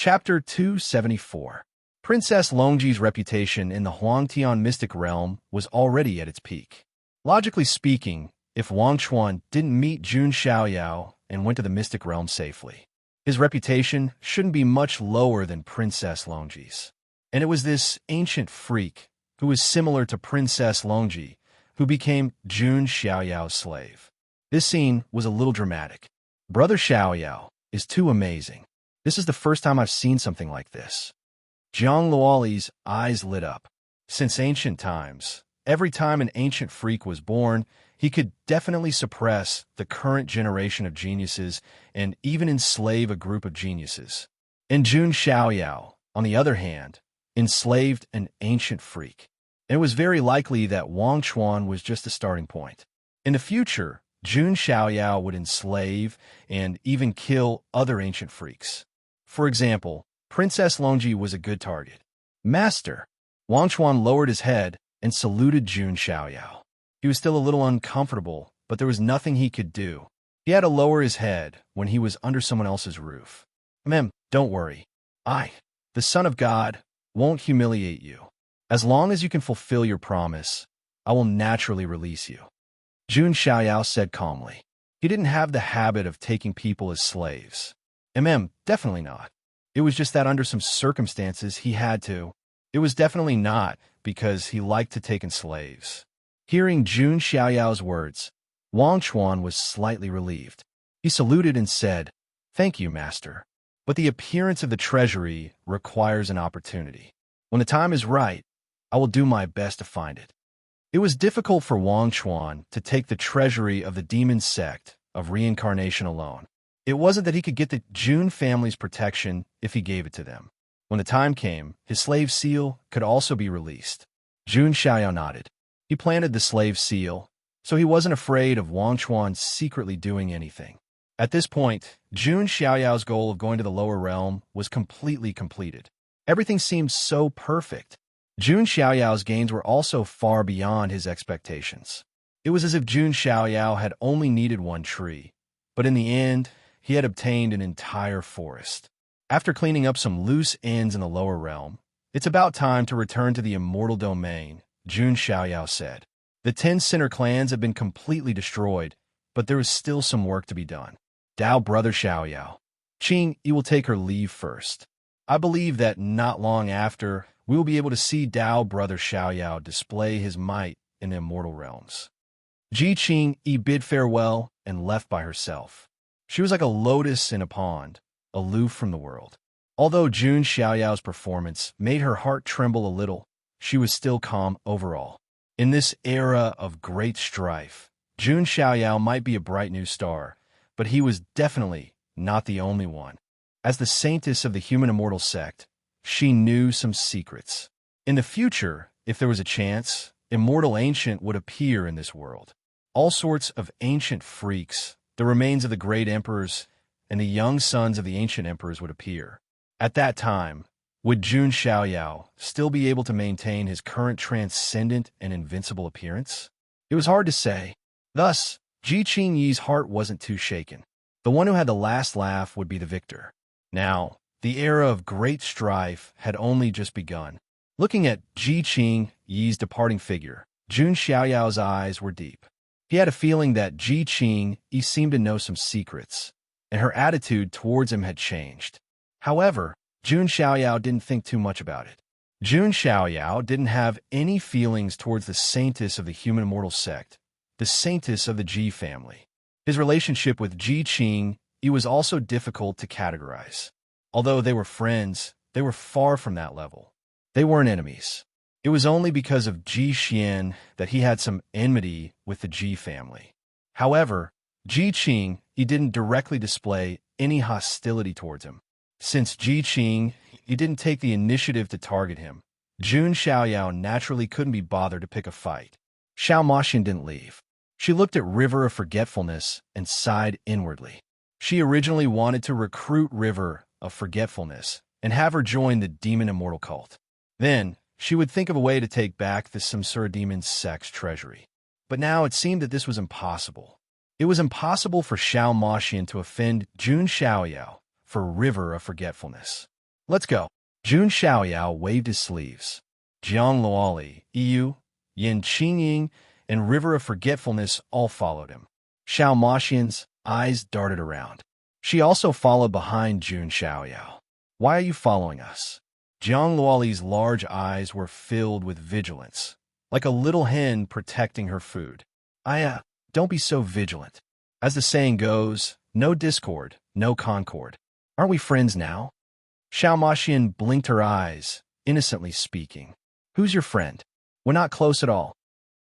Chapter 274. Princess Longji's reputation in the Huangtian mystic realm was already at its peak. Logically speaking, if Wang Chuan didn't meet Jun Xiaoyao and went to the mystic realm safely, his reputation shouldn't be much lower than Princess Longji's. And it was this ancient freak, who was similar to Princess Longji, who became Jun Xiaoyao's slave. This scene was a little dramatic. Brother Xiaoyao is too amazing. This is the first time I've seen something like this. Jiang Luoli's eyes lit up. Since ancient times, every time an ancient freak was born, he could definitely suppress the current generation of geniuses and even enslave a group of geniuses. And Jun Xiaoyao, on the other hand, enslaved an ancient freak. And it was very likely that Wang Chuan was just the starting point. In the future, Jun Xiaoyao would enslave and even kill other ancient freaks. For example, Princess Longji was a good target. Master. Wang Chuan lowered his head and saluted Jun Xiaoyao. He was still a little uncomfortable, but there was nothing he could do. He had to lower his head when he was under someone else's roof. Don't worry. I, the Son of God, won't humiliate you. As long as you can fulfill your promise, I will naturally release you. Jun Xiaoyao said calmly. He didn't have the habit of taking people as slaves. Definitely not. It was just that under some circumstances he had to. It was definitely not because he liked to take in slaves. Hearing Jun Xiaoyao's words, Wang Chuan was slightly relieved. He saluted and said, "Thank you, Master. But the appearance of the treasury requires an opportunity. When the time is right, I will do my best to find it." It was difficult for Wang Chuan to take the treasury of the demon sect of reincarnation alone. It wasn't that he could get the Jun family's protection if he gave it to them. When the time came, his slave seal could also be released. Jun Xiaoyao nodded. He planted the slave seal, so he wasn't afraid of Wang Chuan secretly doing anything. At this point, Jun Xiaoyao's goal of going to the lower realm was completely completed. Everything seemed so perfect. Jun Xiaoyao's gains were also far beyond his expectations. It was as if Jun Xiaoyao had only needed one tree, but in the end, he had obtained an entire forest. After cleaning up some loose ends in the lower realm, "It's about time to return to the immortal domain," Jun Xiaoyao said. "The 10 Sinner clans have been completely destroyed, but there is still some work to be done. Dao Brother Xiaoyao. Qing, you will take her leave first. I believe that not long after, we will be able to see Dao Brother Xiaoyao display his might in the immortal realms." Ji Qing bid farewell and left by herself. She was like a lotus in a pond, aloof from the world. Although Jun Xiaoyao's performance made her heart tremble a little, she was still calm overall. In this era of great strife, Jun Xiaoyao might be a bright new star, but he was definitely not the only one. As the saintess of the human immortal sect, she knew some secrets. In the future, if there was a chance, Immortal Ancient would appear in this world. All sorts of ancient freaks, the remains of the great emperors, and the young sons of the ancient emperors would appear. At that time, would Jun Xiaoyao still be able to maintain his current transcendent and invincible appearance? It was hard to say. Thus, Ji Qingyi's heart wasn't too shaken. The one who had the last laugh would be the victor. Now, the era of great strife had only just begun. Looking at Ji Qingyi's departing figure, Jun Xiaoyao's eyes were deep. He had a feeling that Ji Qingyi seemed to know some secrets, and her attitude towards him had changed. However, Jun Xiaoyao didn't think too much about it. Jun Xiaoyao didn't have any feelings towards the saintess of the human immortal sect, the saintess of the Ji family. His relationship with Ji Qingyi was also difficult to categorize. Although they were friends, they were far from that level. They weren't enemies. It was only because of Ji Xian that he had some enmity with the Ji family. However, Ji Qingyi didn't directly display any hostility towards him. Since Ji Qingyi didn't take the initiative to target him, Jun Xiaoyao naturally couldn't be bothered to pick a fight. Xiao Maxian didn't leave. She looked at River of Forgetfulness and sighed inwardly. She originally wanted to recruit River of Forgetfulness and have her join the demon immortal cult. Then, she would think of a way to take back the Samsara demon sect's treasury. But now it seemed that this was impossible. It was impossible for Xiao Maxian to offend Jun Xiaoyao for River of Forgetfulness. Let's go. Jun Xiaoyao waved his sleeves. Jiang Luoli, Yu, Yin Qingying, and River of Forgetfulness all followed him. Xiao Maxian's eyes darted around. She also followed behind Jun Xiaoyao. Why are you following us? Jiang Luoli's large eyes were filled with vigilance, like a little hen protecting her food. Don't be so vigilant. As the saying goes, no discord, no concord. Aren't we friends now? Xiao Maxian blinked her eyes, innocently speaking. Who's your friend? We're not close at all.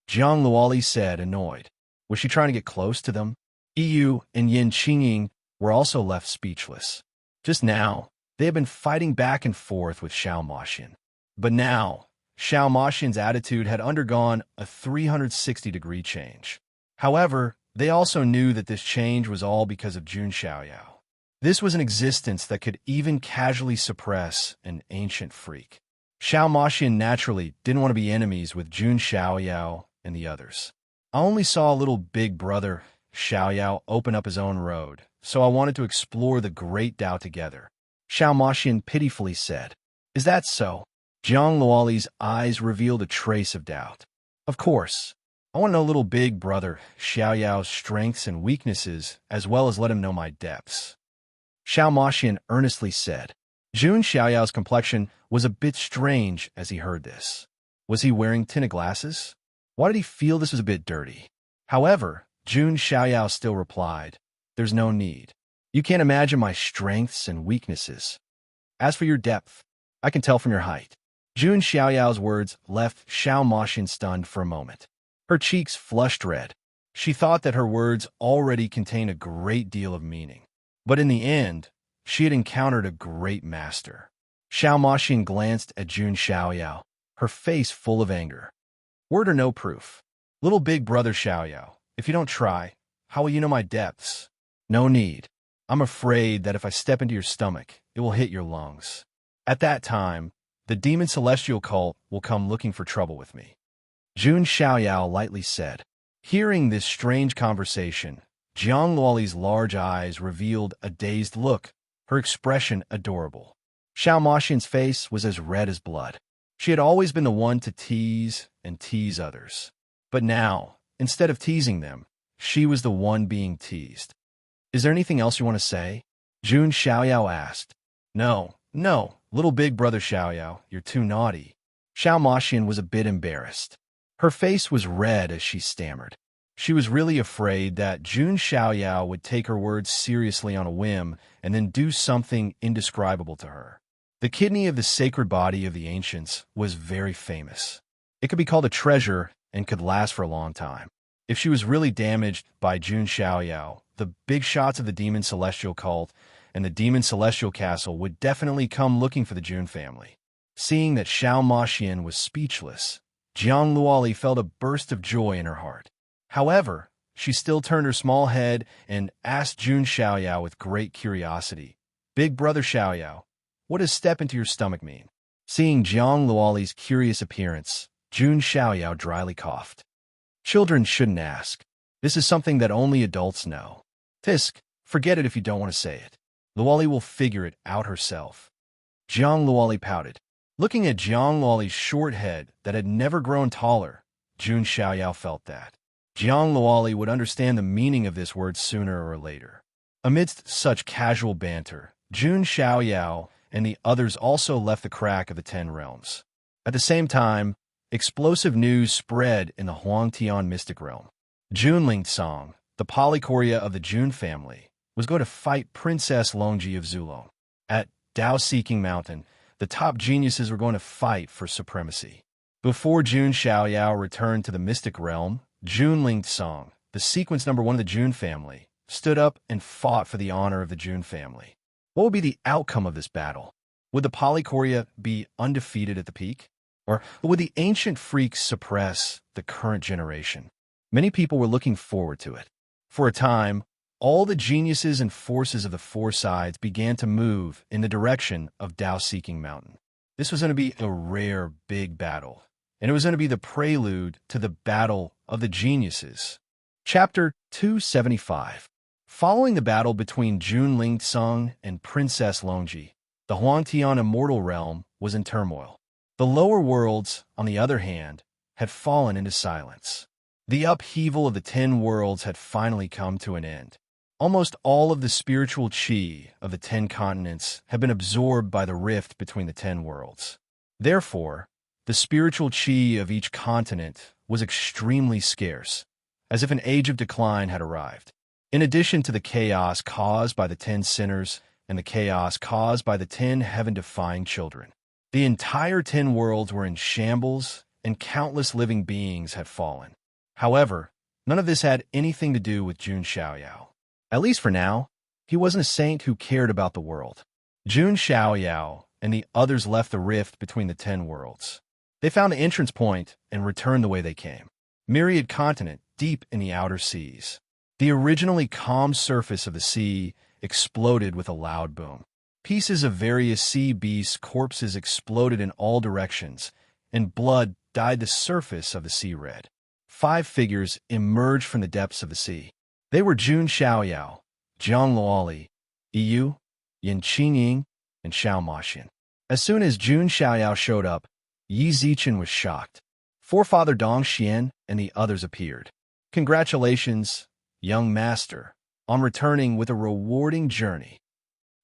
Jiang Luoli said, annoyed. Was she trying to get close to them? Yu and Yin Qingying were also left speechless. Just now, they had been fighting back and forth with Xiao Maxian. But now, Xiao Maxian's attitude had undergone a 360-degree change. However, they also knew that this change was all because of Jun Xiaoyao. This was an existence that could even casually suppress an ancient freak. Xiao Maxian naturally didn't want to be enemies with Jun Xiaoyao and the others. I only saw a little big brother, Xiaoyao, open up his own road, so I wanted to explore the great Tao together. Xiao Maxian pitifully said. Is that so? Jiang Luoli's eyes revealed a trace of doubt. Of course. I want to know little big brother Xiaoyao's strengths and weaknesses, as well as let him know my depths. Xiao Maxian earnestly said. Jun Xiaoyao's complexion was a bit strange as he heard this. Was he wearing tinted glasses? Why did he feel this was a bit dirty? However, Jun Xiaoyao still replied, There's no need. You can't imagine my strengths and weaknesses. As for your depth, I can tell from your height. Jun Xiaoyao's words left Xiao Maxian stunned for a moment. Her cheeks flushed red. She thought that her words already contained a great deal of meaning. But in the end, she had encountered a great master. Xiao Maxian glanced at Jun Xiaoyao, her face full of anger. Word or no proof. Little big brother Xiaoyao, if you don't try, how will you know my depths? No need. I'm afraid that if I step into your stomach, it will hit your lungs. At that time, the demon celestial cult will come looking for trouble with me. Jun Xiaoyao lightly said. Hearing this strange conversation, Jiang Luoli's large eyes revealed a dazed look, her expression adorable. Xiao Maxian's face was as red as blood. She had always been the one to tease and tease others. But now, instead of teasing them, she was the one being teased. Is there anything else you want to say? Jun Xiaoyao asked. No, little big brother Xiaoyao, you're too naughty. Xiao Maxian was a bit embarrassed. Her face was red as she stammered. She was really afraid that Jun Xiaoyao would take her words seriously on a whim and then do something indescribable to her. The kidney of the sacred body of the ancients was very famous. It could be called a treasure and could last for a long time. If she was really damaged by Jun Xiaoyao, the big shots of the demon celestial cult and the demon celestial castle would definitely come looking for the Jun family. Seeing that Xiao Maxian was speechless, Jiang Luoli felt a burst of joy in her heart. However, she still turned her small head and asked Jun Xiaoyao with great curiosity, Big brother Xiaoyao, what does step into your stomach mean? Seeing Jiang Luoli's curious appearance, Jun Xiaoyao dryly coughed. Children shouldn't ask. This is something that only adults know. Tisk, forget it if you don't want to say it. Luoli will figure it out herself. Jiang Luoli pouted. Looking at Jiang Luoli's short head that had never grown taller, Jun Xiaoyao felt that Jiang Luoli would understand the meaning of this word sooner or later. Amidst such casual banter, Jun Xiaoyao and the others also left the crack of the 10 realms. At the same time, explosive news spread in the Huangtian mystic realm. Junling Song, the polychoria of the Jun family, was going to fight Princess Longji of Zulong. At Dao-Seeking Mountain, the top geniuses were going to fight for supremacy. Before Jun Xiaoyao returned to the mystic realm, Junling Song, the sequence number 1 of the Jun family, stood up and fought for the honor of the Jun family. What would be the outcome of this battle? Would the polychoria be undefeated at the peak? Or would the ancient freaks suppress the current generation? Many people were looking forward to it. For a time, all the geniuses and forces of the 4 sides began to move in the direction of Dao-Seeking Mountain. This was going to be a rare, big battle, and it was going to be the prelude to the Battle of the Geniuses. Chapter 275. Following the battle between Junling Song and Princess Longji, The Huangtian immortal realm was in turmoil. The lower worlds, on the other hand, had fallen into silence. The upheaval of the 10 worlds had finally come to an end. Almost all of the spiritual chi of the 10 continents had been absorbed by the rift between the 10 worlds. Therefore, the spiritual chi of each continent was extremely scarce, as if an age of decline had arrived. In addition to the chaos caused by the 10 sinners and the chaos caused by the 10 heaven-defying children, the entire 10 worlds were in shambles and countless living beings had fallen. However, none of this had anything to do with Jun Xiaoyao. At least for now, he wasn't a saint who cared about the world. Jun Xiaoyao and the others left the rift between the 10 worlds. They found the entrance point and returned the way they came. Myriad continent, deep in the outer seas. The originally calm surface of the sea exploded with a loud boom. Pieces of various sea beasts' corpses exploded in all directions, and blood dyed the surface of the sea red. 5 figures emerged from the depths of the sea. They were Jun Xiaoyao, Jiang Luoli, Yu, Yin Qingying, and Xiao Maxian. As soon as Jun Xiaoyao showed up, Yi Zichen was shocked. Forefather Dong Xian and the others appeared. Congratulations, young master, on returning with a rewarding journey.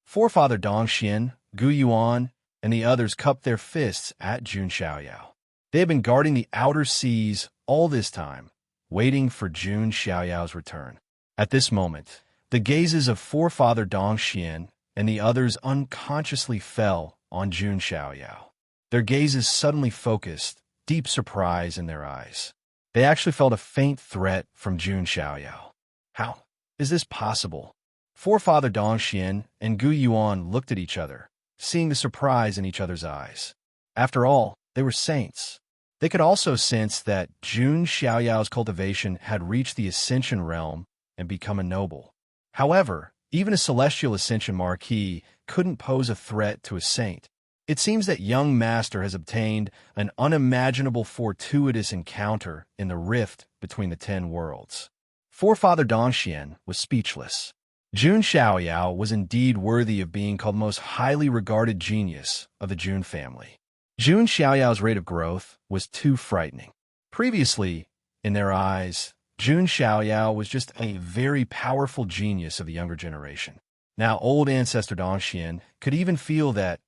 Forefather Dong Xian, Gu Yuan, and the others cupped their fists at Jun Xiaoyao. They had been guarding the outer seas all this time, waiting for Jun Xiaoyao's return. At this moment, the gazes of Forefather Dong Xian and the others unconsciously fell on Jun Xiaoyao. Their gazes suddenly focused, deep surprise in their eyes. They actually felt a faint threat from Jun Xiaoyao. How is this possible? Forefather Dong Xian and Gu Yuan looked at each other, seeing the surprise in each other's eyes. After all, they were saints. They could also sense that Jun Xiaoyao's cultivation had reached the ascension realm and become a noble. However, even a celestial ascension marquis couldn't pose a threat to a saint. It seems that young master has obtained an unimaginable fortuitous encounter in the rift between the 10 worlds. Forefather Dong Xian was speechless. Jun Xiaoyao was indeed worthy of being called most highly regarded genius of the Jun family. Jun Xiaoyao's rate of growth was too frightening. Previously, in their eyes, Jun Xiaoyao was just a very powerful genius of the younger generation. Now, old ancestor Dong Xian could even feel that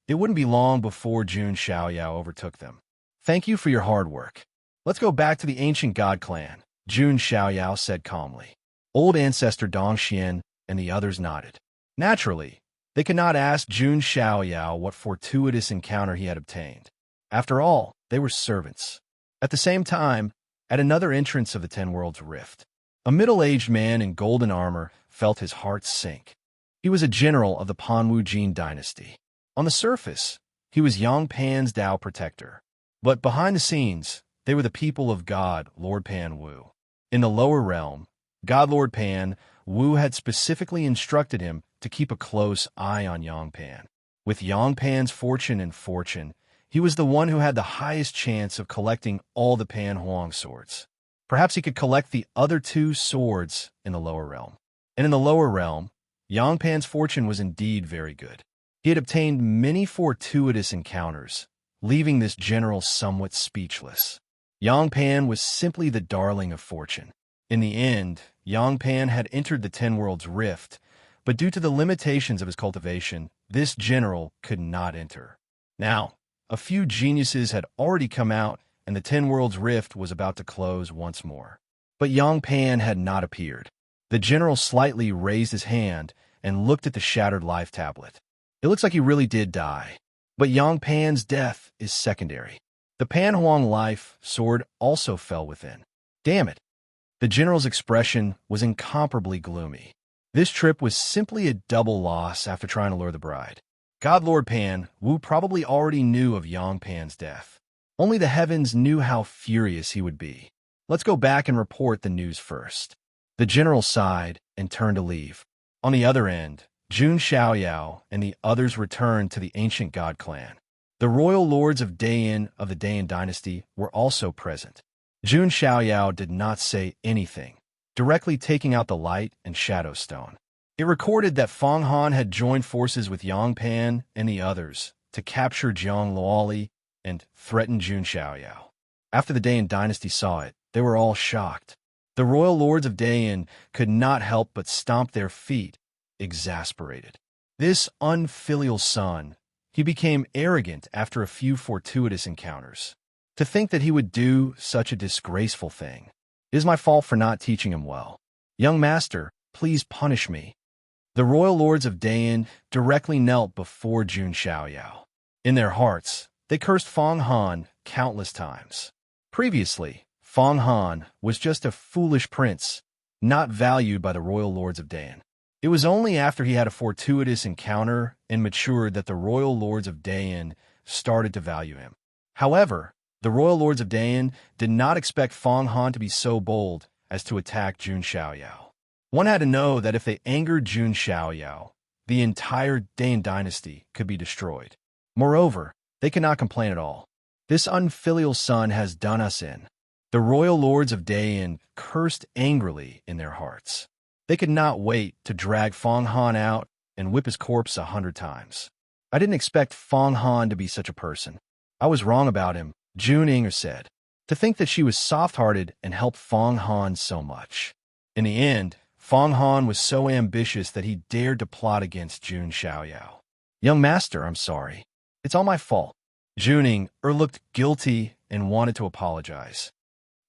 it wouldn't be long before Jun Xiaoyao overtook them. Thank you for your hard work. Let's go back to the ancient god clan, Jun Xiaoyao said calmly. Old ancestor Dong Xian and the others nodded. Naturally, they could not ask Jun Xiaoyao what fortuitous encounter he had obtained. After all, they were servants. At the same time, at another entrance of the 10 Worlds Rift, a middle-aged man in golden armor felt his heart sink. He was a general of the Panwu Jin dynasty. On the surface, he was Yang Pan's Tao protector. But behind the scenes, they were the people of God, Lord Pan Wu. In the lower realm, God Lord Pan Wu had specifically instructed him to keep a close eye on Yang Pan. With Yang Pan's fortune and fortune, he was the one who had the highest chance of collecting all the Pan Huang swords. Perhaps he could collect the other 2 swords in the lower realm. And in the lower realm, Yang Pan's fortune was indeed very good. He had obtained many fortuitous encounters, leaving this general somewhat speechless. Yang Pan was simply the darling of fortune. In the end, Yang Pan had entered the 10 Worlds Rift, but due to the limitations of his cultivation, this general could not enter. Now, a few geniuses had already come out, and the 10 Worlds Rift was about to close once more. But Yang Pan had not appeared. The general slightly raised his hand and looked at the shattered life tablet. It looks like he really did die. But Yang Pan's death is secondary. The Pan Huang life sword also fell within. Damn it. The general's expression was incomparably gloomy. This trip was simply a double loss after trying to lure the bride. God Lord Pan Wu probably already knew of Yang Pan's death. Only the heavens knew how furious he would be. Let's go back and report the news first. The general sighed and turned to leave. On the other end, Jun Xiaoyao and the others returned to the ancient god clan. The royal lords of Dayan of the Dayan dynasty were also present. Jun Xiaoyao did not say anything, directly taking out the light and shadow stone. It recorded that Feng Han had joined forces with Yang Pan and the others to capture Jiang Luoli and threaten Jun Xiaoyao. After the Dayan dynasty saw it, they were all shocked. The royal lords of Dayan could not help but stomp their feet, exasperated. This unfilial son, he became arrogant after a few fortuitous encounters. To think that he would do such a disgraceful thing. It is my fault for not teaching him well. Young master, please punish me. The royal lords of Dayan directly knelt before Jun Xiaoyao. In their hearts, they cursed Feng Han countless times. Previously, Feng Han was just a foolish prince, not valued by the royal lords of Dayan. It was only after he had a fortuitous encounter and matured that the royal lords of Dayan started to value him. However, the royal lords of Dayan did not expect Feng Han to be so bold as to attack Jun Xiaoyao. One had to know that if they angered Jun Xiaoyao, the entire Dayan dynasty could be destroyed. Moreover, they could not complain at all. This unfilial son has done us in. The royal lords of Dayan cursed angrily in their hearts. They could not wait to drag Feng Han out and whip his corpse 100 times. I didn't expect Feng Han to be such a person. I was wrong about him, Jun Inger said. To think that she was soft-hearted and helped Feng Han so much. In the end, Feng Han was so ambitious that he dared to plot against Jun Xiaoyao. Young master, I'm sorry. It's all my fault. Jun Inger looked guilty and wanted to apologize.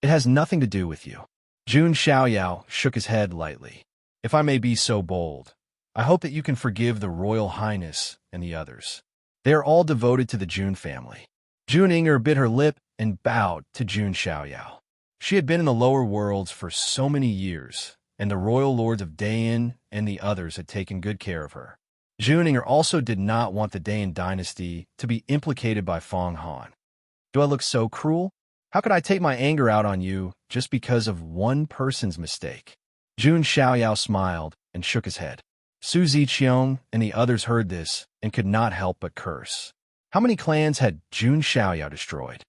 It has nothing to do with you. Jun Xiaoyao shook his head lightly. If I may be so bold, I hope that you can forgive the Royal Highness and the others. They are all devoted to the Jun family. Jun Inger bit her lip and bowed to Jun Xiaoyao. She had been in the lower worlds for so many years, and the royal lords of Dayan and the others had taken good care of her. Jun Inger also did not want the Dayan dynasty to be implicated by Feng Han. Do I look so cruel? How could I take my anger out on you just because of one person's mistake? Jun Xiaoyao smiled and shook his head. Su Ziqiang and the others heard this and could not help but curse. How many clans had Jun Xiaoyao destroyed?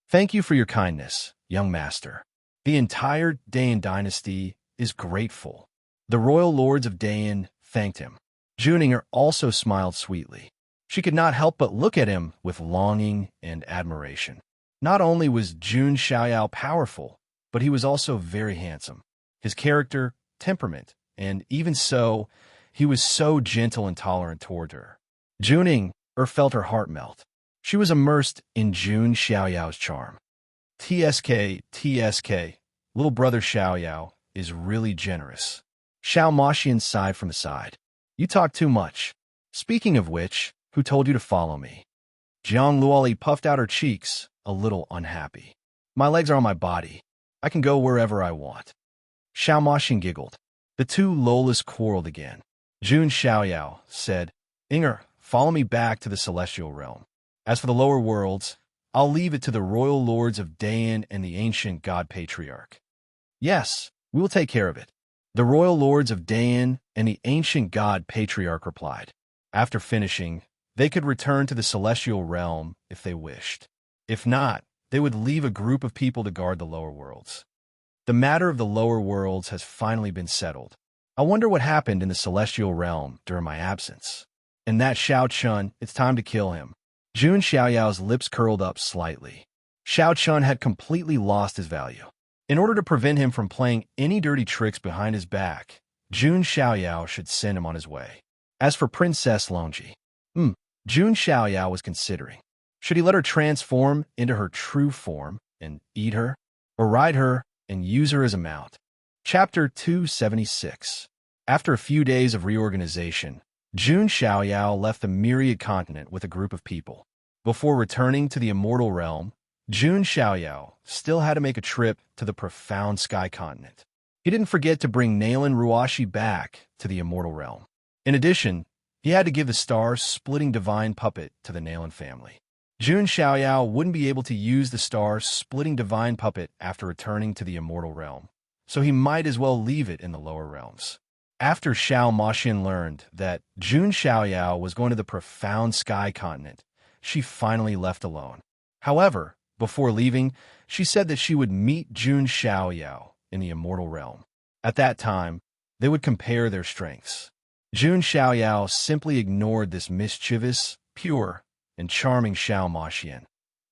Thank you for your kindness, young master. The entire Dayan dynasty is grateful. The royal lords of Dayan thanked him. Jun Inger also smiled sweetly. She could not help but look at him with longing and admiration. Not only was Jun Xiaoyao powerful, but he was also very handsome. His character, temperament, and even so, he was so gentle and tolerant toward her. Jun Inger felt her heart melt. She was immersed in Jun Xiaoyao's charm. TSK, little brother Xiaoyao is really generous. Xiao Maxian sighed from the side. You talk too much. Speaking of which, who told you to follow me? Jiang Luoli puffed out her cheeks, a little unhappy. My legs are on my body. I can go wherever I want. Xiao Maxian giggled. The two Lolas quarreled again. Jun Xiaoyao said, Inger, follow me back to the celestial realm. As for the lower worlds, I'll leave it to the royal lords of Dayan and the ancient god patriarch. Yes, we will take care of it. The royal lords of Dayan and the ancient god patriarch replied. After finishing, they could return to the celestial realm if they wished. If not, they would leave a group of people to guard the lower worlds. The matter of the lower worlds has finally been settled. I wonder what happened in the celestial realm during my absence. And that Xiao Chun, it's time to kill him. Jun Xiaoyao's lips curled up slightly. Xiao Chun had completely lost his value. In order to prevent him from playing any dirty tricks behind his back, Jun Xiaoyao should send him on his way. As for Princess Longji, Jun Xiaoyao was considering. Should he let her transform into her true form and eat her, or ride her and use her as a mount? Chapter 276. After a few days of reorganization, Jun Xiaoyao left the Myriad continent with a group of people. Before returning to the immortal realm, Jun Xiaoyao still had to make a trip to the profound sky continent. He didn't forget to bring Nalan Ruashi back to the immortal realm. In addition, he had to give the star-splitting divine puppet to the Nalan family. Jun Xiaoyao wouldn't be able to use the star-splitting divine puppet after returning to the immortal realm, so he might as well leave it in the lower realms. After Xiao Maxian learned that Jun Xiaoyao was going to the profound sky continent, she finally left alone. However, before leaving, she said that she would meet Jun Xiaoyao in the immortal realm. At that time, they would compare their strengths. Jun Xiaoyao simply ignored this mischievous, pure, and charming Xiao Maxian,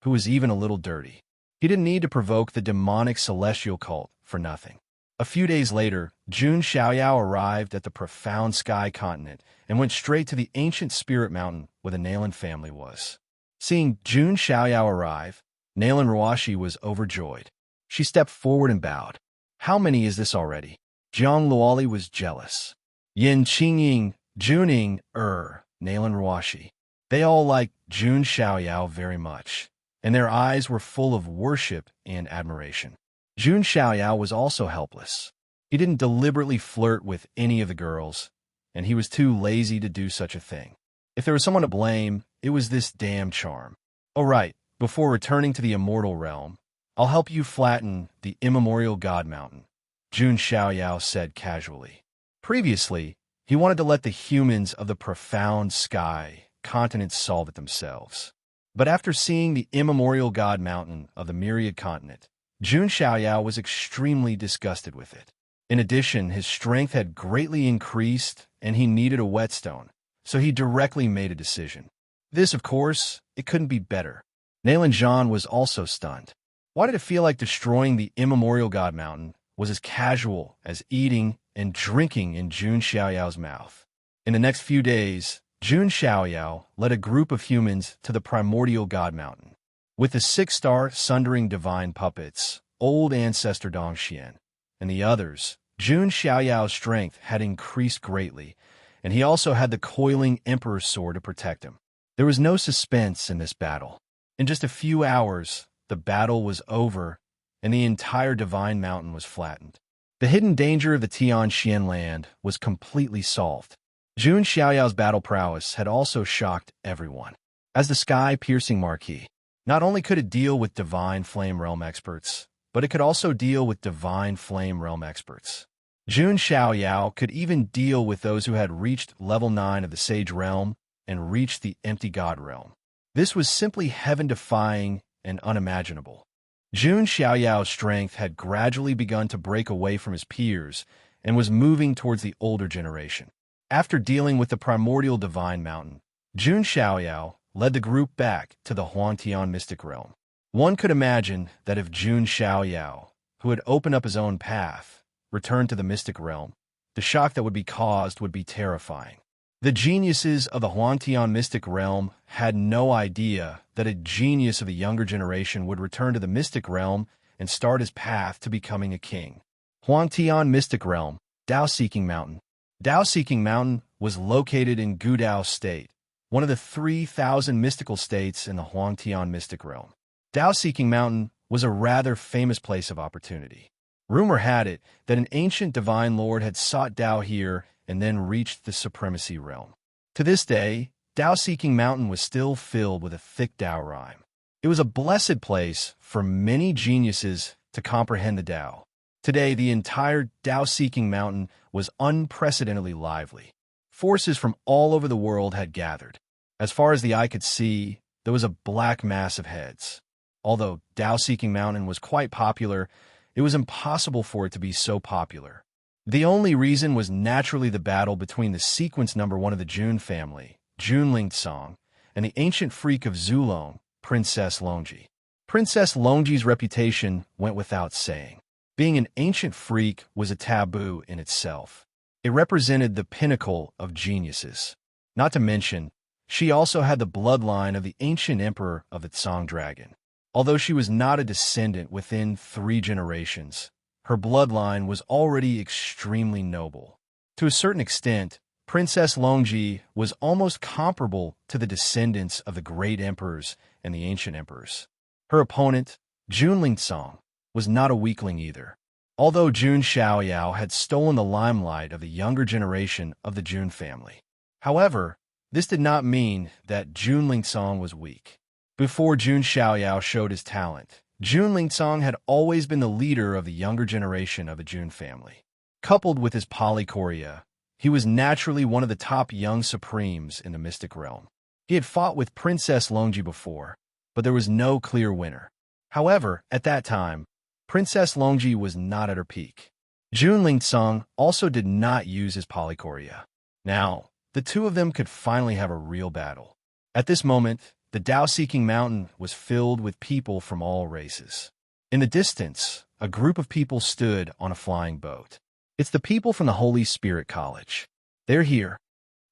who was even a little dirty. He didn't need to provoke the demonic celestial cult for nothing. A few days later, Jun Xiaoyao arrived at the profound sky continent and went straight to the ancient spirit mountain where the Nalan family was. Seeing Jun Xiaoyao arrive, Nalan Ruashi was overjoyed. She stepped forward and bowed. "How many is this already?" Jiang Luoli was jealous. Yin Qingying, Juning, Nalan Ruashi. They all liked Jun Xiaoyao very much, and their eyes were full of worship and admiration. Jun Xiaoyao was also helpless. He didn't deliberately flirt with any of the girls, and he was too lazy to do such a thing. If there was someone to blame, it was this damn charm. "Oh right, before returning to the immortal realm, I'll help you flatten the immemorial God Mountain," Jun Xiaoyao said casually. Previously, he wanted to let the humans of the profound sky continent solve it themselves. But after seeing the immemorial God Mountain of the myriad continent, Jun Xiaoyao was extremely disgusted with it. In addition, his strength had greatly increased and he needed a whetstone, so he directly made a decision. This, of course, it couldn't be better. Nalan Zhan was also stunned. Why did it feel like destroying the immemorial God Mountain was as casual as eating and drinking in Jun Xiaoyao's mouth? In the next few days, Jun Xiaoyao led a group of humans to the Primordial God Mountain. With the 6-star Sundering Divine Puppets, Old Ancestor Dongxian, and the others, Jun Xiaoyao's strength had increased greatly, and he also had the coiling Emperor's sword to protect him. There was no suspense in this battle. In just a few hours, the battle was over, and the entire Divine Mountain was flattened. The hidden danger of the Tianxian land was completely solved. Jun Xiaoyao's battle prowess had also shocked everyone. As the sky-piercing marquis, not only could it deal with Divine Flame Realm experts, but it could also deal with Divine Flame Realm experts. Jun Xiaoyao could even deal with those who had reached level 9 of the Sage Realm and reached the Empty God Realm. This was simply heaven-defying and unimaginable. Jun Xiaoyao's strength had gradually begun to break away from his peers and was moving towards the older generation. After dealing with the Primordial Divine Mountain, Jun Xiaoyao led the group back to the Huangtian Mystic Realm. One could imagine that if Jun Xiaoyao, who had opened up his own path, returned to the Mystic Realm, the shock that would be caused would be terrifying. The geniuses of the Huangtian Mystic Realm had no idea that a genius of the younger generation would return to the Mystic Realm and start his path to becoming a king. Huangtian Mystic Realm, Dao-Seeking Mountain. Dao-Seeking Mountain was located in Gudao State, one of the 3,000 mystical states in the Huangtian Mystic Realm. Dao-Seeking Mountain was a rather famous place of opportunity. Rumor had it that an ancient divine lord had sought Dao here and then reached the Supremacy Realm. To this day, Dao-Seeking Mountain was still filled with a thick Dao rhyme. It was a blessed place for many geniuses to comprehend the Dao. Today, the entire Dao-Seeking Mountain was unprecedentedly lively. Forces from all over the world had gathered. As far as the eye could see, there was a black mass of heads. Although Dao-Seeking Mountain was quite popular, it was impossible for it to be so popular. The only reason was naturally the battle between the sequence number 1 of the Jun family, Junling Song, and the ancient freak of Zulong, Princess Longji. Princess Longji's reputation went without saying. Being an ancient freak was a taboo in itself. It represented the pinnacle of geniuses. Not to mention, she also had the bloodline of the ancient emperor of the Song Dragon. Although she was not a descendant within 3 generations, her bloodline was already extremely noble. To a certain extent, Princess Longji was almost comparable to the descendants of the great emperors and the ancient emperors. Her opponent, Junling Song, was not a weakling either. Although Jun Xiaoyao had stolen the limelight of the younger generation of the Jun family. However, this did not mean that Junling Song was weak. Before Jun Xiaoyao showed his talent, Junling Song had always been the leader of the younger generation of the Jun family. Coupled with his polychoria, he was naturally one of the top young supremes in the mystic realm. He had fought with Princess Longji before, but there was no clear winner. However, at that time, Princess Longji was not at her peak. Junling Song also did not use his polychoria. Now, the two of them could finally have a real battle. At this moment, the Tao-seeking mountain was filled with people from all races. In the distance, a group of people stood on a flying boat. It's the people from the Holy Spirit College. They're here.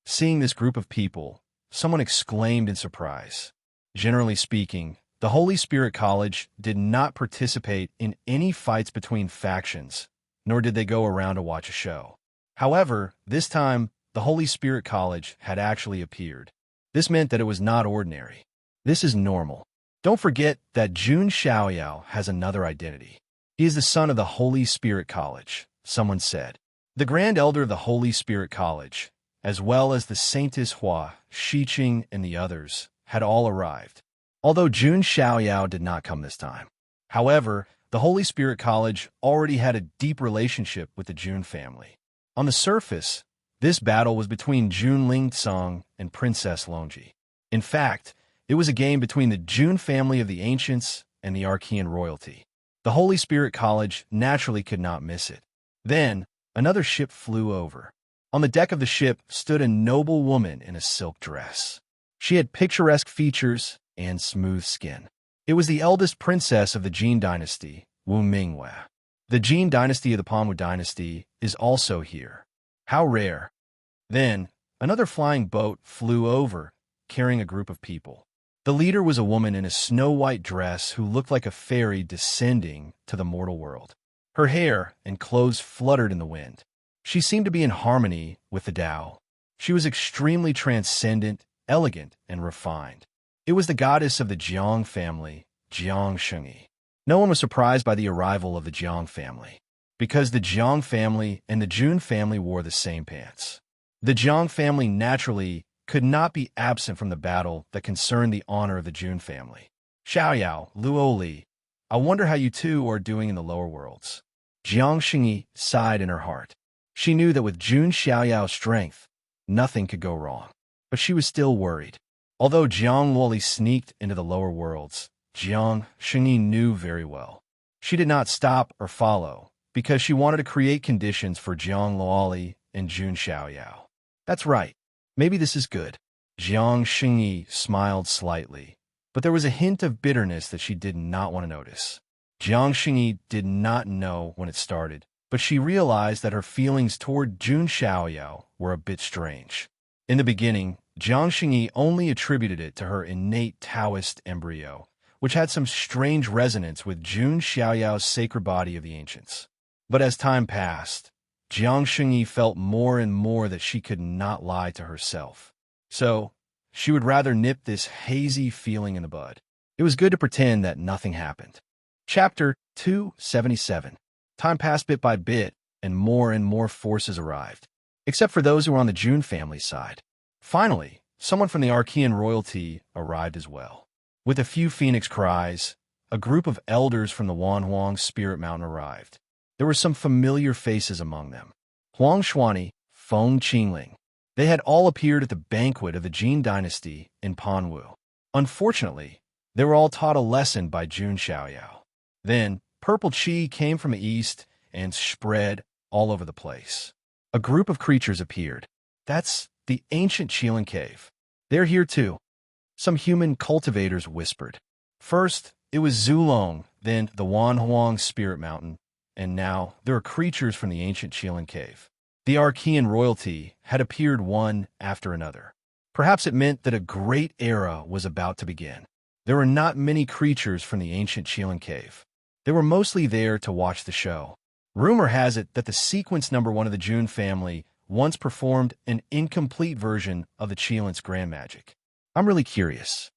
Seeing this group of people, someone exclaimed in surprise. Generally speaking, the Holy Spirit College did not participate in any fights between factions, nor did they go around to watch a show. However, this time, the Holy Spirit College had actually appeared. This meant that it was not ordinary. This is normal. Don't forget that Jun Xiaoyao has another identity. He is the son of the Holy Spirit College, someone said. The Grand Elder of the Holy Spirit College, as well as the Saintess Hua, Shiqing, and the others, had all arrived. Although Jun Xiaoyao did not come this time. However, the Holy Spirit College already had a deep relationship with the Jun family. On the surface, this battle was between Jun Lingcong and Princess Longji. In fact, it was a game between the Jun family of the ancients and the Archean royalty. The Holy Spirit College naturally could not miss it. Then, another ship flew over. On the deck of the ship stood a noble woman in a silk dress. She had picturesque features and smooth skin. It was the eldest princess of the Jin dynasty, Wu Mingwe. The Jin dynasty of the Panwu dynasty is also here. How rare. Then, another flying boat flew over, carrying a group of people. The leader was a woman in a snow-white dress who looked like a fairy descending to the mortal world. Her hair and clothes fluttered in the wind. She seemed to be in harmony with the Tao. She was extremely transcendent, elegant, and refined. It was the goddess of the Jiang family, Jiang Shengyi. No one was surprised by the arrival of the Jiang family, because the Jiang family and the Jun family wore the same pants. The Jiang family naturally could not be absent from the battle that concerned the honor of the Jun family. Xiaoyao, Luoli, I wonder how you two are doing in the lower worlds. Jiang Shengyi sighed in her heart. She knew that with Jun Xiaoyao's strength, nothing could go wrong. But she was still worried. Although Jiang Luoli sneaked into the lower worlds, Jiang Shengyi knew very well. She did not stop or follow, because she wanted to create conditions for Jiang Luoli and Jun Xiaoyao. That's right. Maybe this is good. Jiang Shengyi smiled slightly, but there was a hint of bitterness that she did not want to notice. Jiang Shengyi did not know when it started, but she realized that her feelings toward Jun Xiaoyao were a bit strange. In the beginning, Jiang Shengyi only attributed it to her innate Taoist embryo, which had some strange resonance with Jun Xiaoyao's sacred body of the ancients. But as time passed, Jiang Shengyi felt more and more that she could not lie to herself. So, she would rather nip this hazy feeling in the bud. It was good to pretend that nothing happened. Chapter 277. Time passed bit by bit, and more forces arrived, except for those who were on the Jun family side. Finally, someone from the Archean royalty arrived as well. With a few phoenix cries, a group of elders from the Wanhuang Spirit Mountain arrived. There were some familiar faces among them. Huang Xuanyi, Feng Qingling. They had all appeared at the banquet of the Jin dynasty in Panwu. Unfortunately, they were all taught a lesson by Jun Xiaoyao. Then, purple qi came from the east and spread all over the place. A group of creatures appeared. That's the ancient Qilin cave. They're here too. Some human cultivators whispered. First, it was Zulong, then the Wanhuang Spirit Mountain, and now there are creatures from the ancient Qilin cave. The Archean royalty had appeared one after another. Perhaps it meant that a great era was about to begin. There were not many creatures from the ancient Qilin cave. They were mostly there to watch the show. Rumor has it that the sequence number 1 of the Jun family once performed an incomplete version of the Qilin's grand magic. I'm really curious.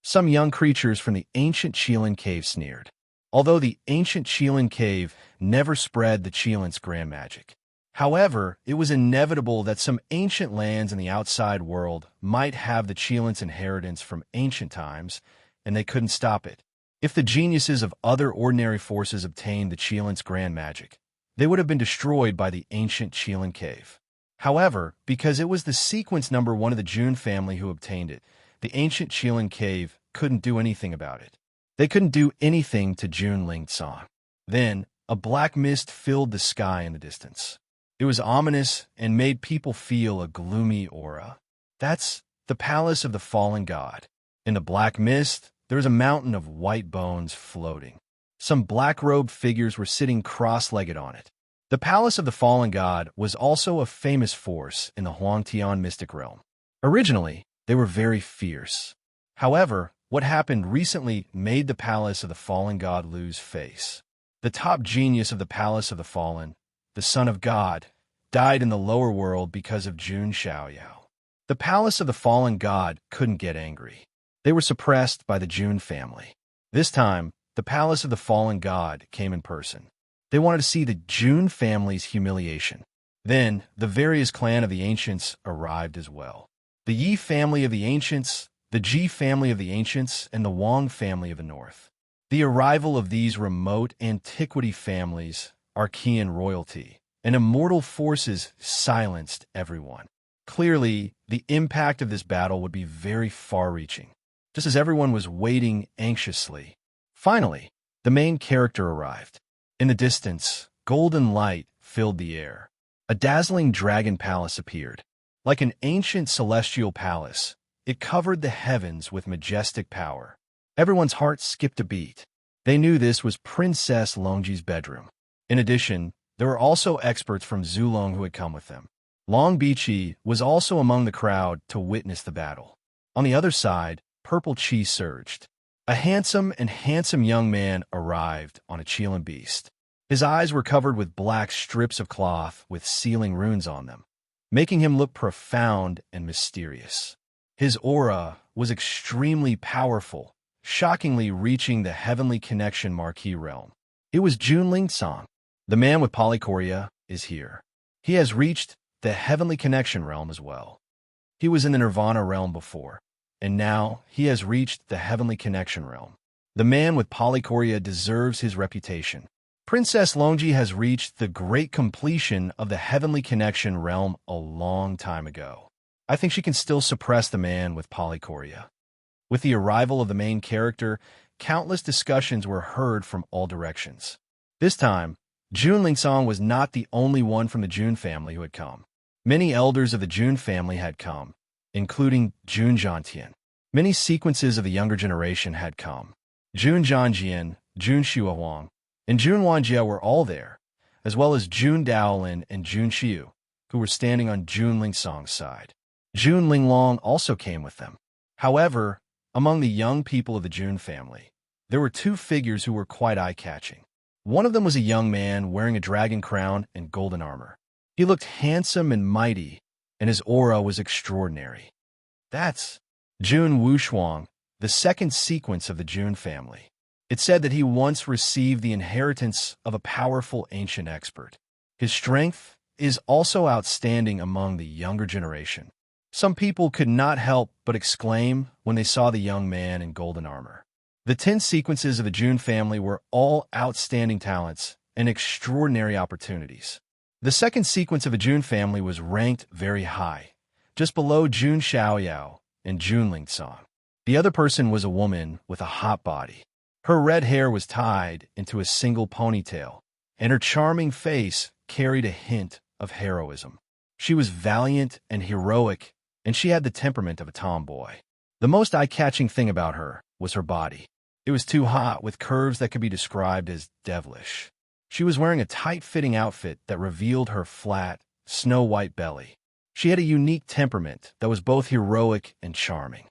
Some young creatures from the ancient Qilin cave sneered. Although the ancient Qilin cave never spread the Qilin's grand magic. However, it was inevitable that some ancient lands in the outside world might have the Qilin's inheritance from ancient times, and they couldn't stop it. If the geniuses of other ordinary forces obtained the Qilin's grand magic, they would have been destroyed by the ancient Qilin cave. However, because it was the sequence number 1 of the Jun family who obtained it, the ancient Qilin cave couldn't do anything about it. They couldn't do anything to Jun Lingcong. Then, a black mist filled the sky in the distance. It was ominous and made people feel a gloomy aura. That's the palace of the fallen god. In the black mist, there was a mountain of white bones floating. Some black-robed figures were sitting cross-legged on it. The palace of the fallen god was also a famous force in the Huangtian mystic realm. Originally, they were very fierce. However, what happened recently made the palace of the fallen god lose face. The top genius of the palace of the fallen, the son of God, died in the lower world because of Jun Xiaoyao. The palace of the fallen god couldn't get angry. They were suppressed by the Jun family. This time, the palace of the fallen god came in person. They wanted to see the Jun family's humiliation. Then, the various clan of the ancients arrived as well. The Yi family of the ancients, the Ji family of the ancients, and the Wang family of the north. The arrival of these remote antiquity families, Archean royalty, and immortal forces silenced everyone. Clearly, the impact of this battle would be very far-reaching, just as everyone was waiting anxiously. Finally, the main character arrived. In the distance, golden light filled the air. A dazzling dragon palace appeared. Like an ancient celestial palace, it covered the heavens with majestic power. Everyone's heart skipped a beat. They knew this was Princess Longji's bedroom. In addition, there were also experts from Zulong who had come with them. Long Bichi was also among the crowd to witness the battle. On the other side, Purple Chi surged. A handsome young man arrived on a Chilan beast. His eyes were covered with black strips of cloth with sealing runes on them, making him look profound and mysterious. His aura was extremely powerful, shockingly reaching the heavenly connection marquee realm. It was Jun Lingsong. The man with polychoria is here. He has reached the heavenly connection realm as well. He was in the nirvana realm before, and now he has reached the heavenly connection realm. The man with polychoria deserves his reputation. Princess Longji has reached the great completion of the heavenly connection realm a long time ago. I think she can still suppress the man with polychoria. With the arrival of the main character, countless discussions were heard from all directions. This time, Jun Lingsong was not the only one from the Jun family who had come. Many elders of the Jun family had come, including Jun Zhantian. Many sequences of the younger generation had come. Jun Zhanjian, Jun Xuehuang, and Jun Wanjie were all there, as well as Jun Daolin and Jun Xiu, who were standing on Jun Lingsong's side. Jun Linglong also came with them. However, among the young people of the Jun family, there were two figures who were quite eye-catching. One of them was a young man wearing a dragon crown and golden armor. He looked handsome and mighty, and his aura was extraordinary. That's Jun Wushuang, the second sequence of the Jun family. It said that he once received the inheritance of a powerful ancient expert. His strength is also outstanding among the younger generation. Some people could not help but exclaim when they saw the young man in golden armor. The 10 sequences of the Jun family were all outstanding talents and extraordinary opportunities. The second sequence of the Jun family was ranked very high, just below Jun Xiaoyao and Jun Lingsong. The other person was a woman with a hot body. Her red hair was tied into a single ponytail, and her charming face carried a hint of heroism. She was valiant and heroic, and she had the temperament of a tomboy. The most eye-catching thing about her was her body. It was too hot, with curves that could be described as devilish. She was wearing a tight-fitting outfit that revealed her flat, snow-white belly. She had a unique temperament that was both heroic and charming.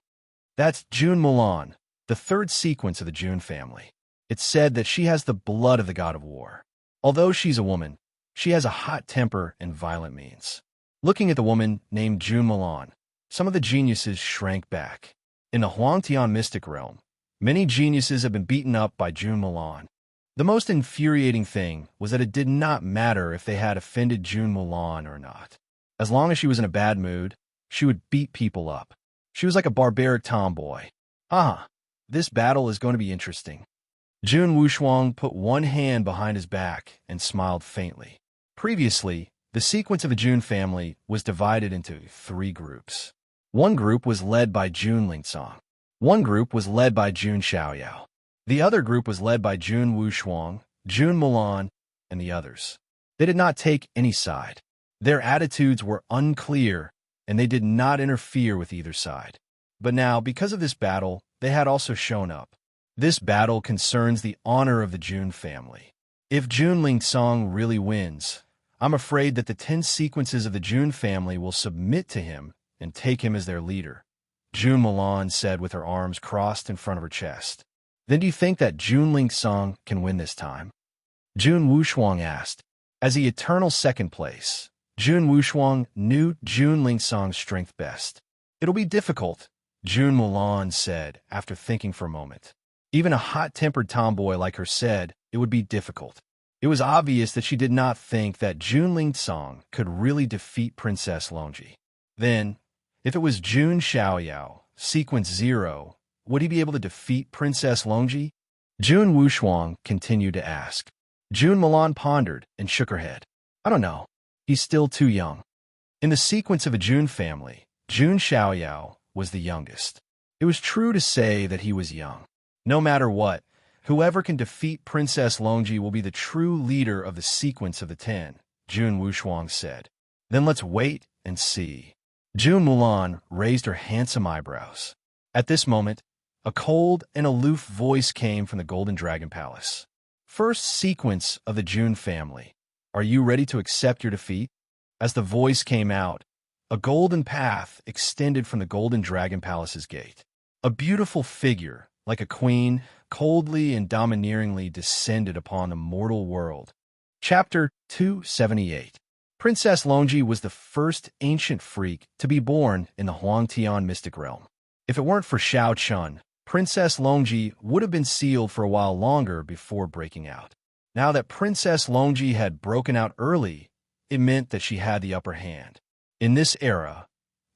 That's Jun Mulan, the third sequence of the Jun family. It's said that she has the blood of the god of war. Although she's a woman, she has a hot temper and violent means. Looking at the woman named Jun Mulan, some of the geniuses shrank back. In the Huangtian mystic realm, many geniuses have been beaten up by Jun Mulan. The most infuriating thing was that it did not matter if they had offended Jun Mulan or not. As long as she was in a bad mood, she would beat people up. She was like a barbaric tomboy. This battle is going to be interesting. Jun Wushuang put one hand behind his back and smiled faintly. Previously, the sequence of the Jun family was divided into 3 groups. One group was led by Jun Lingsong. One group was led by Jun Xiaoyao. The other group was led by Jun Wushuang, Jun Mulan, and the others. They did not take any side. Their attitudes were unclear, and they did not interfere with either side. But now, because of this battle, they had also shown up. This battle concerns the honor of the Jun family. If Junling Song really wins, I'm afraid that the 10 sequences of the Jun family will submit to him and take him as their leader, Jun Milan said with her arms crossed in front of her chest. Then do you think that Junling Song can win this time? Jun Wushuang asked. As the eternal second place, Jun Wushuang knew Junling Song's strength best. It'll be difficult, Jun Milan said after thinking for a moment. Even a hot-tempered tomboy like her said it would be difficult. It was obvious that she did not think that Junling Song could really defeat Princess Longji. Then, if it was Jun Xiaoyao, sequence 0, would he be able to defeat Princess Longji? Jun Wushuang continued to ask. Jun Milan pondered and shook her head. I don't know. He's still too young. In the sequence of a Jun family, Jun Xiaoyao was the youngest. It was true to say that he was young. No matter what, whoever can defeat Princess Longji will be the true leader of the sequence of the 10, Jun Wushuang said. Then let's wait and see. Jun Mulan raised her handsome eyebrows. At this moment, a cold and aloof voice came from the Golden Dragon Palace. First sequence of the Jun family. Are you ready to accept your defeat? As the voice came out, a golden path extended from the Golden Dragon Palace's gate. A beautiful figure, like a queen, coldly and domineeringly descended upon the mortal world. Chapter 278. Princess Longji was the first ancient freak to be born in the Huangtian mystic realm. If it weren't for Xiao Chun, Princess Longji would have been sealed for a while longer before breaking out. Now that Princess Longji had broken out early, it meant that she had the upper hand. In this era,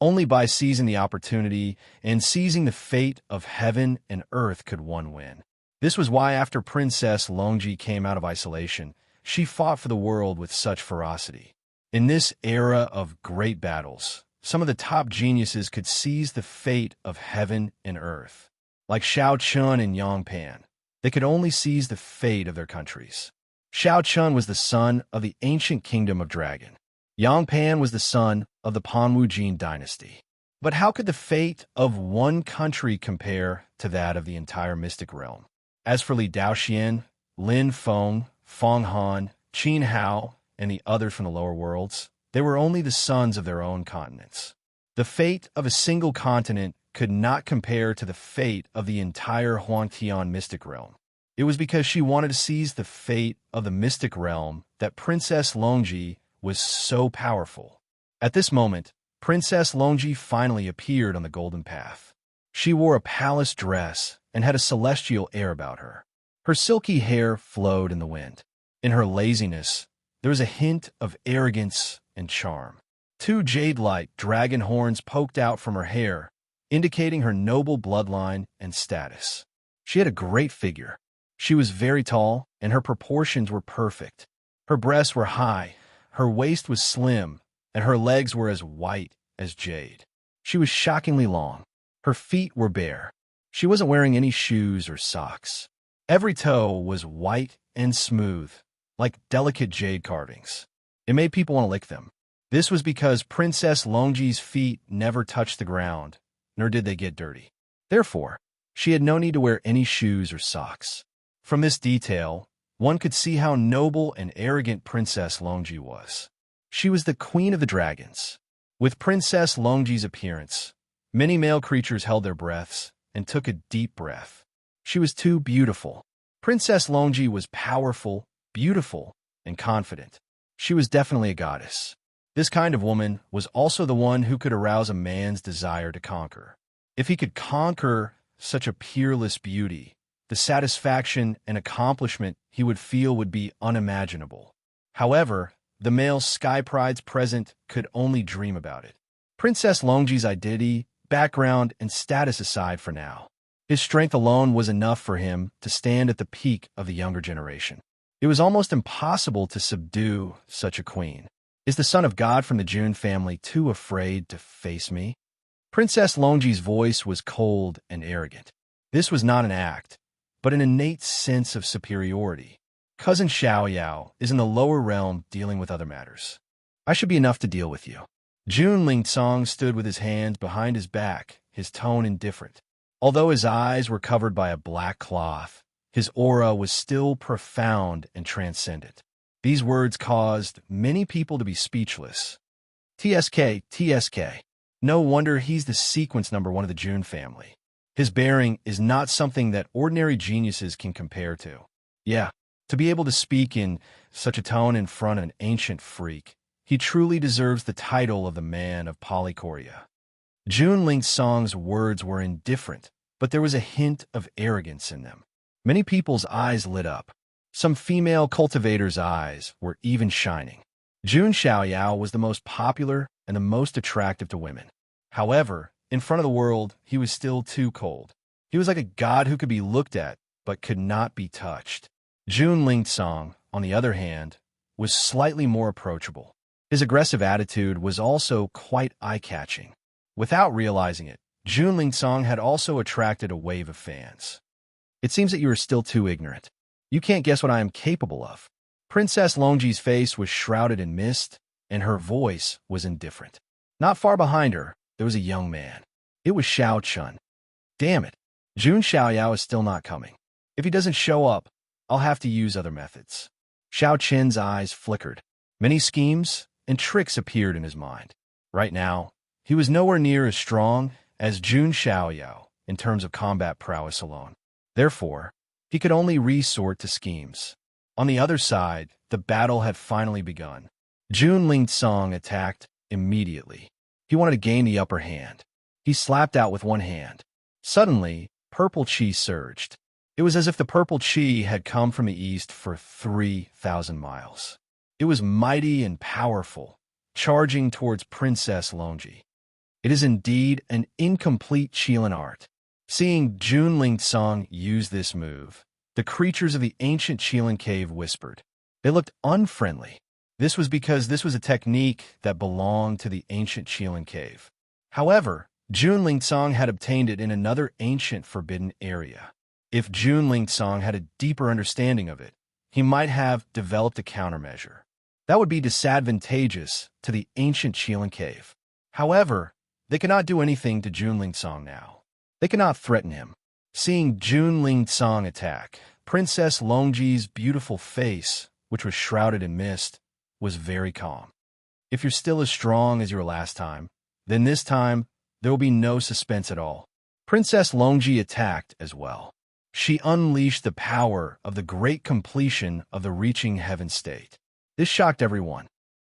only by seizing the opportunity and seizing the fate of heaven and earth could one win. This was why after Princess Longji came out of isolation, she fought for the world with such ferocity. In this era of great battles, some of the top geniuses could seize the fate of heaven and earth. Like Xiao Chun and Yang Pan, they could only seize the fate of their countries. Xiao Chun was the son of the ancient kingdom of Dragon. Yang Pan was the son of the Panwu Jin dynasty. But how could the fate of one country compare to that of the entire mystic realm? As for Li Daoxian, Lin Feng, Feng Han, Qin Hao, and the others from the lower worlds, they were only the sons of their own continents. The fate of a single continent could not compare to the fate of the entire Huangtian mystic realm. It was because she wanted to seize the fate of the mystic realm that Princess Longji was so powerful. At this moment, Princess Longji finally appeared on the golden path. She wore a palace dress and had a celestial air about her. Her silky hair flowed in the wind. In her laziness, there was a hint of arrogance and charm. 2 jade-like dragon horns poked out from her hair, indicating her noble bloodline and status. She had a great figure. She was very tall, and her proportions were perfect. Her breasts were high, her waist was slim, and her legs were as white as jade. She was shockingly long. Her feet were bare. She wasn't wearing any shoes or socks. Every toe was white and smooth, like delicate jade carvings. It made people want to lick them. This was because Princess Longji's feet never touched the ground, nor did they get dirty. Therefore, she had no need to wear any shoes or socks. From this detail, one could see how noble and arrogant Princess Longji was. She was the queen of the dragons. With Princess Longji's appearance, many male creatures held their breaths and took a deep breath. She was too beautiful. Princess Longji was powerful, beautiful, and confident. She was definitely a goddess. This kind of woman was also the one who could arouse a man's desire to conquer. If he could conquer such a peerless beauty, the satisfaction and accomplishment he would feel would be unimaginable. However, the male sky prides present could only dream about it. Princess Longji's identity, background, and status aside for now, his strength alone was enough for him to stand at the peak of the younger generation. It was almost impossible to subdue such a queen. Is the son of God from the Jun family too afraid to face me? Princess Longji's voice was cold and arrogant. This was not an act, but an innate sense of superiority. Cousin Xiaoyao is in the lower realm dealing with other matters. I should be enough to deal with you. Jun Lingsong stood with his hands behind his back, his tone indifferent. Although his eyes were covered by a black cloth, his aura was still profound and transcendent. These words caused many people to be speechless. TSK, TSK. No wonder he's the sequence #1 of the Jun family. His bearing is not something that ordinary geniuses can compare to. Yeah, to be able to speak in such a tone in front of an ancient freak, he truly deserves the title of the man of Polychoria. Jun Lingsong's words were indifferent, but there was a hint of arrogance in them. Many people's eyes lit up. Some female cultivators' eyes were even shining. Jun Xiaoyao was the most popular and the most attractive to women. However, in front of the world, he was still too cold. He was like a god who could be looked at, but could not be touched. Jun Lingsong, on the other hand, was slightly more approachable. His aggressive attitude was also quite eye-catching. Without realizing it, Jun Lingsong had also attracted a wave of fans. It seems that you are still too ignorant. You can't guess what I am capable of. Princess Longji's face was shrouded in mist, and her voice was indifferent. Not far behind her, there was a young man. It was Xiao Chun. Damn it, Jun Xiaoyao is still not coming. If he doesn't show up, I'll have to use other methods. Xiao Chen's eyes flickered. Many schemes and tricks appeared in his mind. Right now, he was nowhere near as strong as Jun Xiaoyao in terms of combat prowess alone. Therefore, he could only resort to schemes. On the other side, the battle had finally begun. Jun Lingsong attacked immediately. He wanted to gain the upper hand. He slapped out with one hand. Suddenly, purple chi surged. It was as if the purple chi had come from the east for 3,000 miles. It was mighty and powerful, charging towards Princess Longji. It is indeed an incomplete Qilin art. Seeing Jun Lingsong use this move, the creatures of the ancient Qilin cave whispered. They looked unfriendly. This was because this was a technique that belonged to the ancient Qilin cave. However, Jun Lingsong had obtained it in another ancient forbidden area. If Jun Lingsong had a deeper understanding of it, he might have developed a countermeasure. That would be disadvantageous to the ancient Qilin cave. However, they cannot do anything to Jun Lingsong now. They cannot threaten him. Seeing Jun Lingsong attack, Princess Longji's beautiful face, which was shrouded in mist, was very calm. If you're still as strong as you were last time, then this time there will be no suspense at all. Princess Longji attacked as well. She unleashed the power of the great completion of the reaching heaven state. This shocked everyone.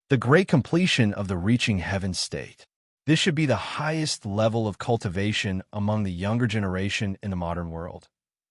The great completion of the reaching heaven state. This should be the highest level of cultivation among the younger generation in the modern world,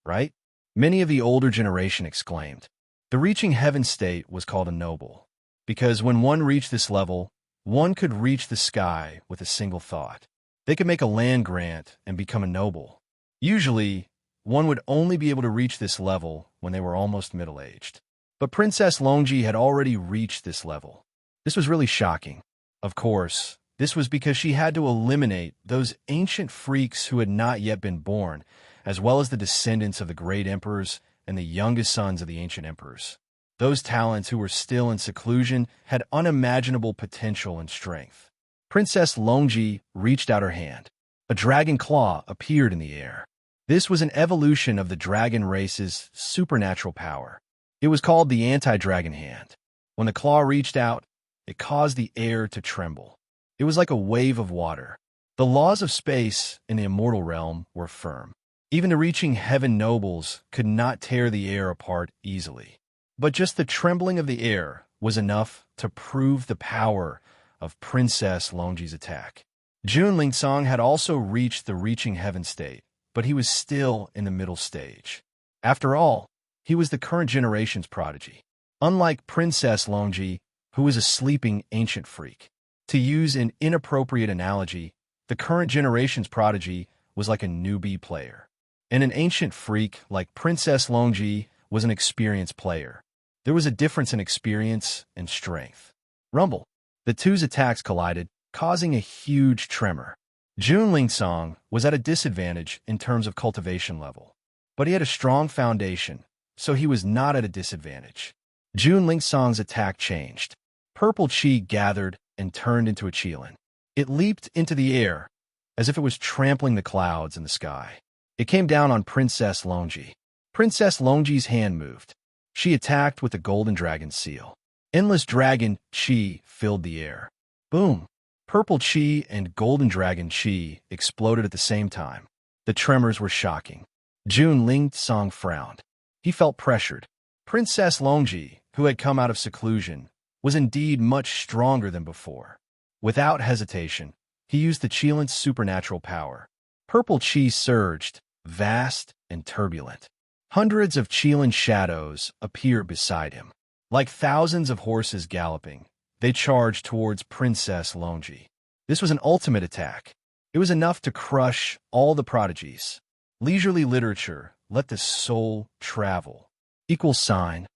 right? Many of the older generation exclaimed. The reaching heaven state was called a noble, because when one reached this level, one could reach the sky with a single thought. They could make a land grant and become a noble. Usually, one would only be able to reach this level when they were almost middle-aged. But Princess Longji had already reached this level. This was really shocking. Of course, this was because she had to eliminate those ancient freaks who had not yet been born, as well as the descendants of the great emperors and the youngest sons of the ancient emperors. Those talents who were still in seclusion had unimaginable potential and strength. Princess Longji reached out her hand. A dragon claw appeared in the air. This was an evolution of the dragon race's supernatural power. It was called the anti-dragon hand. When the claw reached out, it caused the air to tremble. It was like a wave of water. The laws of space in the immortal realm were firm. Even the reaching heaven nobles could not tear the air apart easily. But just the trembling of the air was enough to prove the power of Princess Longji's attack. Jun Lingsong had also reached the reaching heaven state, but he was still in the middle stage. After all, he was the current generation's prodigy. Unlike Princess Longji, who was a sleeping ancient freak. To use an inappropriate analogy, the current generation's prodigy was like a newbie player. And an ancient freak like Princess Longji was an experienced player. There was a difference in experience and strength. Rumble. The two's attacks collided, causing a huge tremor. Jun Lingsong was at a disadvantage in terms of cultivation level, but he had a strong foundation, so he was not at a disadvantage. Jun Lingsong's attack changed. Purple chi gathered and turned into a qilin. It leaped into the air, as if it was trampling the clouds in the sky. It came down on Princess Longji. Princess Longji's hand moved. She attacked with the golden dragon seal. Endless dragon chi filled the air. Boom! Purple chi and golden dragon chi exploded at the same time. The tremors were shocking. Jun Lingsong frowned. He felt pressured. Princess Longji, who had come out of seclusion, was indeed much stronger than before. Without hesitation, he used the Qilin's supernatural power. Purple chi surged, vast and turbulent. Hundreds of Qilin shadows appeared beside him. Like thousands of horses galloping, they charged towards Princess Longji. This was an ultimate attack. It was enough to crush all the prodigies. Leisurely literature, let the soul travel. ==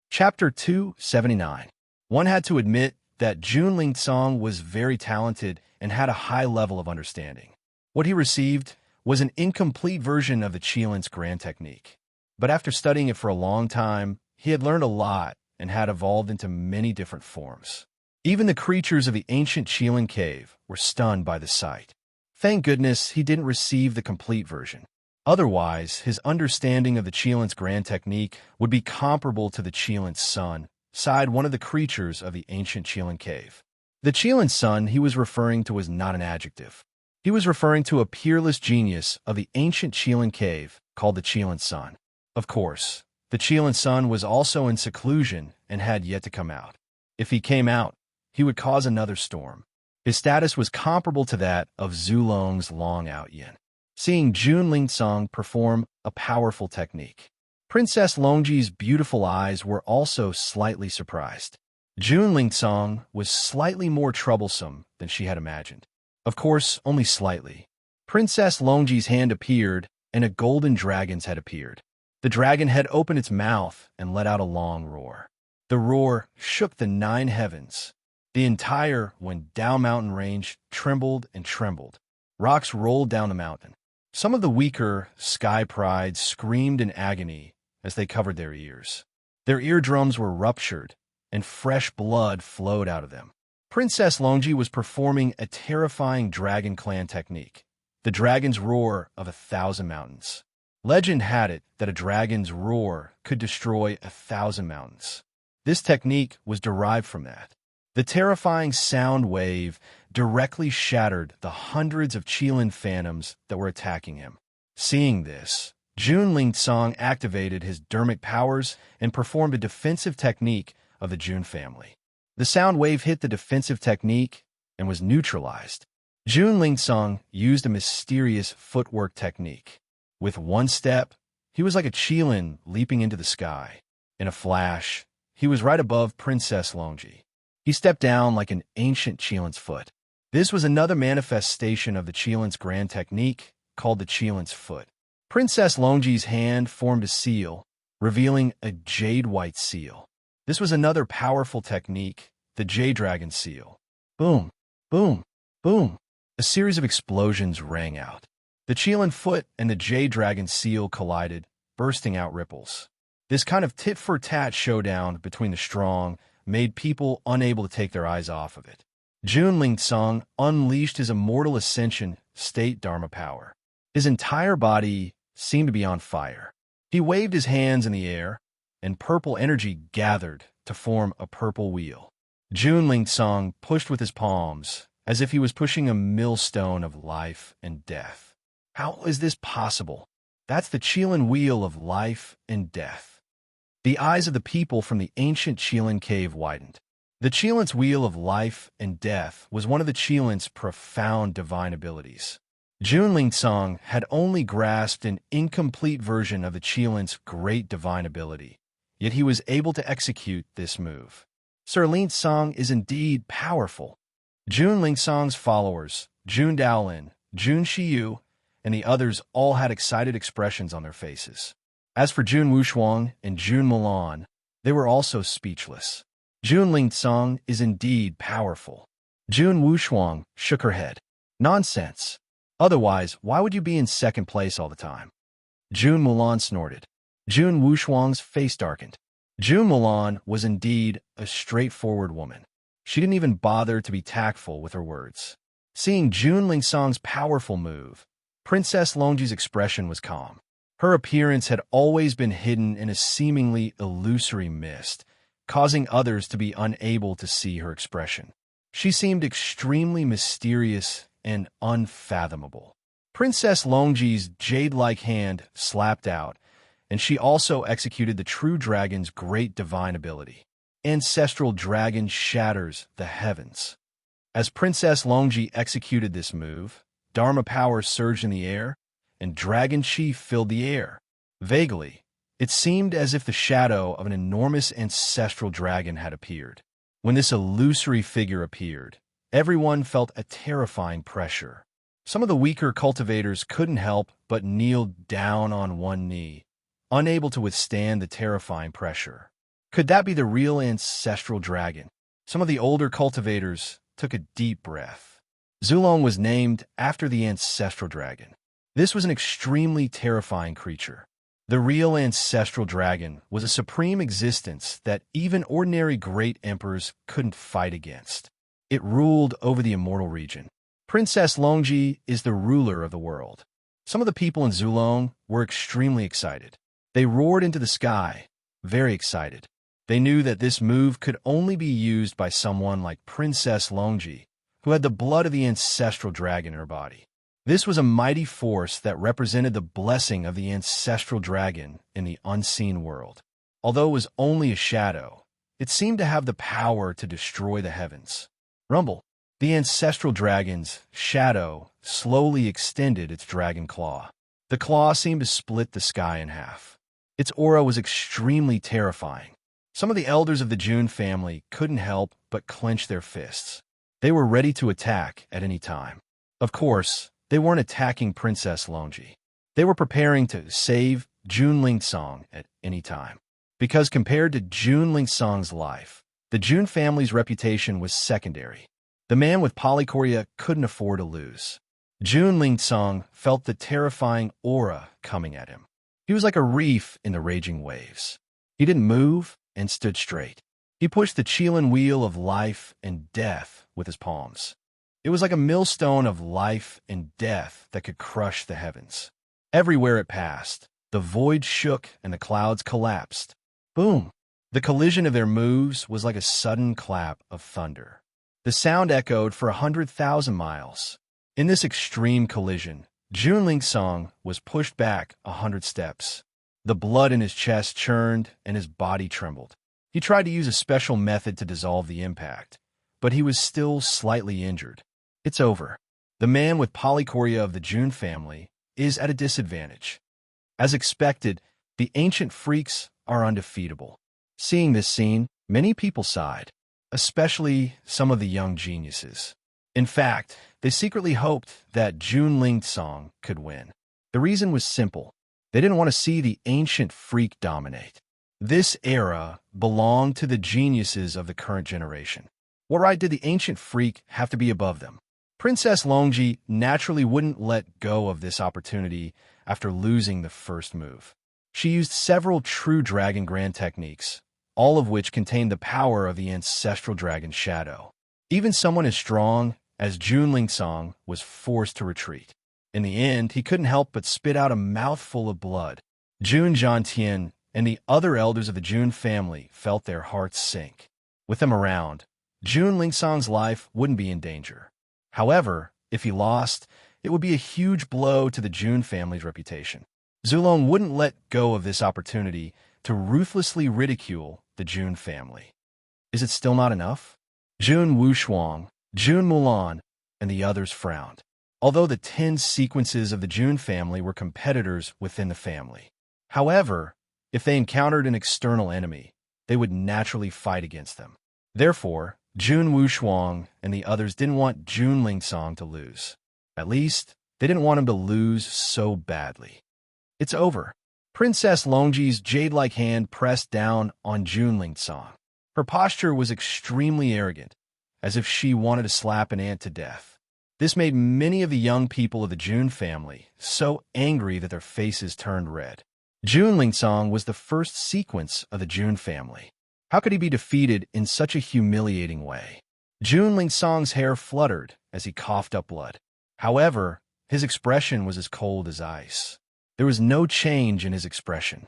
Chapter 279. One had to admit that Jun Lingsong was very talented and had a high level of understanding. What he received was an incomplete version of the Qilin's grand technique. But after studying it for a long time, he had learned a lot and had evolved into many different forms. Even the creatures of the ancient Qilin cave were stunned by the sight. Thank goodness he didn't receive the complete version. Otherwise, his understanding of the Qilin's grand technique would be comparable to the Qilin's sun, sighed one of the creatures of the ancient Qilin cave. The Qilin's sun he was referring to was not an adjective. He was referring to a peerless genius of the ancient Qilin cave called the Qilin's sun. Of course, the Qilin's sun was also in seclusion and had yet to come out. If he came out, he would cause another storm. His status was comparable to that of Zulong's long out yin. Seeing Jun Lingsong perform a powerful technique, Princess Longji's beautiful eyes were also slightly surprised. Jun Lingsong was slightly more troublesome than she had imagined. Of course, only slightly. Princess Longji's hand appeared, and a golden dragon's head appeared. The dragon head opened its mouth and let out a long roar. The roar shook the 9 heavens. The entire Wendao mountain range trembled and trembled. Rocks rolled down the mountain. Some of the weaker sky prides screamed in agony as they covered their ears. Their eardrums were ruptured, and fresh blood flowed out of them. Princess Longji was performing a terrifying dragon clan technique, the dragon's roar of 1,000 mountains. Legend had it that a dragon's roar could destroy 1,000 mountains. This technique was derived from that. The terrifying sound wave directly shattered the hundreds of Qilin phantoms that were attacking him. Seeing this, Jun Lingsong activated his dermic powers and performed a defensive technique of the Jun family. The sound wave hit the defensive technique and was neutralized. Jun Lingsong used a mysterious footwork technique. With one step, he was like a Qilin leaping into the sky. In a flash, he was right above Princess Longji. He stepped down like an ancient Qilin's foot. This was another manifestation of the Qilin's grand technique, called the Qilin's foot. Princess Longji's hand formed a seal, revealing a jade-white seal. This was another powerful technique, the Jade Dragon seal. Boom, boom, boom. A series of explosions rang out. The Qilin foot and the Jade Dragon seal collided, bursting out ripples. This kind of tit-for-tat showdown between the strong made people unable to take their eyes off of it. Jun Lingsong unleashed his immortal ascension state Dharma power. His entire body seemed to be on fire. He waved his hands in the air, and purple energy gathered to form a purple wheel. Jun Lingsong pushed with his palms, as if he was pushing a millstone of life and death. How is this possible? That's the Qilin wheel of life and death. The eyes of the people from the ancient Qilin cave widened. The Qilin's wheel of life and death was one of the Qilin's profound divine abilities. Jun Lingsong had only grasped an incomplete version of the Qilin's great divine ability, yet he was able to execute this move. Sir Lingsong is indeed powerful. Jun Lingsong's followers, Jun Daolin, Jun Shiyu, and the others all had excited expressions on their faces. As for Jun Wushuang and Jun Mulan, they were also speechless. Jun Lingsong is indeed powerful. Jun Wushuang shook her head. Nonsense. Otherwise, why would you be in second place all the time? Jun Mulan snorted. Jun Wushuang's face darkened. Jun Mulan was indeed a straightforward woman. She didn't even bother to be tactful with her words. Seeing Jun Lingsong's powerful move, Princess Longji's expression was calm. Her appearance had always been hidden in a seemingly illusory mist, causing others to be unable to see her expression. She seemed extremely mysterious and unfathomable. Princess Longji's jade-like hand slapped out, and she also executed the true dragon's great divine ability. Ancestral dragon shatters the heavens. As Princess Longji executed this move, Dharma power surged in the air, and dragon chi filled the air. Vaguely, it seemed as if the shadow of an enormous ancestral dragon had appeared. When this illusory figure appeared, everyone felt a terrifying pressure. Some of the weaker cultivators couldn't help but kneel down on one knee, unable to withstand the terrifying pressure. Could that be the real ancestral dragon? Some of the older cultivators took a deep breath. Zulong was named after the ancestral dragon. This was an extremely terrifying creature. The real ancestral dragon was a supreme existence that even ordinary great emperors couldn't fight against. It ruled over the immortal region. Princess Longji is the ruler of the world. Some of the people in Zulong were extremely excited. They roared into the sky, very excited. They knew that this move could only be used by someone like Princess Longji, who had the blood of the ancestral dragon in her body. This was a mighty force that represented the blessing of the ancestral dragon in the unseen world. Although it was only a shadow, it seemed to have the power to destroy the heavens. Rumble. The ancestral dragon's shadow slowly extended its dragon claw. The claw seemed to split the sky in half. Its aura was extremely terrifying. Some of the elders of the Jun family couldn't help but clench their fists. They were ready to attack at any time. Of course, they weren't attacking Princess Longji. They were preparing to save Jun Lingsong at any time. Because compared to Jun Lingsong's life, the Jun family's reputation was secondary. The man with polychoria couldn't afford to lose. Jun Lingsong felt the terrifying aura coming at him. He was like a reef in the raging waves. He didn't move and stood straight. He pushed the Qilin wheel of life and death with his palms. It was like a millstone of life and death that could crush the heavens. Everywhere it passed, the void shook and the clouds collapsed. Boom! The collision of their moves was like a sudden clap of thunder. The sound echoed for 100,000 miles. In this extreme collision, Jun Lingsong was pushed back 100 steps. The blood in his chest churned and his body trembled. He tried to use a special method to dissolve the impact, but he was still slightly injured. It's over. The man with polychoria of the Jun family is at a disadvantage. As expected, the ancient freaks are undefeatable. Seeing this scene, many people sighed, especially some of the young geniuses. In fact, they secretly hoped that Jun Lingsong could win. The reason was simple. They didn't want to see the ancient freak dominate. This era belonged to the geniuses of the current generation. What right did the ancient freak have to be above them? Princess Longji naturally wouldn't let go of this opportunity after losing the first move. She used several true dragon grand techniques, all of which contained the power of the ancestral dragon shadow. Even someone as strong as Jun Lingsong was forced to retreat. In the end, he couldn't help but spit out a mouthful of blood. Jun Zhantian and the other elders of the Jun family felt their hearts sink. With them around, Jun Lingsong's life wouldn't be in danger. However, if he lost, it would be a huge blow to the Jun family's reputation. Zulong wouldn't let go of this opportunity to ruthlessly ridicule the Jun family. Is it still not enough? Jun Wushuang, Jun Mulan, and the others frowned. Although the 10 sequences of the Jun family were competitors within the family. However, if they encountered an external enemy, they would naturally fight against them. Therefore, Jun Wushuang and the others didn't want Jun Lingsong to lose. At least, they didn't want him to lose so badly. It's over. Princess Longji's jade-like hand pressed down on Jun Lingsong. Her posture was extremely arrogant, as if she wanted to slap an ant to death. This made many of the young people of the Jun family so angry that their faces turned red. Jun Lingsong was the first sequence of the Jun family. How could he be defeated in such a humiliating way? Jun Lingsong's hair fluttered as he coughed up blood. However, his expression was as cold as ice. There was no change in his expression.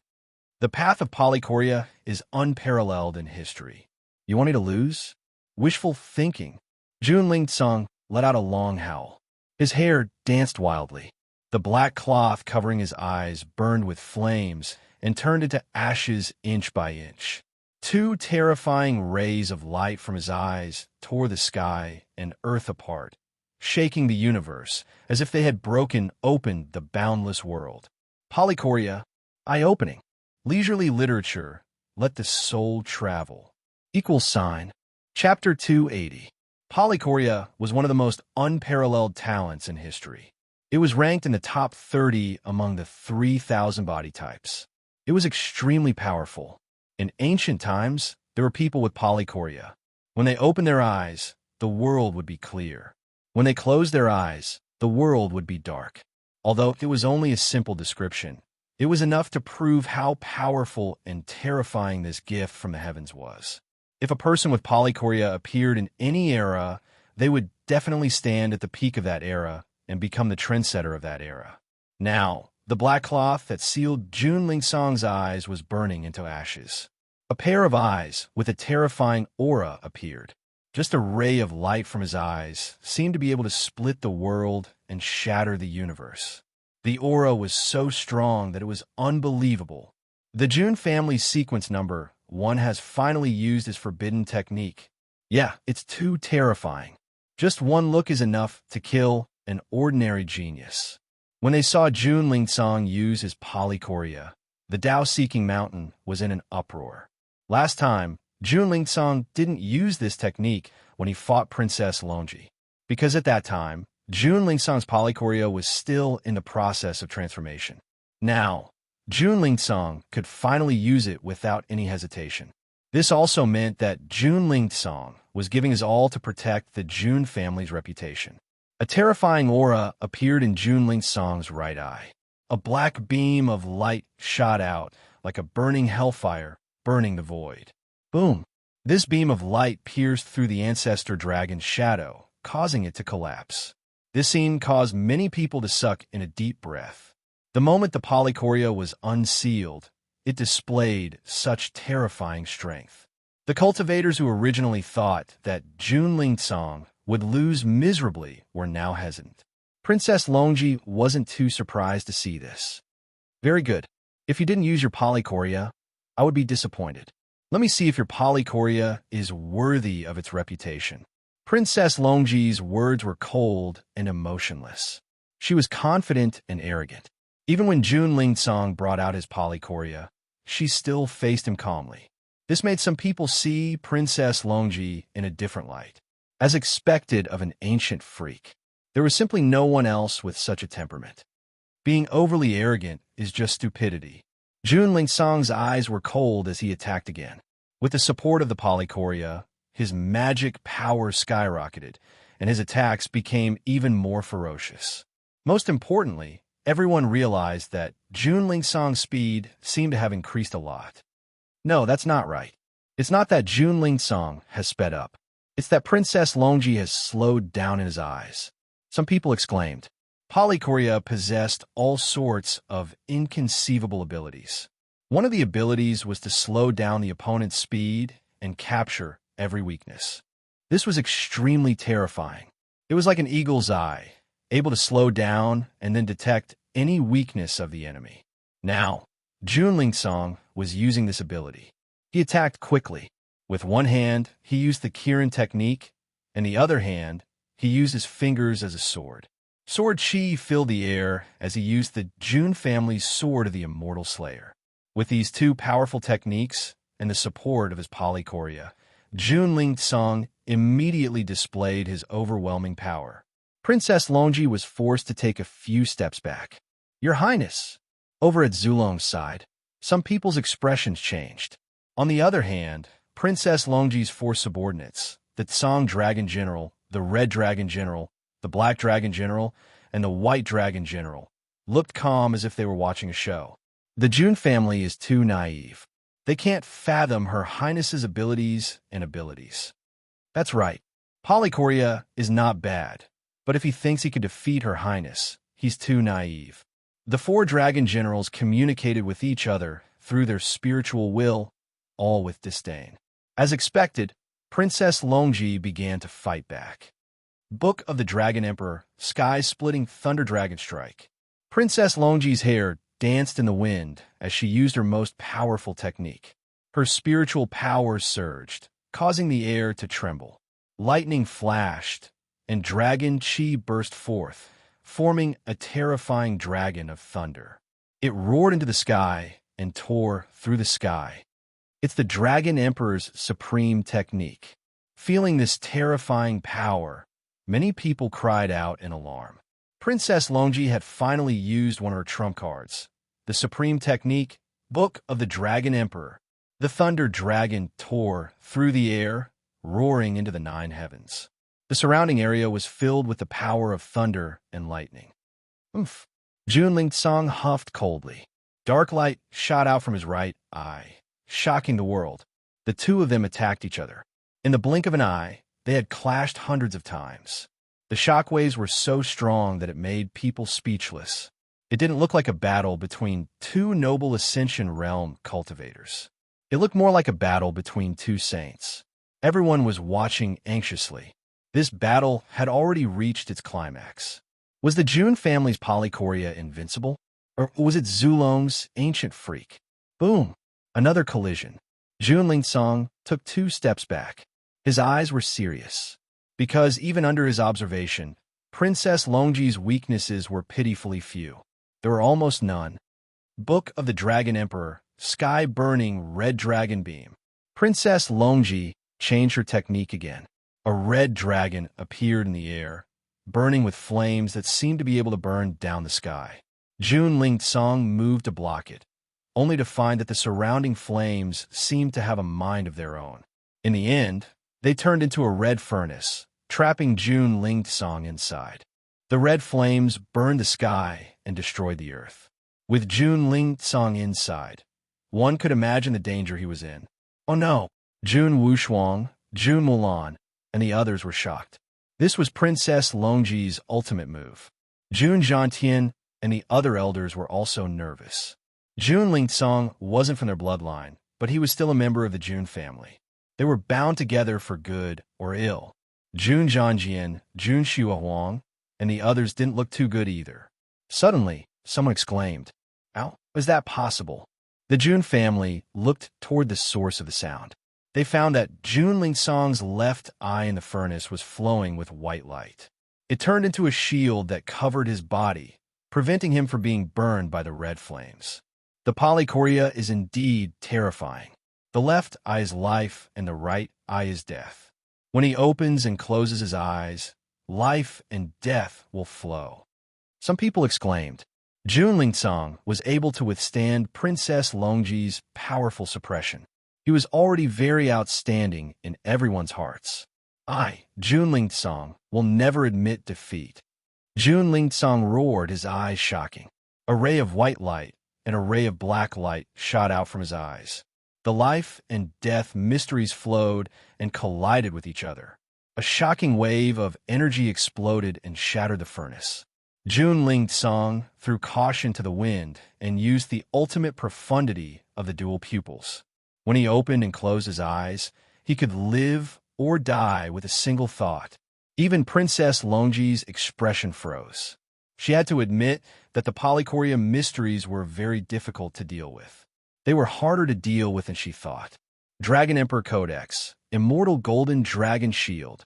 The path of Polychoria is unparalleled in history. You want me to lose? Wishful thinking. Jun Lingsong let out a long howl. His hair danced wildly. The black cloth covering his eyes burned with flames and turned into ashes inch by inch. Two terrifying rays of light from his eyes tore the sky and earth apart, shaking the universe as if they had broken open the boundless world. Polychoria, eye-opening. Leisurely literature, let the soul travel. =. Chapter 280. Polychoria was one of the most unparalleled talents in history. It was ranked in the top 30 among the 3,000 body types. It was extremely powerful. In ancient times, there were people with polychoria. When they opened their eyes, the world would be clear. When they closed their eyes, the world would be dark. Although it was only a simple description, it was enough to prove how powerful and terrifying this gift from the heavens was. If a person with polychoria appeared in any era, they would definitely stand at the peak of that era and become the trendsetter of that era. Now, the black cloth that sealed Jun Lingsong's eyes was burning into ashes. A pair of eyes with a terrifying aura appeared. Just a ray of light from his eyes seemed to be able to split the world and shatter the universe. The aura was so strong that it was unbelievable. The Jun family's sequence number 1 has finally used his forbidden technique. Yeah, it's too terrifying. Just one look is enough to kill an ordinary genius. When they saw Jun Lingsong use his polychoria, the Tao-seeking mountain was in an uproar. Last time, Jun Lingsong didn't use this technique when he fought Princess Longji, because at that time, Jun Lingsong's polychoria was still in the process of transformation. Now, Jun Lingsong could finally use it without any hesitation. This also meant that Jun Lingsong was giving his all to protect the Jun family's reputation. A terrifying aura appeared in Jun Lingsong's right eye. A black beam of light shot out like a burning hellfire, burning the void. Boom! This beam of light pierced through the ancestor dragon's shadow, causing it to collapse. This scene caused many people to suck in a deep breath. The moment the polychoria was unsealed, it displayed such terrifying strength. The cultivators who originally thought that Jun Lingsong would lose miserably were now hesitant. Princess Longji wasn't too surprised to see this. Very good. If you didn't use your polychoria, I would be disappointed. Let me see if your polychoria is worthy of its reputation. Princess Longji's words were cold and emotionless. She was confident and arrogant. Even when Jun Lingsong brought out his polychoria, she still faced him calmly. This made some people see Princess Longji in a different light, as expected of an ancient freak. There was simply no one else with such a temperament. Being overly arrogant is just stupidity. Jun Lingsong's eyes were cold as he attacked again. With the support of the polychoria, his magic power skyrocketed, and his attacks became even more ferocious. Most importantly, everyone realized that Jun Lingsong's speed seemed to have increased a lot. No, that's not right. It's not that Jun Lingsong has sped up. It's that Princess Longji has slowed down in his eyes. Some people exclaimed. Polychoria possessed all sorts of inconceivable abilities. One of the abilities was to slow down the opponent's speed and capture every weakness. This was extremely terrifying. It was like an eagle's eye, able to slow down and then detect any weakness of the enemy. Now, Jun Lingsong was using this ability. He attacked quickly. With one hand, he used the Kirin technique, and the other hand, he used his fingers as a sword. Sword chi filled the air as he used the Jun family's sword of the Immortal Slayer. With these two powerful techniques and the support of his polychoria, Jun Lingsong immediately displayed his overwhelming power. Princess Longji was forced to take a few steps back. Your Highness! Over at Zulong's side, some people's expressions changed. On the other hand, Princess Longji's four subordinates, the Tsang Dragon General, the Red Dragon General, the Black Dragon General, and the White Dragon General, looked calm as if they were watching a show. The Jun family is too naive. They can't fathom Her Highness's abilities and abilities. That's right. Polychoria is not bad, but if he thinks he could defeat Her Highness, he's too naive. The four dragon generals communicated with each other through their spiritual will, all with disdain. As expected, Princess Longji began to fight back. Book of the Dragon Emperor, Sky-Splitting Thunder Dragon Strike. Princess Longji's hair danced in the wind as she used her most powerful technique. Her spiritual powers surged, causing the air to tremble. Lightning flashed, and dragon chi burst forth, forming a terrifying dragon of thunder. It roared into the sky and tore through the sky. It's the Dragon Emperor's supreme technique. Feeling this terrifying power, many people cried out in alarm. Princess Longji had finally used one of her trump cards. The supreme technique, Book of the Dragon Emperor. The thunder dragon tore through the air, roaring into the nine heavens. The surrounding area was filled with the power of thunder and lightning. Oomph! Junling Song huffed coldly. Dark light shot out from his right eye, shocking the world. The two of them attacked each other. In the blink of an eye, they had clashed hundreds of times. The shockwaves were so strong that it made people speechless. It didn't look like a battle between two noble Ascension Realm cultivators. It looked more like a battle between two saints. Everyone was watching anxiously. This battle had already reached its climax. Was the Jun family's Polychoria invincible? Or was it Zulong's ancient freak? Boom! Another collision. Junling Song took 2 steps back. His eyes were serious. Because even under his observation, Princess Longji's weaknesses were pitifully few. There were almost none. Book of the Dragon Emperor, Sky-Burning Red Dragon Beam. Princess Longji changed her technique again. A red dragon appeared in the air, burning with flames that seemed to be able to burn down the sky. Junling Song moved to block it, only to find that the surrounding flames seemed to have a mind of their own. In the end, they turned into a red furnace, trapping Junling Song inside. The red flames burned the sky and destroyed the earth. With Junling Song inside, one could imagine the danger he was in. Oh no! Jun Wushuang, Jun Mulan, and the others were shocked. This was Princess Longji's ultimate move. Jun Zhantian and the other elders were also nervous. Junling Song wasn't from their bloodline, but he was still a member of the Jun family. They were bound together for good or ill. Jun Zhanjian, Jun Xiaohuang, and the others didn't look too good either. Suddenly, someone exclaimed, "How is that possible?" The Jun family looked toward the source of the sound. They found that Junling Song's left eye in the furnace was flowing with white light. It turned into a shield that covered his body, preventing him from being burned by the red flames. The Polychoria is indeed terrifying. The left eye is life and the right eye is death. When he opens and closes his eyes, life and death will flow. Some people exclaimed. Junling Song was able to withstand Princess Longji's powerful suppression. He was already very outstanding in everyone's hearts. I, Junling Song, will never admit defeat. Junling Song roared, his eyes shocking. A ray of white light and a ray of black light shot out from his eyes. The life and death mysteries flowed and collided with each other. A shocking wave of energy exploded and shattered the furnace. Junling Song threw caution to the wind and used the ultimate profundity of the dual pupils. When he opened and closed his eyes, he could live or die with a single thought. Even Princess Longji's expression froze. She had to admit that the Polychoria mysteries were very difficult to deal with. They were harder to deal with than she thought. Dragon Emperor Codex, Immortal Golden Dragon Shield.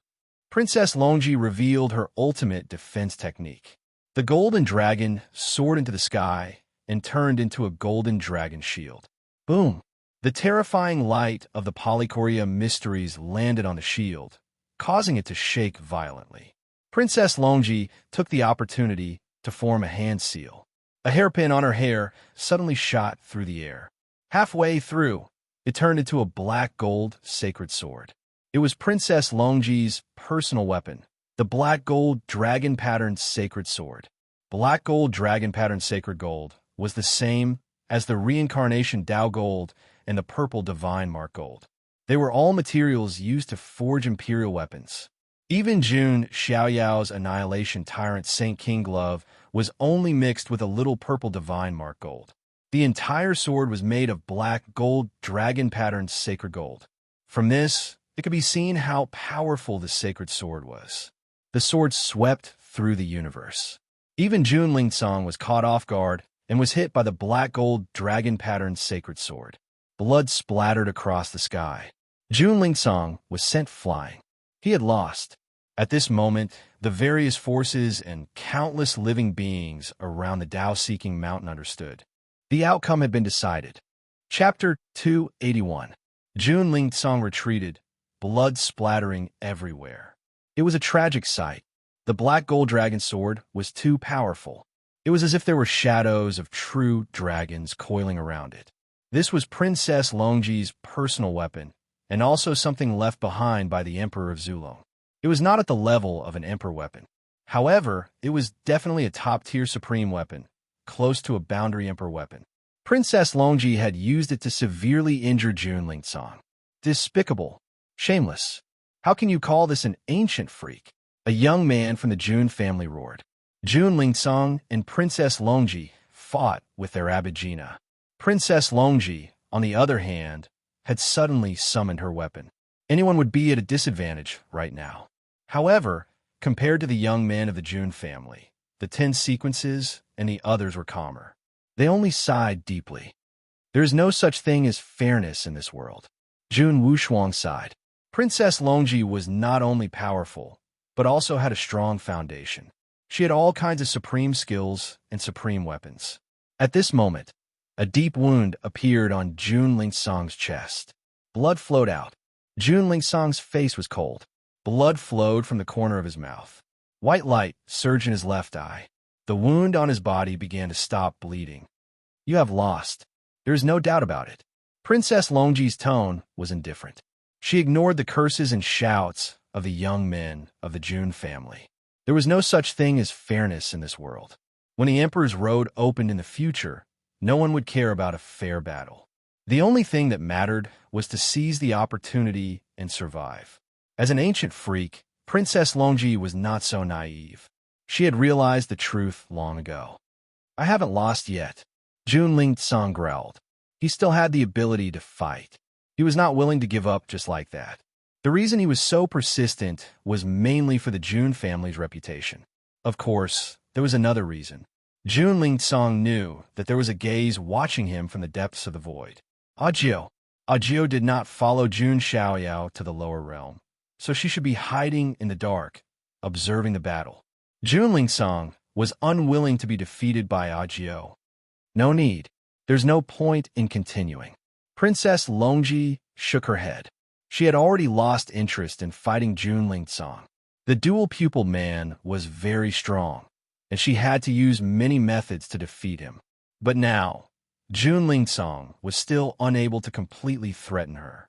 Princess Longji revealed her ultimate defense technique. The golden dragon soared into the sky and turned into a golden dragon shield. Boom! The terrifying light of the Polychoria mysteries landed on the shield, causing it to shake violently. Princess Longji took the opportunity to form a hand seal. A hairpin on her hair suddenly shot through the air. Halfway through, it turned into a black-gold sacred sword. It was Princess Longji's personal weapon, the black-gold dragon-patterned sacred sword. Black-gold dragon-patterned sacred gold was the same as the reincarnation Tao gold and the purple divine mark gold. They were all materials used to forge imperial weapons. Even Jun Xiaoyao's annihilation tyrant Saint King glove was only mixed with a little purple divine mark gold. The entire sword was made of black gold dragon-patterned sacred gold. From this, it could be seen how powerful the sacred sword was. The sword swept through the universe. Even Jun Lingsong was caught off guard and was hit by the black gold dragon-patterned sacred sword. Blood splattered across the sky. Jun Lingsong was sent flying. He had lost. At this moment, the various forces and countless living beings around the Tao-seeking mountain understood. The outcome had been decided. Chapter 281. Jun Lingsong retreated, blood splattering everywhere. It was a tragic sight. The black gold dragon sword was too powerful. It was as if there were shadows of true dragons coiling around it. This was Princess Longji's personal weapon, and also something left behind by the Emperor of Zulong. It was not at the level of an Emperor weapon. However, it was definitely a top-tier supreme weapon, close to a boundary Emperor weapon. Princess Longji had used it to severely injure Jun Lingsong. Despicable. Shameless. How can you call this an ancient freak? A young man from the Jun family roared. Jun Lingsong and Princess Longji fought with their abigina. Princess Longji, on the other hand, had suddenly summoned her weapon. Anyone would be at a disadvantage right now. However, compared to the young men of the Jun family, the 10 sequences and the others were calmer. They only sighed deeply. There is no such thing as fairness in this world. Jun Wushuang sighed. Princess Longji was not only powerful, but also had a strong foundation. She had all kinds of supreme skills and supreme weapons. At this moment, a deep wound appeared on Jun Lingsong's chest. Blood flowed out. Jun Lingsong's face was cold. Blood flowed from the corner of his mouth. White light surged in his left eye. The wound on his body began to stop bleeding. You have lost. There is no doubt about it. Princess Longji's tone was indifferent. She ignored the curses and shouts of the young men of the Jun family. There was no such thing as fairness in this world. When the Emperor's road opened in the future, no one would care about a fair battle. The only thing that mattered was to seize the opportunity and survive. As an ancient freak, Princess Longji was not so naive. She had realized the truth long ago. I haven't lost yet, Jun Lingsong growled. He still had the ability to fight. He was not willing to give up just like that. The reason he was so persistent was mainly for the Jun family's reputation. Of course, there was another reason. Jun Lingsong knew that there was a gaze watching him from the depths of the void. Ajio did not follow Jun Xiaoyao to the lower realm, so she should be hiding in the dark, observing the battle. Jun Lingsong was unwilling to be defeated by Ajio. No need. There's no point in continuing. Princess Longji shook her head. She had already lost interest in fighting Jun Lingsong. The dual-pupiled man was very strong, and she had to use many methods to defeat him. But now, Jun Lingsong was still unable to completely threaten her.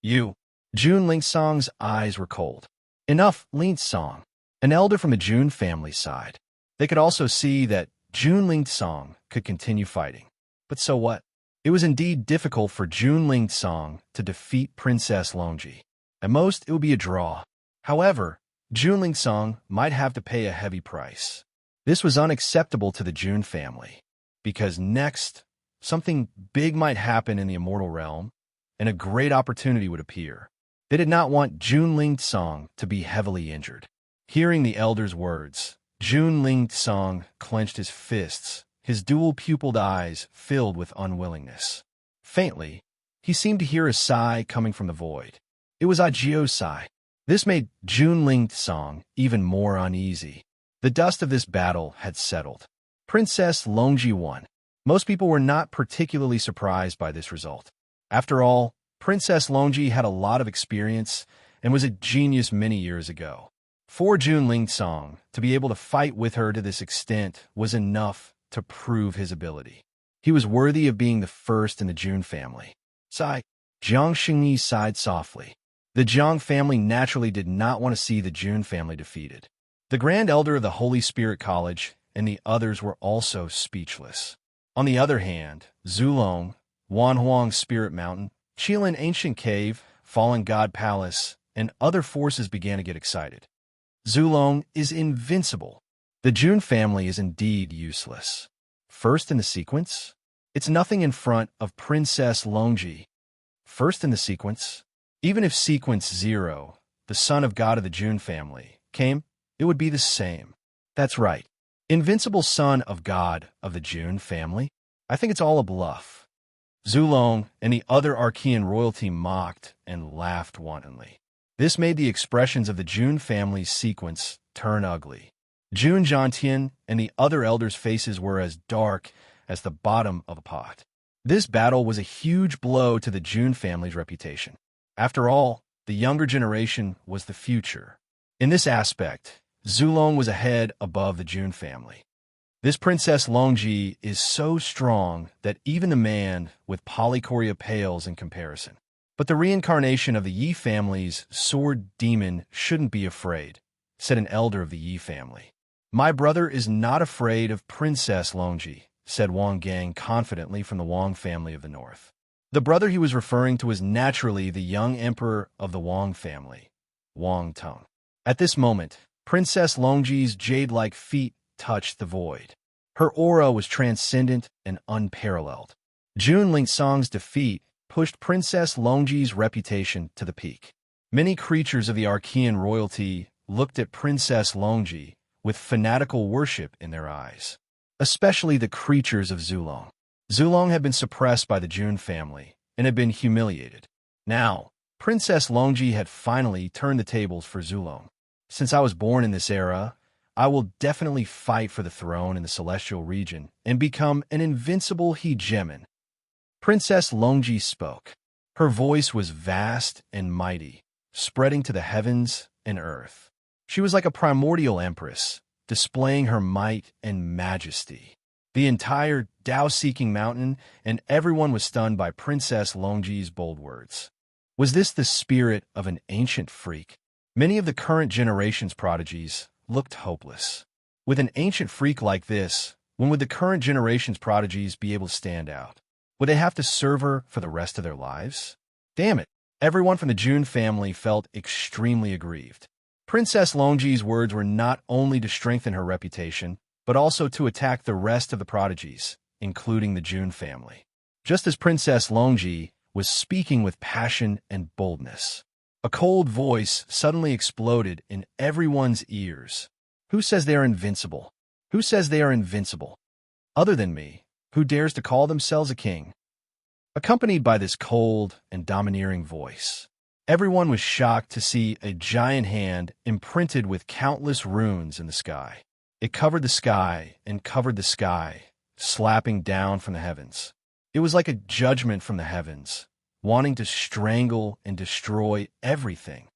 Jun Lingsong's eyes were cold. Enough, Lingsong. An elder from the Jun family sighed. They could also see that Jun Lingsong could continue fighting. But so what? It was indeed difficult for Jun Lingsong to defeat Princess Longji. At most, it would be a draw. However, Jun Lingsong might have to pay a heavy price. This was unacceptable to the Jun family, because next, something big might happen in the immortal realm, and a great opportunity would appear. They did not want Jun Lingsong to be heavily injured. Hearing the elder's words, Jun Lingsong clenched his fists, his dual-pupiled eyes filled with unwillingness. Faintly, he seemed to hear a sigh coming from the void. It was Ajio's sigh. This made Jun Lingsong even more uneasy. The dust of this battle had settled. Princess Longji won. Most people were not particularly surprised by this result. After all, Princess Longji had a lot of experience and was a genius many years ago. For Jun Lingsong to be able to fight with her to this extent was enough to prove his ability. He was worthy of being the first in the Jun family. Sigh. Jiang Xingyi sighed softly. The Jiang family naturally did not want to see the Jun family defeated. The Grand Elder of the Holy Spirit College and the others were also speechless. On the other hand, Zulong, Wanhuang Spirit Mountain, Qilin Ancient Cave, Fallen God Palace, and other forces began to get excited. Zulong is invincible. The June family is indeed useless. First in the sequence, it's nothing in front of Princess Longji. First in the sequence, even if sequence 0, the son of God of the June family, came, it would be the same. That's right. Invincible son of God of the June family? I think it's all a bluff. Zulong and the other Archean royalty mocked and laughed wantonly. This made the expressions of the June family's sequence turn ugly. June Jiantian and the other elders' faces were as dark as the bottom of a pot. This battle was a huge blow to the June family's reputation. After all, the younger generation was the future. In this aspect, Zulong was ahead above the June family. This Princess Longji is so strong that even the man with polychoria pales in comparison. But the reincarnation of the Yi family's sword demon shouldn't be afraid, said an elder of the Yi family. My brother is not afraid of Princess Longji, said Wang Gang confidently from the Wang family of the north. The brother he was referring to was naturally the young emperor of the Wang family, Wang Tong. At this moment, Princess Longji's jade-like feet touched the void. Her aura was transcendent and unparalleled. June Lingsong's defeat pushed Princess Longji's reputation to the peak. Many creatures of the Archean royalty looked at Princess Longji with fanatical worship in their eyes, especially the creatures of Zulong. Zulong had been suppressed by the June family and had been humiliated. Now, Princess Longji had finally turned the tables for Zulong. Since I was born in this era, I will definitely fight for the throne in the celestial region and become an invincible hegemon. Princess Longji spoke. Her voice was vast and mighty, spreading to the heavens and earth. She was like a primordial empress, displaying her might and majesty. The entire Tao-seeking mountain and everyone was stunned by Princess Longji's bold words. Was this the spirit of an ancient freak? Many of the current generation's prodigies looked hopeless. With an ancient freak like this, when would the current generation's prodigies be able to stand out? Would they have to serve her for the rest of their lives? Damn it! Everyone from the June family felt extremely aggrieved. Princess Longji's words were not only to strengthen her reputation, but also to attack the rest of the prodigies, including the June family. Just as Princess Longji was speaking with passion and boldness, a cold voice suddenly exploded in everyone's ears. Who says they are invincible? Who says they are invincible? Other than me, who dares to call themselves a king? Accompanied by this cold and domineering voice, everyone was shocked to see a giant hand imprinted with countless runes in the sky. It covered the sky and covered the sky, slapping down from the heavens. It was like a judgment from the heavens, wanting to strangle and destroy everything.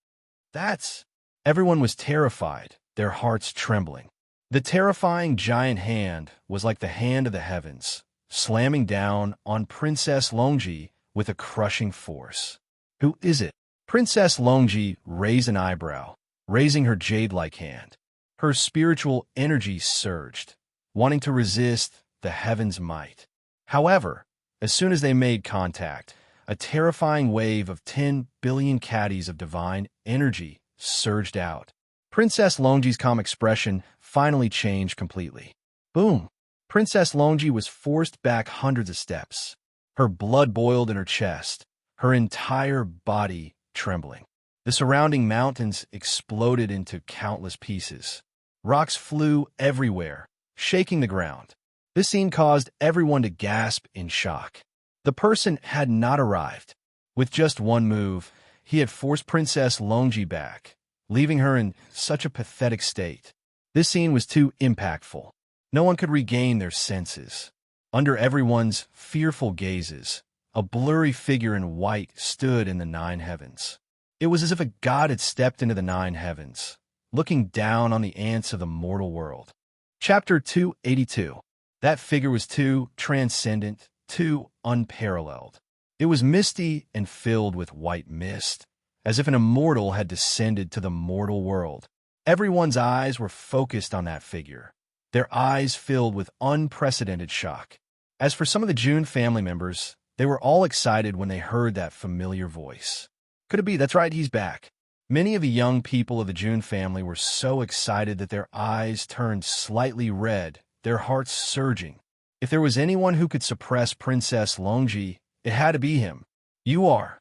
Everyone was terrified, their hearts trembling. The terrifying giant hand was like the hand of the heavens, slamming down on Princess Longji with a crushing force. Who is it? Princess Longji raised an eyebrow, raising her jade-like hand. Her spiritual energy surged, wanting to resist the heavens' might. However, as soon as they made contact, a terrifying wave of 10 billion caddies of divine energy surged out. Princess Longji's calm expression finally changed completely. Boom! Princess Longji was forced back hundreds of steps. Her blood boiled in her chest, her entire body trembling. The surrounding mountains exploded into countless pieces. Rocks flew everywhere, shaking the ground. This scene caused everyone to gasp in shock. The person had not arrived. With just one move, he had forced Princess Longji back, leaving her in such a pathetic state. This scene was too impactful. No one could regain their senses. Under everyone's fearful gazes, a blurry figure in white stood in the 9 heavens. It was as if a god had stepped into the 9 heavens, looking down on the ants of the mortal world. Chapter 282. That figure was too transcendent, too unparalleled. It was misty and filled with white mist, as if an immortal had descended to the mortal world. Everyone's eyes were focused on that figure, their eyes filled with unprecedented shock. As for some of the June family members, they were all excited when they heard that familiar voice. Could it be? That's right, he's back. Many of the young people of the June family were so excited that their eyes turned slightly red, their hearts surging. If there was anyone who could suppress Princess Longji, it had to be him. You are.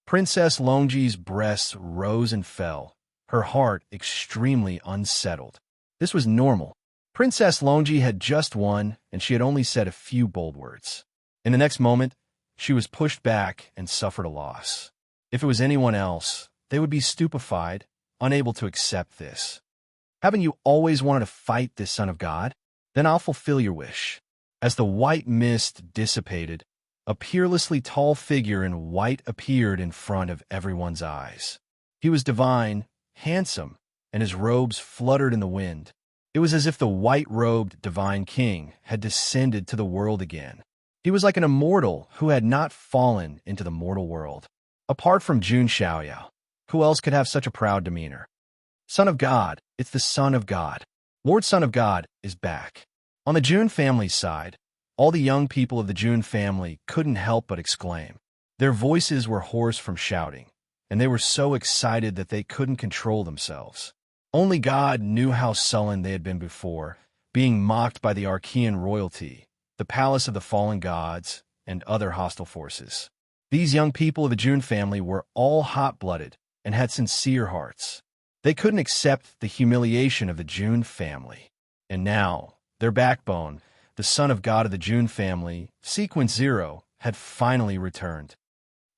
Princess Longji's breasts rose and fell, her heart extremely unsettled. This was normal. Princess Longji had just won, and she had only said a few bold words. In the next moment, she was pushed back and suffered a loss. If it was anyone else, they would be stupefied, unable to accept this. Haven't you always wanted to fight this son of God? Then I'll fulfill your wish. As the white mist dissipated, a peerlessly tall figure in white appeared in front of everyone's eyes. He was divine, handsome, and his robes fluttered in the wind. It was as if the white-robed divine king had descended to the world again. He was like an immortal who had not fallen into the mortal world. Apart from Jun Xiaoyao, who else could have such a proud demeanor? Son of God, it's the Son of God. Lord Son of God is back. On the Jun family's side, all the young people of the Jun family couldn't help but exclaim. Their voices were hoarse from shouting, and they were so excited that they couldn't control themselves. Only God knew how sullen they had been before, being mocked by the Archean royalty, the palace of the fallen gods, and other hostile forces. These young people of the Jun family were all hot-blooded and had sincere hearts. They couldn't accept the humiliation of the Jun family. And now, their backbone, the son of God of the Jun family, Sequence Zero, had finally returned.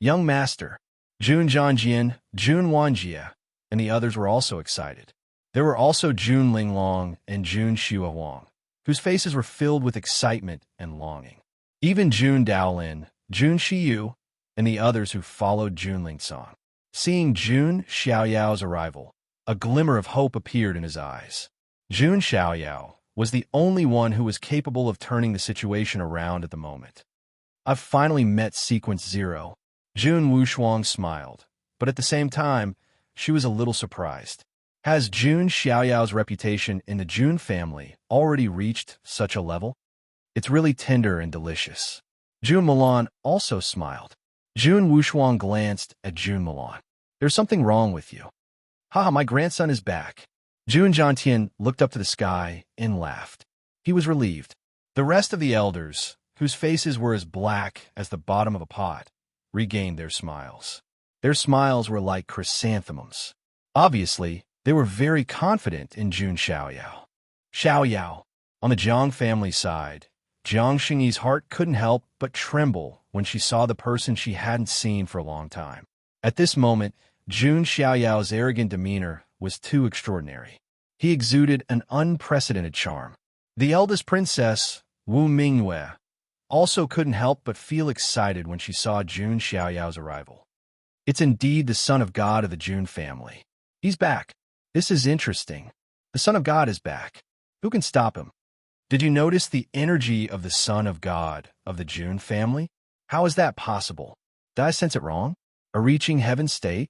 Young Master, Jun Zhangjian, Jun Wanjie, and the others were also excited. There were also Jun Linglong and Jun Xuehuang, whose faces were filled with excitement and longing. Even Jun Daolin, Jun Shiyu, and the others who followed Jun Lingsong. Seeing Jun Xiaoyao's arrival, a glimmer of hope appeared in his eyes. Jun Xiaoyao was the only one who was capable of turning the situation around at the moment. I've finally met Sequence Zero. Jun Wushuang smiled, but at the same time, she was a little surprised. Has Jun Xiaoyao's reputation in the Jun family already reached such a level? It's really tender and delicious. Jun Milan also smiled. Jun Wushuang glanced at Jun Milan. There's something wrong with you. Haha, my grandson is back. Jun Zhantian looked up to the sky and laughed. He was relieved. The rest of the elders, whose faces were as black as the bottom of a pot, regained their smiles. Their smiles were like chrysanthemums. Obviously, they were very confident in Jun Xiaoyao. Xiaoyao. On the Jiang family side, Jiang Xingyi's heart couldn't help but tremble when she saw the person she hadn't seen for a long time. At this moment, Jun Xiaoyao's arrogant demeanor was too extraordinary. He exuded an unprecedented charm. The eldest princess, Wu Mingyue, also couldn't help but feel excited when she saw Jun Xiaoyao's arrival. It's indeed the son of God of the Jun family. He's back. This is interesting. The son of God is back. Who can stop him? Did you notice the energy of the son of God of the Jun family? How is that possible? Did I sense it wrong? A reaching heaven state?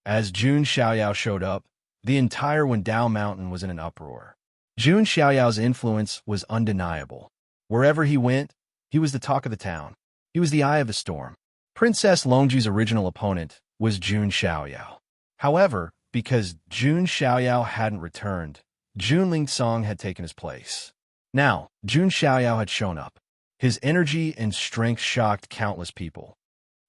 As Jun Xiaoyao showed up, the entire Wendao Mountain was in an uproar. Jun Xiaoyao's influence was undeniable. Wherever he went, he was the talk of the town. He was the eye of the storm. Princess Longji's original opponent was Jun Xiaoyao. However, because Jun Xiaoyao hadn't returned, Jun Lingsong had taken his place. Now, Jun Xiaoyao had shown up. His energy and strength shocked countless people.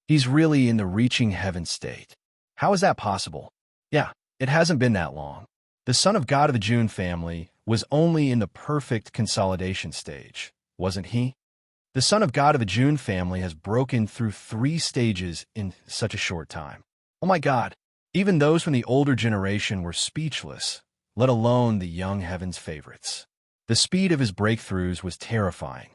He's really in the reaching heaven state. How is that possible? Yeah, it hasn't been that long. The son of God of the Jun family was only in the perfect consolidation stage, wasn't he? The son of God of the Jun family has broken through 3 stages in such a short time. Oh my God, even those from the older generation were speechless, let alone the young heaven's favorites. The speed of his breakthroughs was terrifying.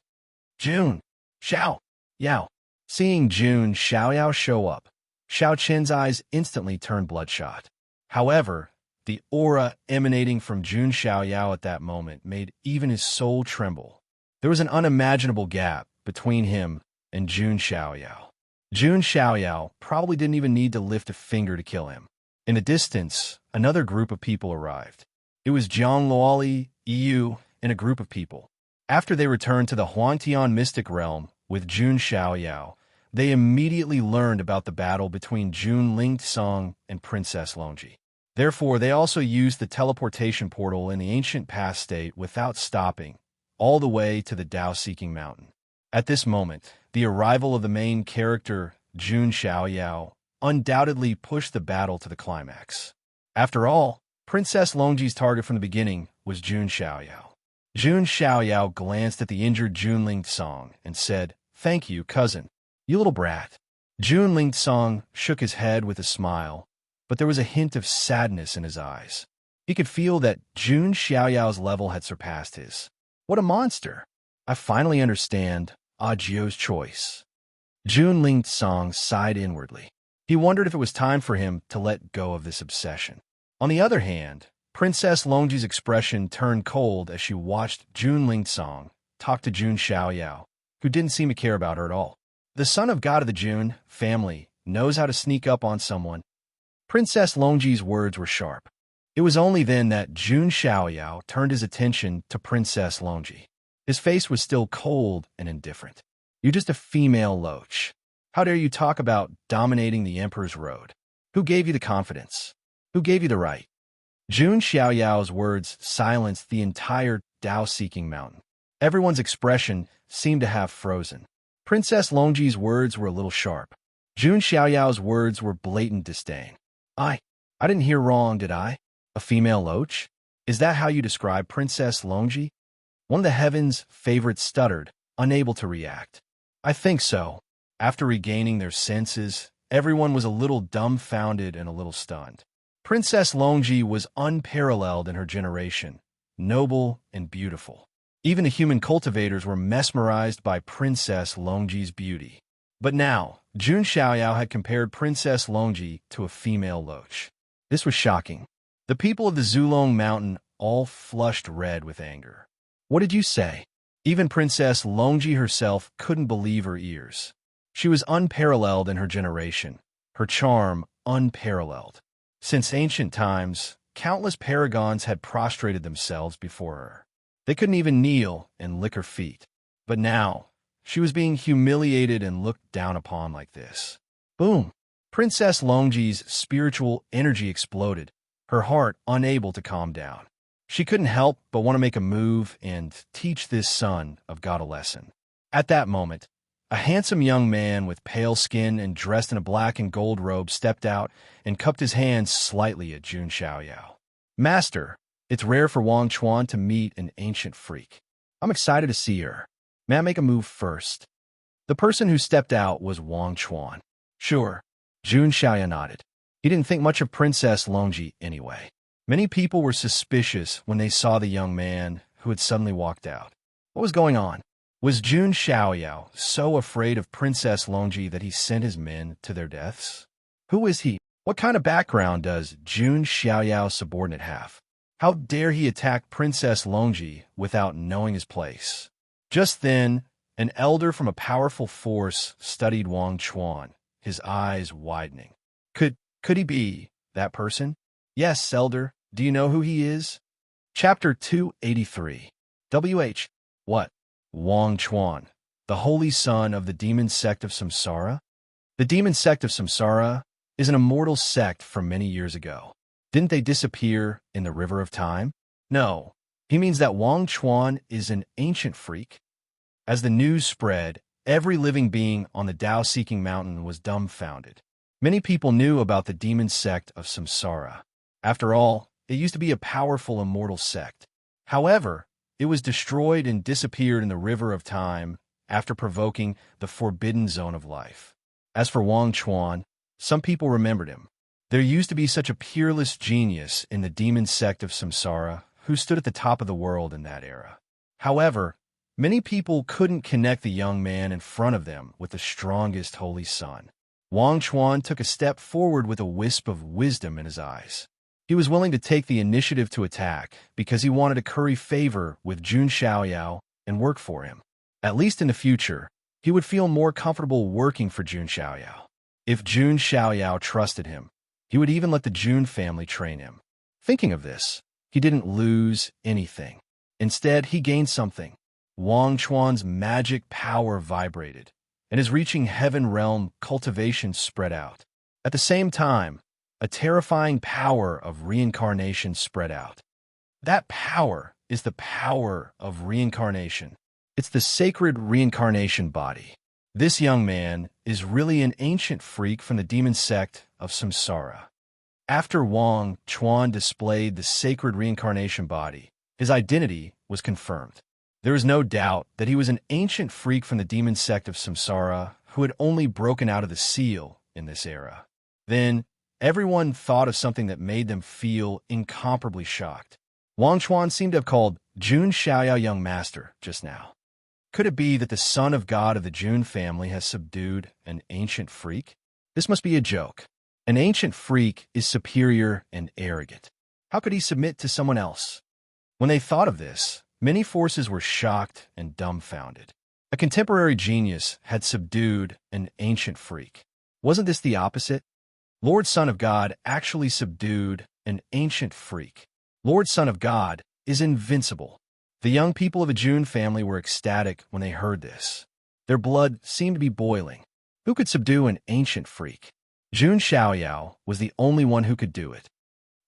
Jun, Xiao, Yao. Seeing Jun Xiaoyao show up, Xiao Qin's eyes instantly turned bloodshot. However, the aura emanating from Jun Xiaoyao at that moment made even his soul tremble. There was an unimaginable gap between him and Jun Xiaoyao. Jun Xiaoyao probably didn't even need to lift a finger to kill him. In the distance, another group of people arrived. It was Jiang Luoli, Yu, and a group of people. After they returned to the Huangtian mystic realm with Jun Xiaoyao, they immediately learned about the battle between Jun Lingsong and Princess Longji. Therefore, they also used the teleportation portal in the ancient past state without stopping, all the way to the Tao-seeking mountain. At this moment, the arrival of the main character, Jun Xiaoyao, undoubtedly pushed the battle to the climax. After all, Princess Longji's target from the beginning was Jun Xiaoyao. Jun Xiaoyao glanced at the injured Jun Lingsong and said, "Thank you, cousin. You little brat." Jun Lingsong shook his head with a smile, but there was a hint of sadness in his eyes. He could feel that Jun Xiaoyao's level had surpassed his. What a monster! I finally understand Ajio's choice. Jun Lingsong sighed inwardly. He wondered if it was time for him to let go of this obsession. On the other hand, Princess Longji's expression turned cold as she watched Jun Lingsong talk to Jun Xiaoyao, who didn't seem to care about her at all. The son of God of the Jun family knows how to sneak up on someone. Princess Longji's words were sharp. It was only then that Jun Xiaoyao turned his attention to Princess Longji. His face was still cold and indifferent. "You're just a female loach. How dare you talk about dominating the Emperor's road? Who gave you the confidence? Who gave you the right?" Jun Xiaoyao's words silenced the entire Tao-seeking mountain. Everyone's expression seemed to have frozen. Princess Longji's words were a little sharp. Jun Xiaoyao's words were blatant disdain. I didn't hear wrong, did I? A female loach? Is that how you describe Princess Longji? One of the heavens' favorites stuttered, unable to react. "I think so." After regaining their senses, everyone was a little dumbfounded and a little stunned. Princess Longji was unparalleled in her generation, noble and beautiful. Even the human cultivators were mesmerized by Princess Longji's beauty. But now, Jun Xiaoyao had compared Princess Longji to a female loach. This was shocking. The people of the Zulong Mountain all flushed red with anger. "What did you say?" Even Princess Longji herself couldn't believe her ears. She was unparalleled in her generation, her charm unparalleled. Since ancient times, countless paragons had prostrated themselves before her. They couldn't even kneel and lick her feet. But now, she was being humiliated and looked down upon like this. Boom! Princess Longji's spiritual energy exploded, her heart unable to calm down. She couldn't help but want to make a move and teach this son of God a lesson. At that moment, a handsome young man with pale skin and dressed in a black and gold robe stepped out and cupped his hands slightly at Jun Xiaoyao. "Master, it's rare for Wang Chuan to meet an ancient freak. I'm excited to see her. May I make a move first?" The person who stepped out was Wang Chuan. "Sure." Jun Xiaoyao nodded. He didn't think much of Princess Longji anyway. Many people were suspicious when they saw the young man who had suddenly walked out. What was going on? Was Jun Xiaoyao so afraid of Princess Longji that he sent his men to their deaths? Who is he? What kind of background does Jun Xiaoyao's subordinate have? How dare he attack Princess Longji without knowing his place? Just then, an elder from a powerful force studied Wang Chuan, his eyes widening. Could he be that person? Yes, elder. Do you know who he is? Chapter 283. WH. What? Wang Chuan, the holy son of the demon sect of Samsara? The demon sect of Samsara is an immortal sect from many years ago. Didn't they disappear in the river of time? No, he means that Wang Chuan is an ancient freak. As the news spread, every living being on the Tao-seeking mountain was dumbfounded. Many people knew about the demon sect of Samsara. After all, it used to be a powerful immortal sect. However, it was destroyed and disappeared in the river of time after provoking the forbidden zone of life. As for Wang Chuan, some people remembered him. There used to be such a peerless genius in the demon sect of Samsara who stood at the top of the world in that era. However, many people couldn't connect the young man in front of them with the strongest holy son. Wang Chuan took a step forward with a wisp of wisdom in his eyes. He was willing to take the initiative to attack because he wanted to curry favor with Jun Xiaoyao and work for him. At least in the future, he would feel more comfortable working for Jun Xiaoyao. If Jun Xiaoyao trusted him, he would even let the Jun family train him. Thinking of this, he didn't lose anything. Instead, he gained something. Wang Chuan's magic power vibrated, and his reaching heaven realm cultivation spread out. At the same time, a terrifying power of reincarnation spread out. That power is the power of reincarnation. It's the sacred reincarnation body. This young man is really an ancient freak from the demon sect of Samsara. After Wang Chuan displayed the sacred reincarnation body, his identity was confirmed. There is no doubt that he was an ancient freak from the demon sect of Samsara who had only broken out of the seal in this era. Then, everyone thought of something that made them feel incomparably shocked. Wang Chuan seemed to have called Jun Xiaoyao young master just now. Could it be that the son of God of the Jun family has subdued an ancient freak? This must be a joke. An ancient freak is superior and arrogant. How could he submit to someone else? When they thought of this, many forces were shocked and dumbfounded. A contemporary genius had subdued an ancient freak. Wasn't this the opposite? Lord Son of God actually subdued an ancient freak. Lord Son of God is invincible. The young people of the Jun family were ecstatic when they heard this. Their blood seemed to be boiling. Who could subdue an ancient freak? Jun Xiaoyao was the only one who could do it.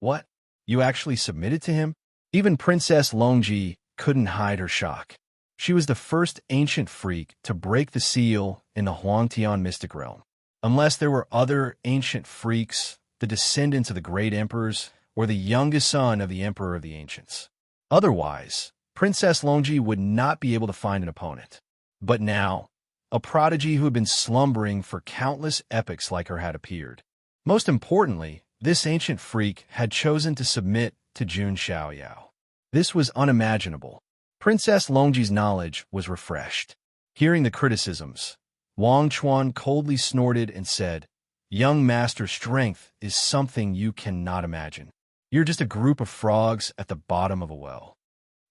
What? You actually submitted to him? Even Princess Longji couldn't hide her shock. She was the first ancient freak to break the seal in the Huangtian mystic realm. Unless there were other ancient freaks, the descendants of the great emperors, or the youngest son of the emperor of the ancients. Otherwise, Princess Longji would not be able to find an opponent. But now, a prodigy who had been slumbering for countless epochs like her had appeared. Most importantly, this ancient freak had chosen to submit to Jun Xiaoyao. This was unimaginable. Princess Longji's knowledge was refreshed. Hearing the criticisms, Wang Chuan coldly snorted and said, "Young master, strength is something you cannot imagine. You're just a group of frogs at the bottom of a well."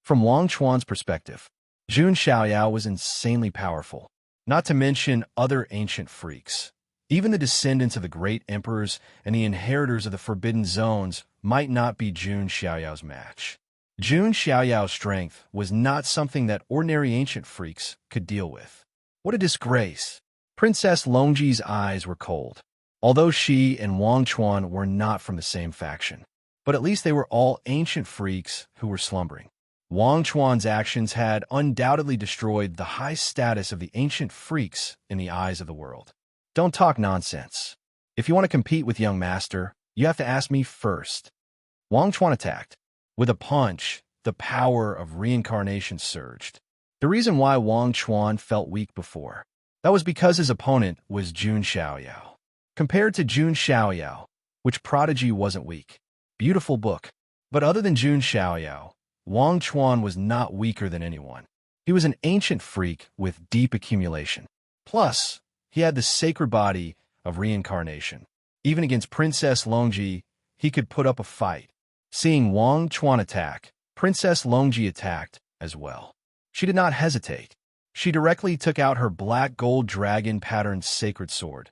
From Wang Chuan's perspective, Jun Xiaoyao was insanely powerful, not to mention other ancient freaks. Even the descendants of the great emperors and the inheritors of the forbidden zones might not be Jun Xiaoyao's match. Jun Xiaoyao's strength was not something that ordinary ancient freaks could deal with. What a disgrace! Princess Longji's eyes were cold, although she and Wang Chuan were not from the same faction. But at least they were all ancient freaks who were slumbering. Wang Chuan's actions had undoubtedly destroyed the high status of the ancient freaks in the eyes of the world. Don't talk nonsense. If you want to compete with young master, you have to ask me first. Wang Chuan attacked. With a punch, the power of reincarnation surged. The reason why Wang Chuan felt weak before, that was because his opponent was Jun Xiaoyao. Compared to Jun Xiaoyao, which prodigy wasn't weak? Beautiful book. But other than Jun Xiaoyao, Wang Chuan was not weaker than anyone. He was an ancient freak with deep accumulation. Plus, he had the sacred body of reincarnation. Even against Princess Longji, he could put up a fight. Seeing Wang Chuan attack, Princess Longji attacked as well. She did not hesitate. She directly took out her black gold dragon patterned sacred sword,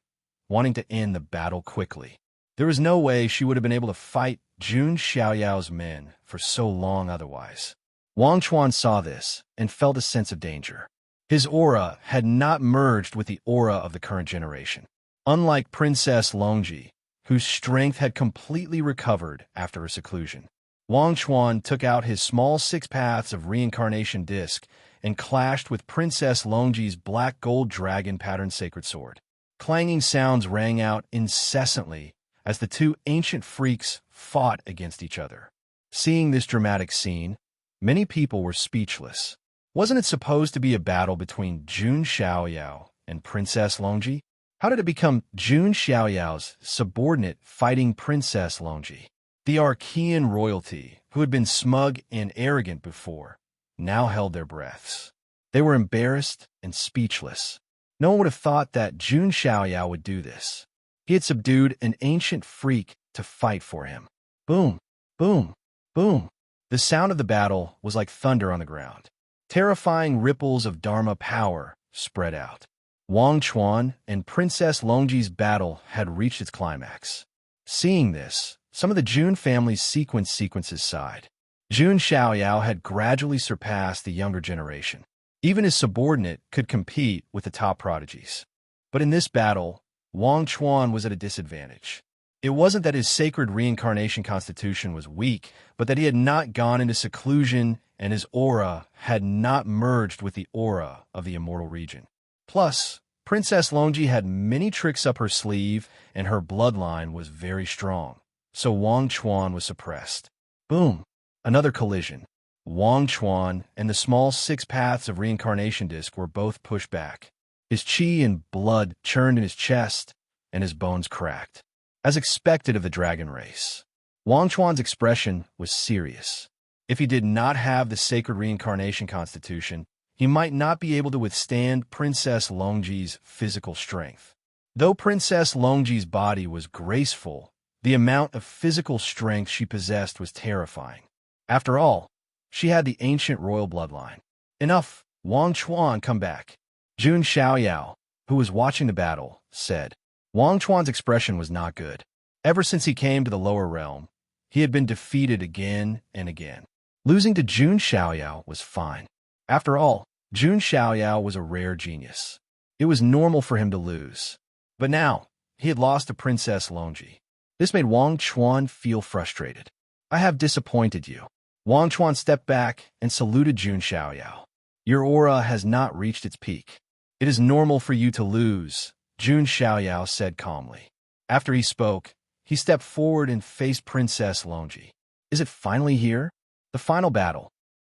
wanting to end the battle quickly. There was no way she would have been able to fight Jun Xiaoyao's men for so long otherwise. Wang Chuan saw this and felt a sense of danger. His aura had not merged with the aura of the current generation. Unlike Princess Longji, whose strength had completely recovered after her seclusion, Wang Chuan took out his small 6 paths of reincarnation disc and clashed with Princess Longji's black gold dragon patterned sacred sword. Clanging sounds rang out incessantly as the two ancient freaks fought against each other. Seeing this dramatic scene, many people were speechless. Wasn't it supposed to be a battle between Jun Xiaoyao and Princess Longji? How did it become Jun Xiaoyao's subordinate fighting Princess Longji? The Archean royalty, who had been smug and arrogant before, now held their breaths. They were embarrassed and speechless. No one would have thought that Jun Xiaoyao would do this. He had subdued an ancient freak to fight for him. Boom, boom, boom. The sound of the battle was like thunder on the ground. Terrifying ripples of Dharma power spread out. Wang Chuan and Princess Longji's battle had reached its climax. Seeing this, some of the Jun family's sequences sighed. Jun Xiaoyao had gradually surpassed the younger generation. Even his subordinate could compete with the top prodigies. But in this battle, Wang Chuan was at a disadvantage. It wasn't that his sacred reincarnation constitution was weak, but that he had not gone into seclusion and his aura had not merged with the aura of the immortal region. Plus, Princess Longji had many tricks up her sleeve, and her bloodline was very strong. So Wang Chuan was suppressed. Boom! Another collision. Wang Chuan and the small 6 paths of reincarnation disc were both pushed back. His chi and blood churned in his chest, and his bones cracked. As expected of the dragon race, Wang Chuan's expression was serious. If he did not have the sacred reincarnation constitution, he might not be able to withstand Princess Longji's physical strength. Though Princess Longji's body was graceful, the amount of physical strength she possessed was terrifying. After all, she had the ancient royal bloodline. Enough, Wang Chuan, come back. Jun Xiaoyao, who was watching the battle, said. Wang Chuan's expression was not good. Ever since he came to the lower realm, he had been defeated again and again. Losing to Jun Xiaoyao was fine. After all, Jun Xiaoyao was a rare genius. It was normal for him to lose. But now, he had lost to Princess Longji. This made Wang Chuan feel frustrated. I have disappointed you. Wang Chuan stepped back and saluted Jun Xiaoyao. Your aura has not reached its peak. It is normal for you to lose, Jun Xiaoyao said calmly. After he spoke, he stepped forward and faced Princess Longji. Is it finally here? The final battle.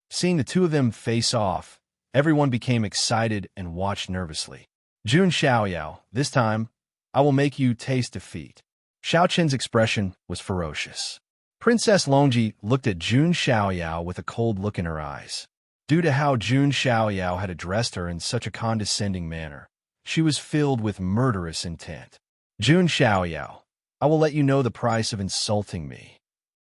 Seeing the two of them face off, everyone became excited and watched nervously. Jun Xiaoyao, this time, I will make you taste defeat. Xiao Qin's expression was ferocious. Princess Longji looked at Jun Xiaoyao with a cold look in her eyes. Due to how Jun Xiaoyao had addressed her in such a condescending manner, she was filled with murderous intent. Jun Xiaoyao, I will let you know the price of insulting me.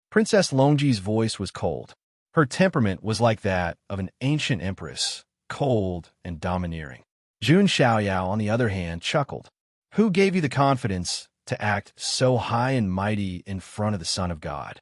Princess Longji's voice was cold. Her temperament was like that of an ancient empress, cold and domineering. Jun Xiaoyao, on the other hand, chuckled. Who gave you the confidence to act so high and mighty in front of the Son of God?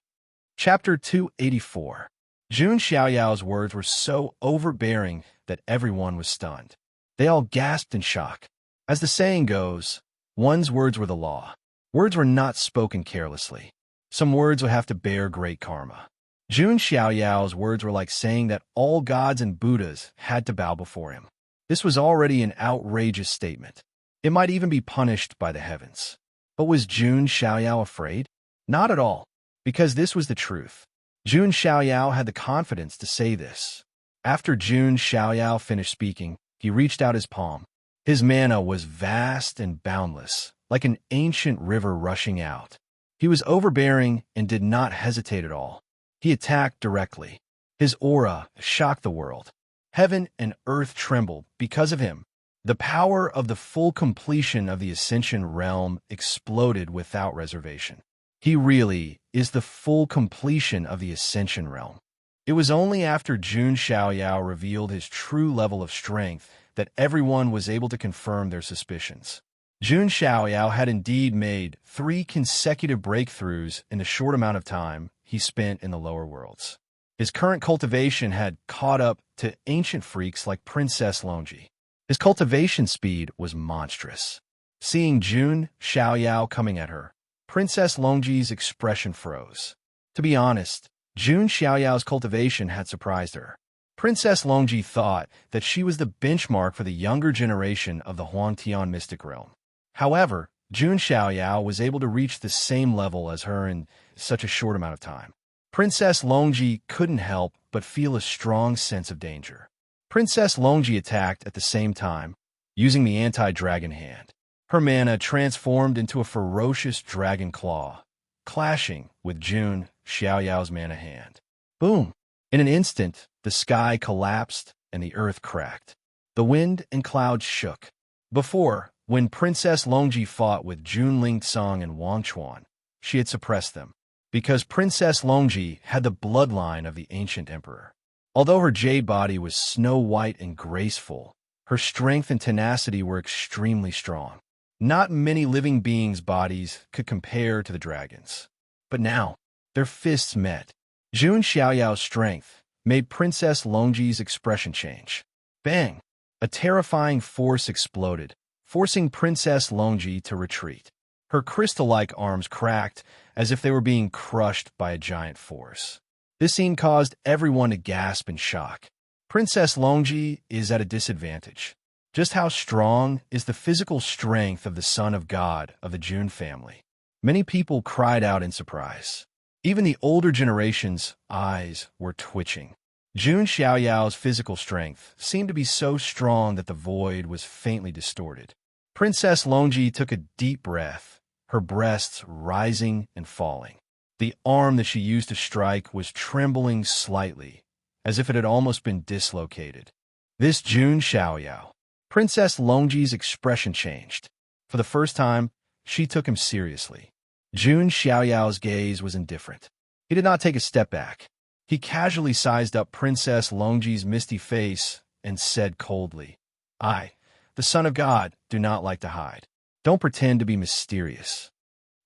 Chapter 284. Jun Xiaoyao's words were so overbearing that everyone was stunned. They all gasped in shock. As the saying goes, one's words were the law. Words were not spoken carelessly. Some words would have to bear great karma. Jun Xiaoyao's words were like saying that all gods and Buddhas had to bow before him. This was already an outrageous statement. It might even be punished by the heavens. But was Jun Xiaoyao afraid? Not at all, because this was the truth. Jun Xiaoyao had the confidence to say this. After Jun Xiaoyao finished speaking, he reached out his palm. His mana was vast and boundless, like an ancient river rushing out. He was overbearing and did not hesitate at all. He attacked directly. His aura shocked the world. Heaven and earth trembled because of him. The power of the full completion of the Ascension realm exploded without reservation. He really is the full completion of the Ascension realm. It was only after Jun Xiaoyao revealed his true level of strength that everyone was able to confirm their suspicions. Jun Xiaoyao had indeed made 3 consecutive breakthroughs in the short amount of time he spent in the lower worlds. His current cultivation had caught up to ancient freaks like Princess Longji. His cultivation speed was monstrous. Seeing Jun Xiaoyao coming at her, Princess Longji's expression froze. To be honest, Jun Xiaoyao's cultivation had surprised her. Princess Longji thought that she was the benchmark for the younger generation of the Huangtian mystic realm. However, Jun Xiaoyao was able to reach the same level as her in such a short amount of time. Princess Longji couldn't help but feel a strong sense of danger. Princess Longji attacked at the same time, using the anti-dragon hand. Her mana transformed into a ferocious dragon claw, clashing with Jun Xiaoyao's mana hand. Boom! In an instant, the sky collapsed and the earth cracked. The wind and clouds shook. Before, when Princess Longji fought with Jun Lingsong and Wang Chuan, she had suppressed them, because Princess Longji had the bloodline of the ancient emperor. Although her jade body was snow-white and graceful, her strength and tenacity were extremely strong. Not many living beings' bodies could compare to the dragon's. But now, their fists met. Jun Xiaoyao's strength made Princess Longji's expression change. Bang! A terrifying force exploded, forcing Princess Longji to retreat. Her crystal-like arms cracked as if they were being crushed by a giant force. This scene caused everyone to gasp in shock. Princess Longji is at a disadvantage. Just how strong is the physical strength of the son of God of the Jun family? Many people cried out in surprise. Even the older generation's eyes were twitching. Jun Xiaoyao's physical strength seemed to be so strong that the void was faintly distorted. Princess Longji took a deep breath, her breasts rising and falling. The arm that she used to strike was trembling slightly, as if it had almost been dislocated. This Jun Xiaoyao. Princess Longji's expression changed. For the first time, she took him seriously. Jun Xiaoyao's gaze was indifferent. He did not take a step back. He casually sized up Princess Longji's misty face and said coldly, "I, the son of God, do not like to hide. Don't pretend to be mysterious."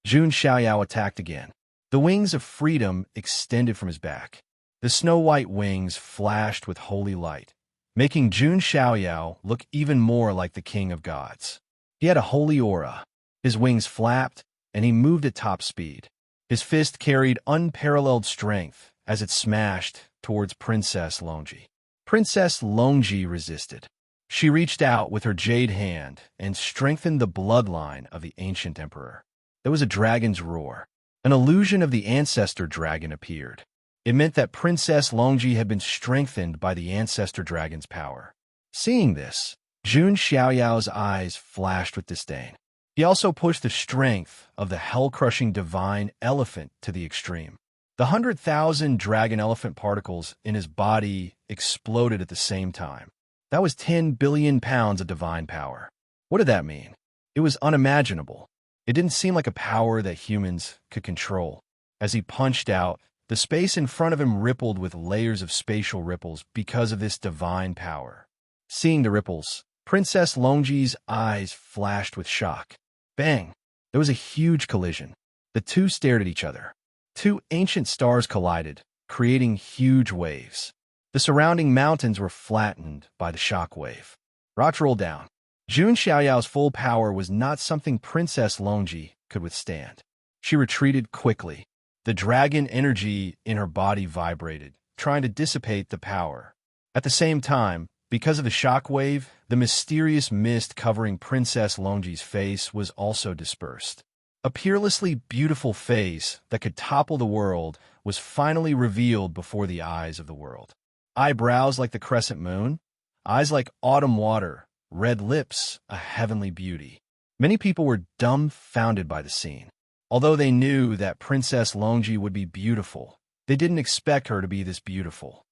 Jun Xiaoyao attacked again. The wings of freedom extended from his back. The snow-white wings flashed with holy light, making Jun Xiaoyao look even more like the king of gods. He had a holy aura. His wings flapped, and he moved at top speed. His fist carried unparalleled strength as it smashed towards Princess Longji. Princess Longji resisted. She reached out with her jade hand and strengthened the bloodline of the ancient emperor. There was a dragon's roar. An illusion of the ancestor dragon appeared. It meant that Princess Longji had been strengthened by the ancestor dragon's power. Seeing this, Jun Xiaoyao's eyes flashed with disdain. He also pushed the strength of the hell-crushing divine elephant to the extreme. The 100,000 dragon elephant particles in his body exploded at the same time. That was 10 billion pounds of divine power. What did that mean? It was unimaginable. It didn't seem like a power that humans could control. As he punched out, the space in front of him rippled with layers of spatial ripples because of this divine power. Seeing the ripples, Princess Longji's eyes flashed with shock. Bang! There was a huge collision. The two stared at each other. Two ancient stars collided, creating huge waves. The surrounding mountains were flattened by the shock wave. Rocks rolled down. Jun Xiaoyao's full power was not something Princess Longji could withstand. She retreated quickly. The dragon energy in her body vibrated, trying to dissipate the power. At the same time, because of the shock wave, the mysterious mist covering Princess Longji's face was also dispersed. A peerlessly beautiful face that could topple the world was finally revealed before the eyes of the world. Eyebrows like the crescent moon, eyes like autumn water, red lips, a heavenly beauty. Many people were dumbfounded by the scene. Although they knew that Princess Longji would be beautiful, they didn't expect her to be this beautiful.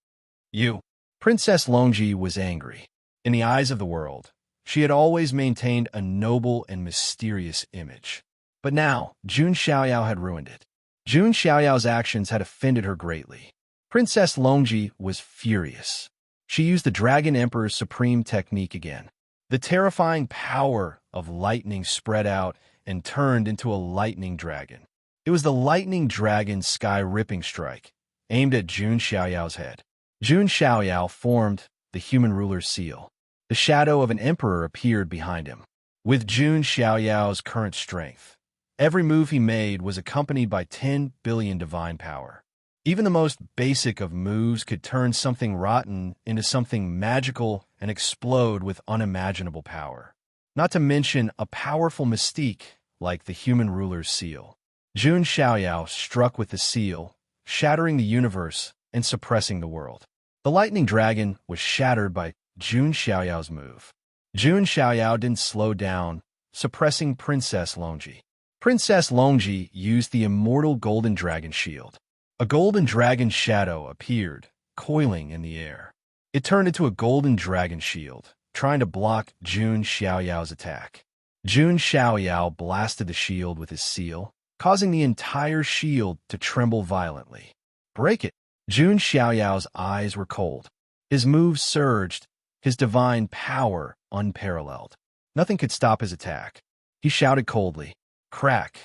Princess Longji was angry. In the eyes of the world, she had always maintained a noble and mysterious image. But now, Jun Xiaoyao had ruined it. Jun Xiaoyao's actions had offended her greatly. Princess Longji was furious. She used the Dragon Emperor's supreme technique again. The terrifying power of lightning spread out and turned into a lightning dragon. It was the lightning dragon's sky-ripping strike, aimed at Jun Xiaoyao's head. Jun Xiaoyao formed the human ruler's seal. The shadow of an emperor appeared behind him. With Jun Xiaoyao's current strength, every move he made was accompanied by 10 billion divine power. Even the most basic of moves could turn something rotten into something magical and explode with unimaginable power. Not to mention a powerful mystique like the human ruler's seal. Jun Xiaoyao struck with the seal, shattering the universe and suppressing the world. The lightning dragon was shattered by Jun Xiaoyao's move. Jun Xiaoyao didn't slow down, suppressing Princess Longji. Princess Longji used the immortal golden dragon shield. A golden dragon shadow appeared, coiling in the air. It turned into a golden dragon shield, trying to block Jun Xiaoyao's attack. Jun Xiaoyao blasted the shield with his seal, causing the entire shield to tremble violently. Break it! Jun Xiaoyao's eyes were cold. His moves surged, his divine power unparalleled. Nothing could stop his attack. He shouted coldly, "Crack!"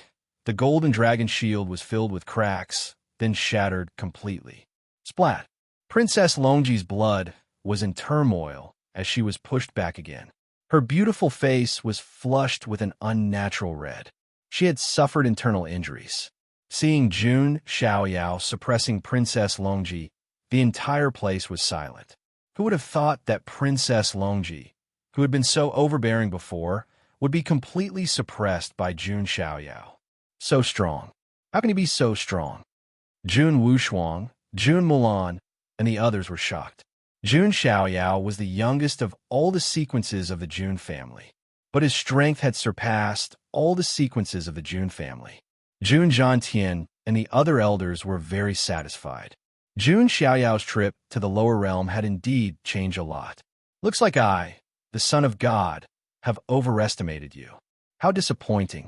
The golden dragon shield was filled with cracks, then shattered completely. Splat! Princess Longji's blood was in turmoil as she was pushed back again. Her beautiful face was flushed with an unnatural red. She had suffered internal injuries. Seeing Jun Xiaoyao suppressing Princess Longji, the entire place was silent. Who would have thought that Princess Longji, who had been so overbearing before, would be completely suppressed by Jun Xiaoyao? So strong. How can he be so strong? Jun Wushuang, Jun Mulan, and the others were shocked. Jun Xiaoyao was the youngest of all the sequences of the Jun family, but his strength had surpassed all the sequences of the Jun family. Jun Zhantian and the other elders were very satisfied. Jun Xiaoyao's trip to the lower realm had indeed changed a lot. Looks like I, the son of God, have overestimated you. How disappointing.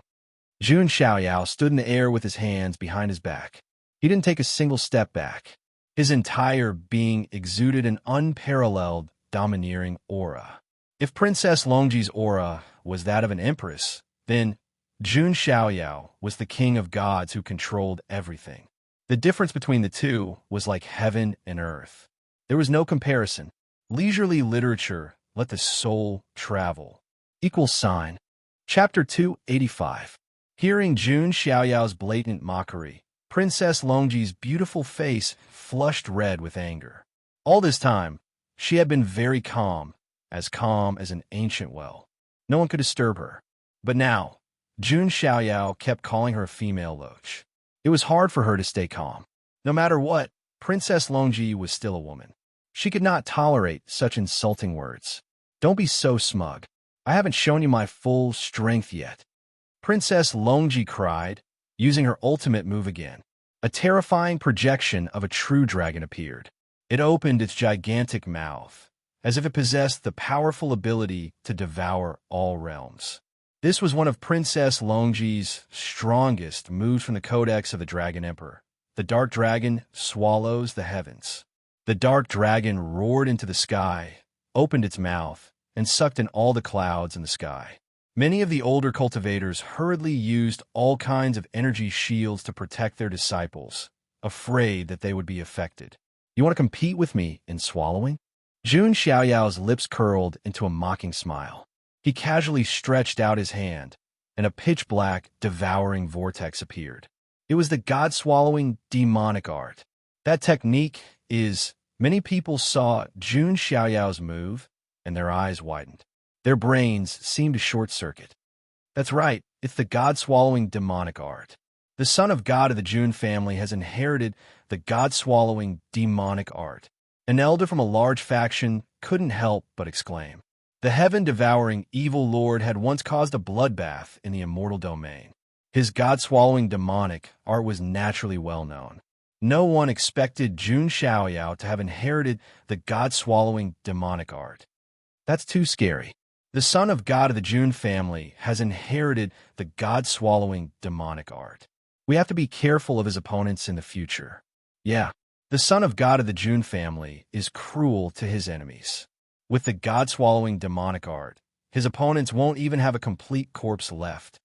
Jun Xiaoyao stood in the air with his hands behind his back. He didn't take a single step back. His entire being exuded an unparalleled, domineering aura. If Princess Longji's aura was that of an empress, then Jun Xiaoyao was the king of gods who controlled everything. The difference between the two was like heaven and earth. There was no comparison. Leisurely literature, let the soul travel. =. Chapter 285. Hearing Jun Xiaoyao's blatant mockery, Princess Longji's beautiful face flushed red with anger. All this time, she had been very calm as an ancient well. No one could disturb her. But now, Jun Xiaoyao kept calling her a female loach. It was hard for her to stay calm. No matter what, Princess Longji was still a woman. She could not tolerate such insulting words. Don't be so smug. I haven't shown you my full strength yet. Princess Longji cried, using her ultimate move again. A terrifying projection of a true dragon appeared. It opened its gigantic mouth, as if it possessed the powerful ability to devour all realms. This was one of Princess Longji's strongest moves from the Codex of the Dragon Emperor. The dark dragon swallows the heavens. The dark dragon roared into the sky, opened its mouth, and sucked in all the clouds in the sky. Many of the older cultivators hurriedly used all kinds of energy shields to protect their disciples, afraid that they would be affected. You want to compete with me in swallowing? Jun Xiaoyao's lips curled into a mocking smile. He casually stretched out his hand, and a pitch-black, devouring vortex appeared. It was the god-swallowing demonic art. That technique is... Many people saw Jun Xiaoyao's move, and their eyes widened. Their brains seemed to short-circuit. That's right, it's the god-swallowing demonic art. The son of God of the Jun family has inherited the god-swallowing demonic art. An elder from a large faction couldn't help but exclaim. The heaven-devouring evil lord had once caused a bloodbath in the immortal domain. His god-swallowing demonic art was naturally well-known. No one expected Jun Xiaoyao to have inherited the god-swallowing demonic art. That's too scary. The son of God of the Jun family has inherited the god-swallowing demonic art. We have to be careful of his opponents in the future. Yeah, the son of God of the Jun family is cruel to his enemies. With the god-swallowing demonic art, his opponents won't even have a complete corpse left.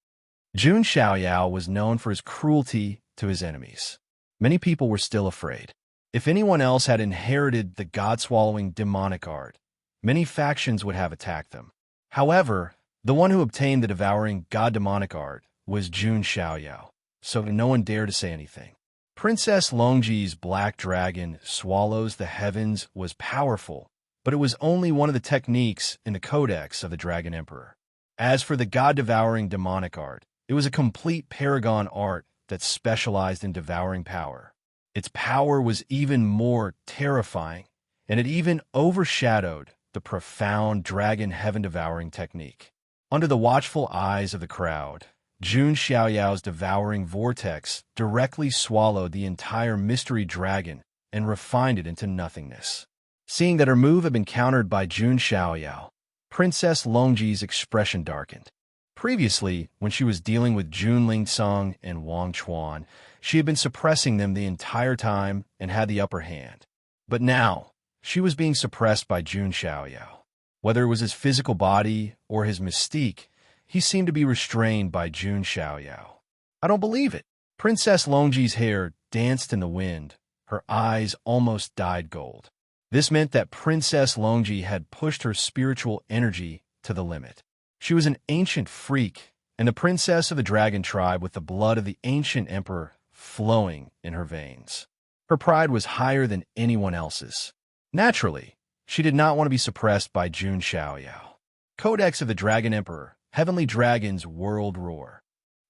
Jun Xiaoyao was known for his cruelty to his enemies. Many people were still afraid. If anyone else had inherited the god-swallowing demonic art, many factions would have attacked them. However, the one who obtained the devouring god-demonic art was Jun Xiaoyao, so no one dared to say anything. Princess Longji's black dragon swallows the heavens was powerful, but it was only one of the techniques in the Codex of the Dragon Emperor. As for the god-devouring demonic art, it was a complete paragon art that specialized in devouring power. Its power was even more terrifying, and it even overshadowed the profound dragon heaven-devouring technique. Under the watchful eyes of the crowd, Jun Xiaoyao's devouring vortex directly swallowed the entire mystery dragon and refined it into nothingness. Seeing that her move had been countered by Jun Xiaoyao, Princess Longji's expression darkened. Previously, when she was dealing with Jun Lingsong and Wang Chuan, she had been suppressing them the entire time and had the upper hand. But now, she was being suppressed by Jun Xiaoyao. Whether it was his physical body or his mystique, he seemed to be restrained by Jun Xiaoyao. I don't believe it. Princess Longji's hair danced in the wind. Her eyes almost dyed gold. This meant that Princess Longji had pushed her spiritual energy to the limit. She was an ancient freak and the princess of the dragon tribe with the blood of the ancient emperor flowing in her veins. Her pride was higher than anyone else's. Naturally, she did not want to be suppressed by Jun Xiaoyao. Codex of the Dragon Emperor, Heavenly Dragon's World Roar.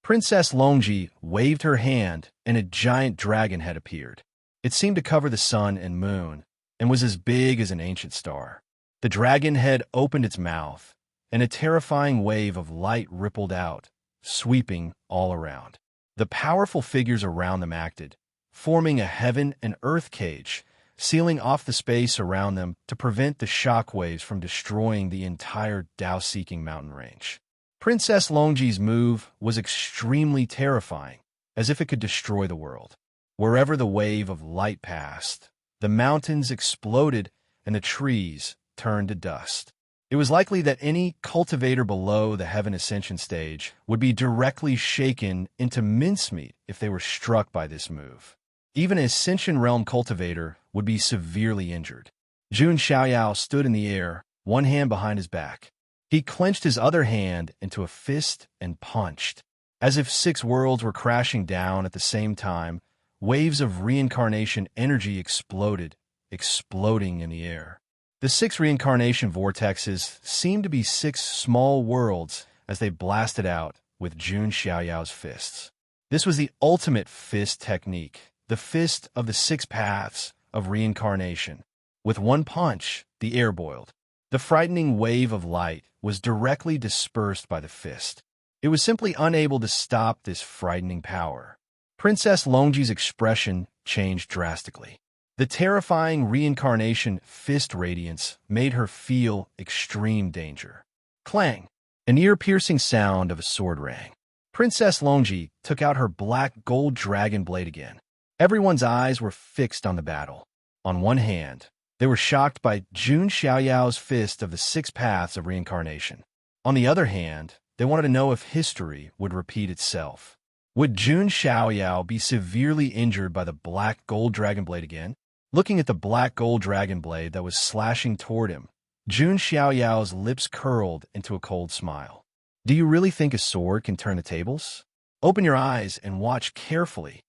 Princess Longji waved her hand, and a giant dragon head appeared. It seemed to cover the sun and moon, and was as big as an ancient star. The dragon head opened its mouth, and a terrifying wave of light rippled out, sweeping all around. The powerful figures around them acted, forming a heaven and earth cage, sealing off the space around them to prevent the shock waves from destroying the entire Dao-seeking mountain range. Princess Longji's move was extremely terrifying, as if it could destroy the world. Wherever the wave of light passed, the mountains exploded and the trees turned to dust. It was likely that any cultivator below the Heaven Ascension stage would be directly shaken into mincemeat if they were struck by this move. Even an Ascension Realm cultivator would be severely injured. Jun Xiaoyao stood in the air, one hand behind his back. He clenched his other hand into a fist and punched. As if 6 worlds were crashing down at the same time, waves of reincarnation energy exploded, exploding in the air. The 6 reincarnation vortexes seemed to be 6 small worlds as they blasted out with Jun Xiaoyao's fists. This was the ultimate fist technique, the fist of the 6 paths of reincarnation. With one punch, the air boiled. The frightening wave of light was directly dispersed by the fist. It was simply unable to stop this frightening power. Princess Longji's expression changed drastically. The terrifying reincarnation fist radiance made her feel extreme danger. Clang! An ear-piercing sound of a sword rang. Princess Longji took out her black gold dragon blade again. Everyone's eyes were fixed on the battle. On one hand, they were shocked by Jun Xiaoyao's fist of the 6 paths of reincarnation. On the other hand, they wanted to know if history would repeat itself. Would Jun Xiaoyao be severely injured by the black gold dragon blade again? Looking at the black gold dragon blade that was slashing toward him, Jun Xiaoyao's lips curled into a cold smile. Do you really think a sword can turn the tables? Open your eyes and watch carefully.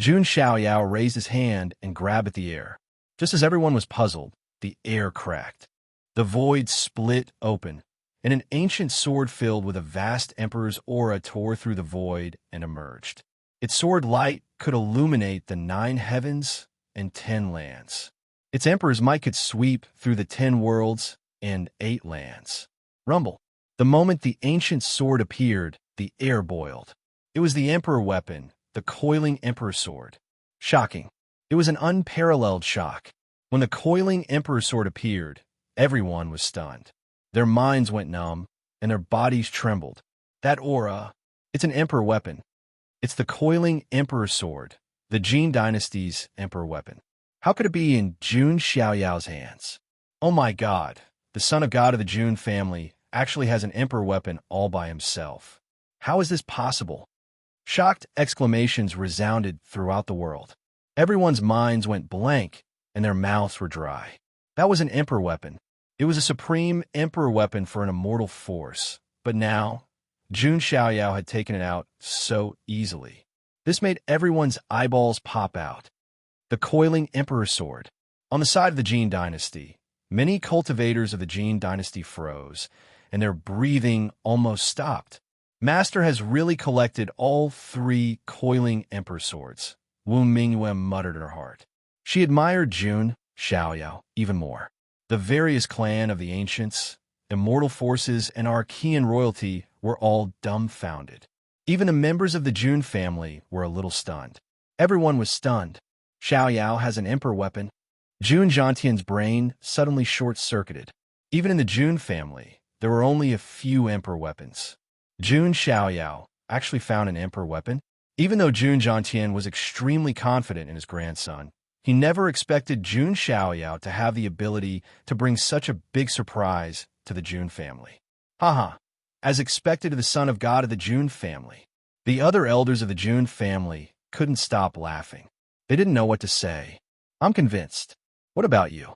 Jun Xiaoyao raised his hand and grabbed at the air. Just as everyone was puzzled, the air cracked. The void split open, and an ancient sword filled with a vast emperor's aura tore through the void and emerged. Its sword light could illuminate the 9 heavens and 10 lands. Its emperor's might could sweep through the 10 worlds and 8 lands. Rumble. The moment the ancient sword appeared, the air boiled. It was the emperor weapon, the coiling emperor sword. Shocking. It was an unparalleled shock. When the coiling emperor sword appeared, everyone was stunned. Their minds went numb, and their bodies trembled. That aura, it's an emperor weapon. It's the coiling emperor sword, the Jin dynasty's emperor weapon. How could it be in Jun Xiaoyao's hands? Oh my god, the son of god of the Jun family actually has an emperor weapon all by himself. How is this possible? Shocked exclamations resounded throughout the world. Everyone's minds went blank, and their mouths were dry. That was an emperor weapon. It was a supreme emperor weapon for an immortal force. But now, Jun Xiaoyao had taken it out so easily. This made everyone's eyeballs pop out. The coiling emperor sword. On the side of the Jin dynasty, many cultivators of the Jin dynasty froze, and their breathing almost stopped. Master has really collected all 3 coiling emperor swords, Wu Mingyuan muttered in her heart. She admired Jun Xiaoyao even more. The various clan of the ancients, immortal forces, and Archean royalty were all dumbfounded. Even the members of the Jun family were a little stunned. Everyone was stunned. Xiaoyao has an emperor weapon. Jun Zhantian's brain suddenly short-circuited. Even in the Jun family, there were only a few emperor weapons. Jun Xiaoyao actually found an emperor weapon. Even though Jun Zhantian was extremely confident in his grandson, he never expected Jun Xiaoyao to have the ability to bring such a big surprise to the Jun family. Haha, as expected of the son of god of the Jun family. The other elders of the Jun family couldn't stop laughing. They didn't know what to say. I'm convinced. What about you?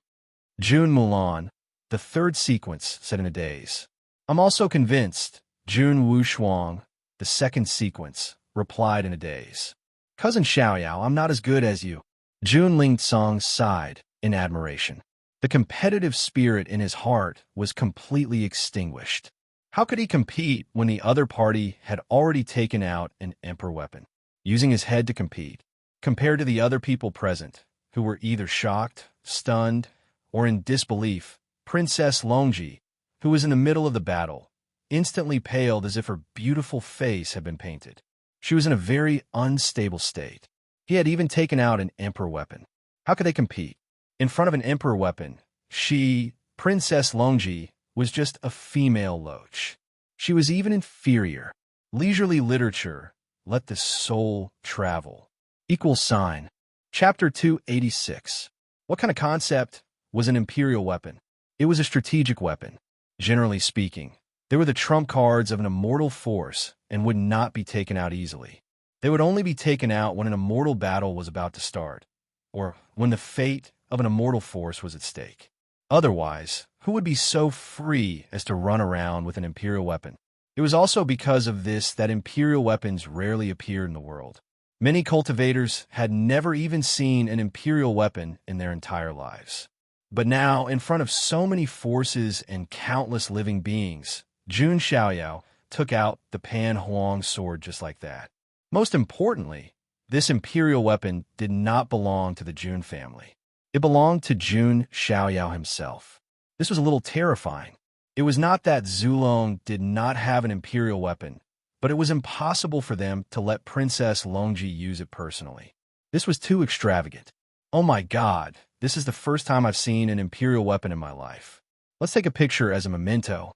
Jun Mulan, the 3rd sequence, said in a daze. I'm also convinced. Jun Wushuang, the second sequence, replied in a daze. Cousin Xiaoyao, I'm not as good as you. Jun Lingsong sighed in admiration. The competitive spirit in his heart was completely extinguished. How could he compete when the other party had already taken out an emperor weapon, using his head to compete, compared to the other people present, who were either shocked, stunned, or in disbelief? Princess Longji, who was in the middle of the battle, instantly paled as if her beautiful face had been painted. She was in a very unstable state. He had even taken out an emperor weapon. How could they compete? In front of an emperor weapon, she, Princess Longji, was just a female loach. She was even inferior. Leisurely literature, let the soul travel. =. Chapter 286. What kind of concept was an imperial weapon? It was a strategic weapon. Generally speaking, they were the trump cards of an immortal force and would not be taken out easily. They would only be taken out when an immortal battle was about to start, or when the fate of an immortal force was at stake. Otherwise, who would be so free as to run around with an imperial weapon? It was also because of this that imperial weapons rarely appeared in the world. Many cultivators had never even seen an imperial weapon in their entire lives. But now, in front of so many forces and countless living beings, Jun Xiaoyao took out the Pan Huang sword just like that. Most importantly, this imperial weapon did not belong to the Jun family. It belonged to Jun Xiaoyao himself. This was a little terrifying. It was not that Zulong did not have an imperial weapon, but it was impossible for them to let Princess Longji use it personally. This was too extravagant. Oh my God, this is the first time I've seen an imperial weapon in my life. Let's take a picture as a memento.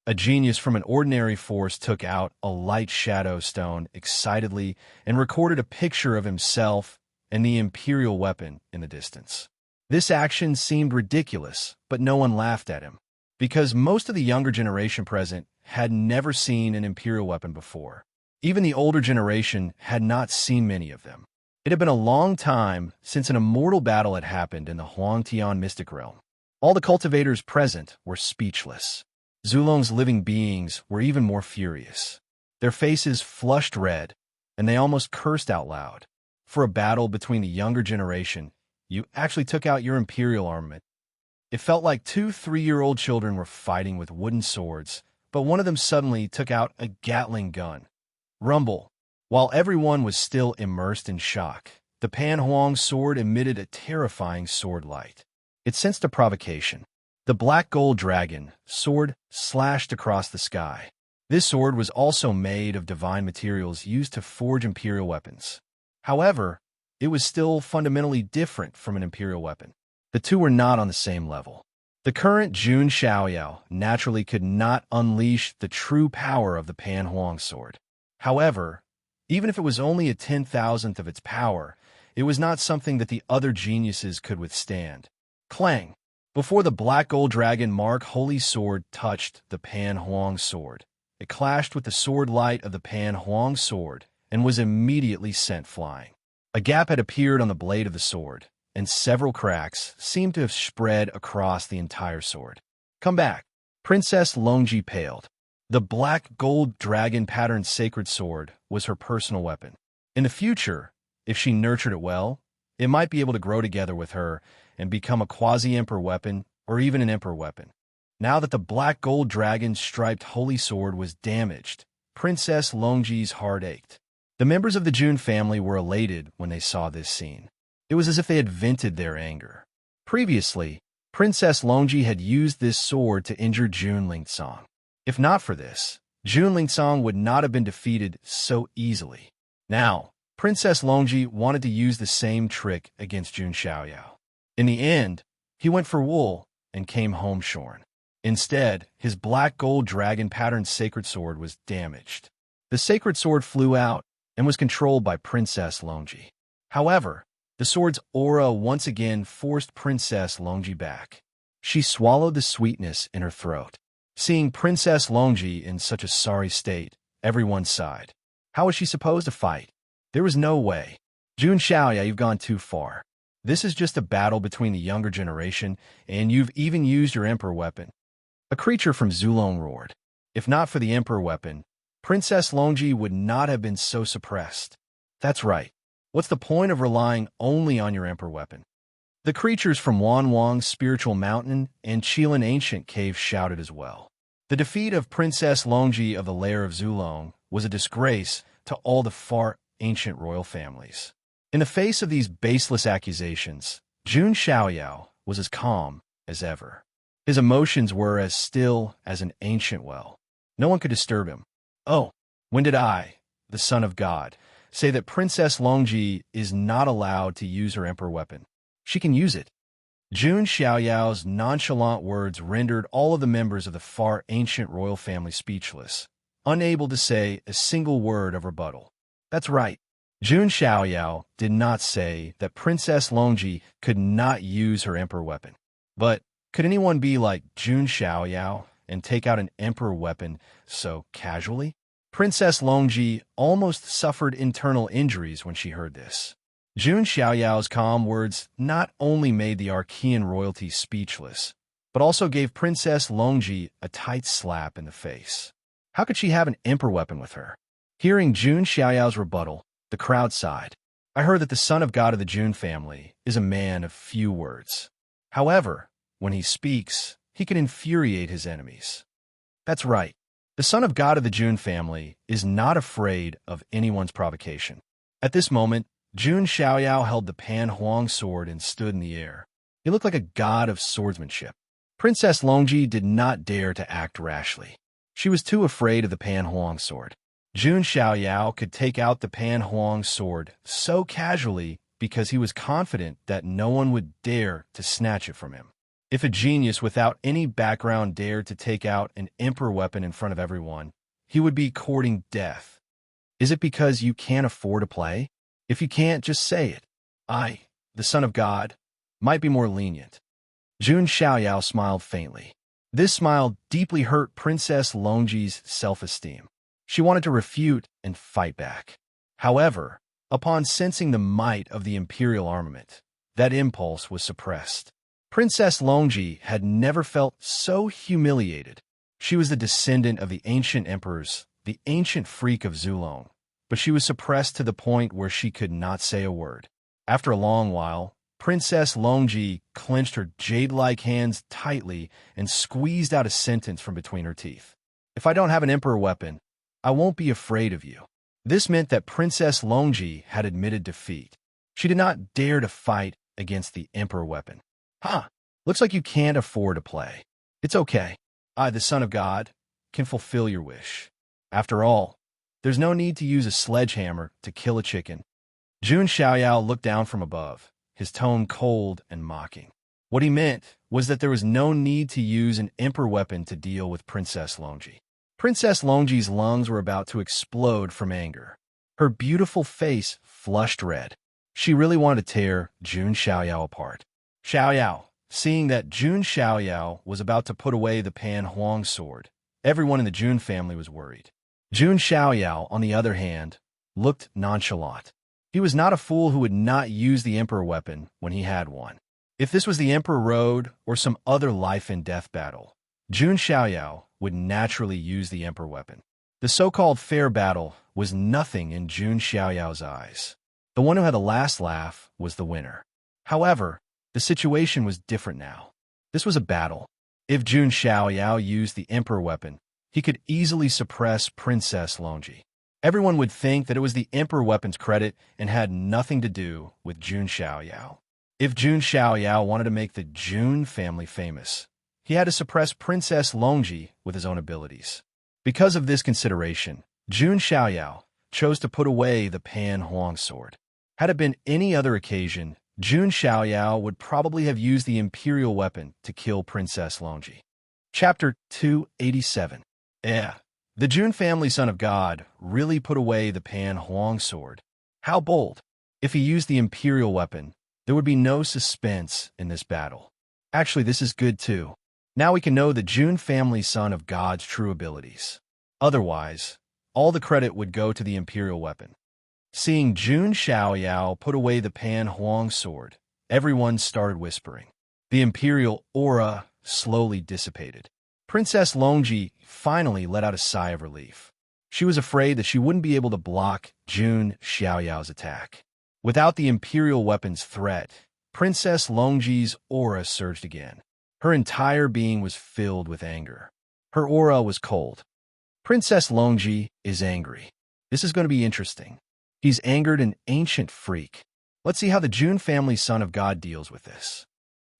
A genius from an ordinary force took out a light shadow stone excitedly and recorded a picture of himself and the imperial weapon in the distance. This action seemed ridiculous, but no one laughed at him, because most of the younger generation present had never seen an imperial weapon before. Even the older generation had not seen many of them. It had been a long time since an immortal battle had happened in the Huangtian mystic realm. All the cultivators present were speechless. Zulong's living beings were even more furious. Their faces flushed red, and they almost cursed out loud. For a battle between the younger generation, you actually took out your imperial armament. It felt like 2 3-year-old children were fighting with wooden swords, but one of them suddenly took out a Gatling gun. Rumble. While everyone was still immersed in shock, the Pan Huang sword emitted a terrifying sword light. It sensed a provocation. The black gold dragon sword slashed across the sky. This sword was also made of divine materials used to forge imperial weapons. However, it was still fundamentally different from an imperial weapon. The two were not on the same level. The current Jun Xiaoyao naturally could not unleash the true power of the Pan Huang sword. However, even if it was only a 10,000th of its power, it was not something that the other geniuses could withstand. Clang! Before the black gold dragon mark holy sword touched the Pan Huang sword, it clashed with the sword light of the Pan Huang sword and was immediately sent flying. A gap had appeared on the blade of the sword, and several cracks seemed to have spread across the entire sword. Come back. Princess Longji paled. The black gold dragon patterned sacred sword was her personal weapon. In the future, if she nurtured it well, it might be able to grow together with her and become a quasi-emperor weapon or even an emperor weapon. Now that the black gold dragon's striped holy sword was damaged, Princess Longji's heart ached. The members of the Jun family were elated when they saw this scene. It was as if they had vented their anger. Previously, Princess Longji had used this sword to injure Jun Lingsong. If not for this, Jun Lingsong would not have been defeated so easily. Now, Princess Longji wanted to use the same trick against Jun Xiaoyao. In the end, he went for wool and came home shorn. Instead, his black gold dragon patterned sacred sword was damaged. The sacred sword flew out and was controlled by Princess Longji. However, the sword's aura once again forced Princess Longji back. She swallowed the sweetness in her throat. Seeing Princess Longji in such a sorry state, everyone sighed. How was she supposed to fight? There was no way. Jun Xiaoya, you've gone too far. This is just a battle between the younger generation, and you've even used your emperor weapon. A creature from Zulong roared. If not for the emperor weapon, Princess Longji would not have been so suppressed. That's right. What's the point of relying only on your emperor weapon? The creatures from Wan Wang's spiritual mountain and Qilin ancient cave shouted as well. The defeat of Princess Longji of the lair of Zulong was a disgrace to all the far ancient royal families. In the face of these baseless accusations, Jun Xiaoyao was as calm as ever. His emotions were as still as an ancient well. No one could disturb him. Oh, when did I, the son of God, say that Princess Longji is not allowed to use her emperor weapon? She can use it. Jun Xiaoyao's nonchalant words rendered all of the members of the far ancient royal family speechless, unable to say a single word of rebuttal. That's right. Jun Xiaoyao did not say that Princess Longji could not use her emperor weapon. But could anyone be like Jun Xiaoyao and take out an emperor weapon so casually? Princess Longji almost suffered internal injuries when she heard this. Jun Xiaoyao's calm words not only made the Archean royalty speechless, but also gave Princess Longji a tight slap in the face. How could she have an emperor weapon with her? Hearing Jun Xiaoyao's rebuttal, the crowd sighed. I heard that the son of God of the Jun family is a man of few words. However, when he speaks, he can infuriate his enemies. That's right. The son of God of the Jun family is not afraid of anyone's provocation. At this moment, Jun Xiaoyao held the Pan Huang sword and stood in the air. He looked like a god of swordsmanship. Princess Longji did not dare to act rashly. She was too afraid of the Pan Huang sword. Jun Xiaoyao could take out the Pan Huang sword so casually because he was confident that no one would dare to snatch it from him. If a genius without any background dared to take out an emperor weapon in front of everyone, he would be courting death. Is it because you can't afford to play? If you can't, just say it. I, the son of God, might be more lenient. Jun Xiaoyao smiled faintly. This smile deeply hurt Princess Longji's self-esteem. She wanted to refute and fight back. However, upon sensing the might of the imperial armament, that impulse was suppressed. Princess Longji had never felt so humiliated. She was the descendant of the ancient emperors, the ancient freak of Zulong, but she was suppressed to the point where she could not say a word. After a long while, Princess Longji clenched her jade-like hands tightly and squeezed out a sentence from between her teeth. If I don't have an emperor weapon, I won't be afraid of you. This meant that Princess Longji had admitted defeat. She did not dare to fight against the emperor weapon. Looks like you can't afford to play. It's okay. I, the son of God, can fulfill your wish. After all, there's no need to use a sledgehammer to kill a chicken. Jun Xiaoyao looked down from above, his tone cold and mocking. What he meant was that there was no need to use an emperor weapon to deal with Princess Longji. Princess Longji's lungs were about to explode from anger. Her beautiful face flushed red. She really wanted to tear Jun Xiaoyao apart. Xiaoyao, seeing that Jun Xiaoyao was about to put away the Pan Huang sword, everyone in the Jun family was worried. Jun Xiaoyao, on the other hand, looked nonchalant. He was not a fool who would not use the emperor weapon when he had one. If this was the Emperor Road or some other life-and-death battle, Jun Xiaoyao would naturally use the emperor weapon. The so-called fair battle was nothing in Jun Xiaoyao's eyes. The one who had the last laugh was the winner. However, the situation was different now. This was a battle. If Jun Xiaoyao used the emperor weapon, he could easily suppress Princess Longji. Everyone would think that it was the emperor weapon's credit and had nothing to do with Jun Xiaoyao. If Jun Xiaoyao wanted to make the Jun family famous, he had to suppress Princess Longji with his own abilities. Because of this consideration, Jun Xiaoyao chose to put away the Pan Huang sword. Had it been any other occasion, Jun Xiaoyao would probably have used the imperial weapon to kill Princess Longji. Chapter 287. The Jun family son of God really put away the Pan Huang sword. How bold! If he used the imperial weapon, there would be no suspense in this battle. Actually, this is good too. Now we can know the Jun family son of God's true abilities. Otherwise, all the credit would go to the imperial weapon. Seeing Jun Xiaoyao put away the Pan Huang sword, everyone started whispering. The imperial aura slowly dissipated. Princess Longji finally let out a sigh of relief. She was afraid that she wouldn't be able to block Jun Xiaoyao's attack. Without the Imperial weapon's threat, Princess Longji's aura surged again. Her entire being was filled with anger. Her aura was cold. Princess Longji is angry. This is going to be interesting. He's angered an ancient freak. Let's see how the Jun family son of God deals with this.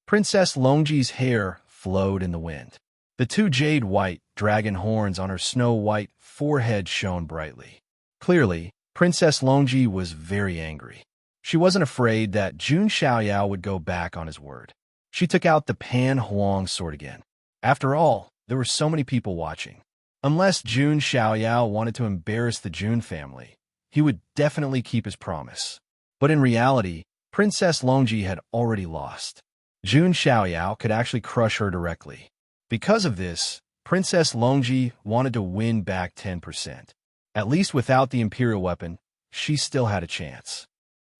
Princess Longji's hair flowed in the wind. The two jade-white dragon horns on her snow-white forehead shone brightly. Clearly, Princess Longji was very angry. She wasn't afraid that Jun Xiaoyao would go back on his word. She took out the Pan Huang sword again. After all, there were so many people watching. Unless Jun Xiaoyao wanted to embarrass the Jun family, he would definitely keep his promise. But in reality, Princess Longji had already lost. Jun Xiaoyao could actually crush her directly. Because of this, Princess Longji wanted to win back 10%. At least without the Imperial weapon, she still had a chance.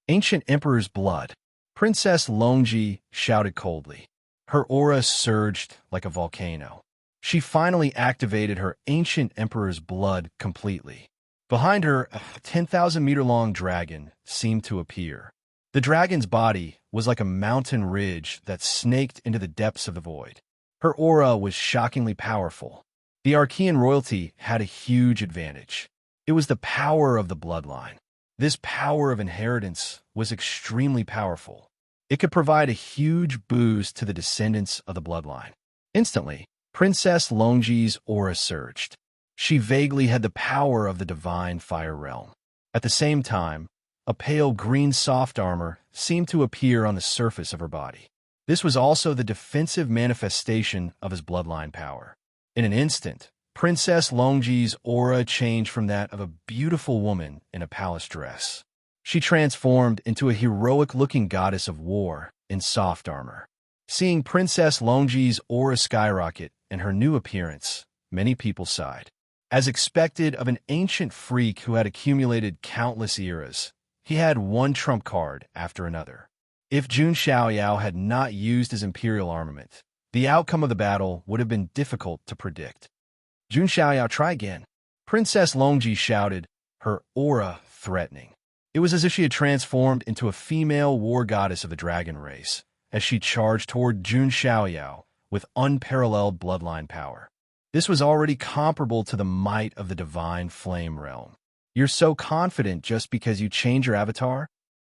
Ancient Emperor's blood. Princess Longji shouted coldly. Her aura surged like a volcano. She finally activated her Ancient Emperor's blood completely. Behind her, a 10,000-meter-long dragon seemed to appear. The dragon's body was like a mountain ridge that snaked into the depths of the void. Her aura was shockingly powerful. The Archean royalty had a huge advantage. It was the power of the bloodline. This power of inheritance was extremely powerful. It could provide a huge boost to the descendants of the bloodline. Instantly, Princess Longji's aura surged. She vaguely had the power of the divine fire realm. At the same time, a pale green soft armor seemed to appear on the surface of her body. This was also the defensive manifestation of his bloodline power. In an instant, Princess Longji's aura changed from that of a beautiful woman in a palace dress. She transformed into a heroic-looking goddess of war in soft armor. Seeing Princess Longji's aura skyrocket and her new appearance, many people sighed. As expected of an ancient freak who had accumulated countless eras, he had one trump card after another. If Jun Xiaoyao had not used his imperial armament, the outcome of the battle would have been difficult to predict. Jun Xiaoyao, try again. Princess Longji shouted, her aura threatening. It was as if she had transformed into a female war goddess of the dragon race, as she charged toward Jun Xiaoyao with unparalleled bloodline power. This was already comparable to the might of the divine flame realm. You're so confident just because you change your avatar?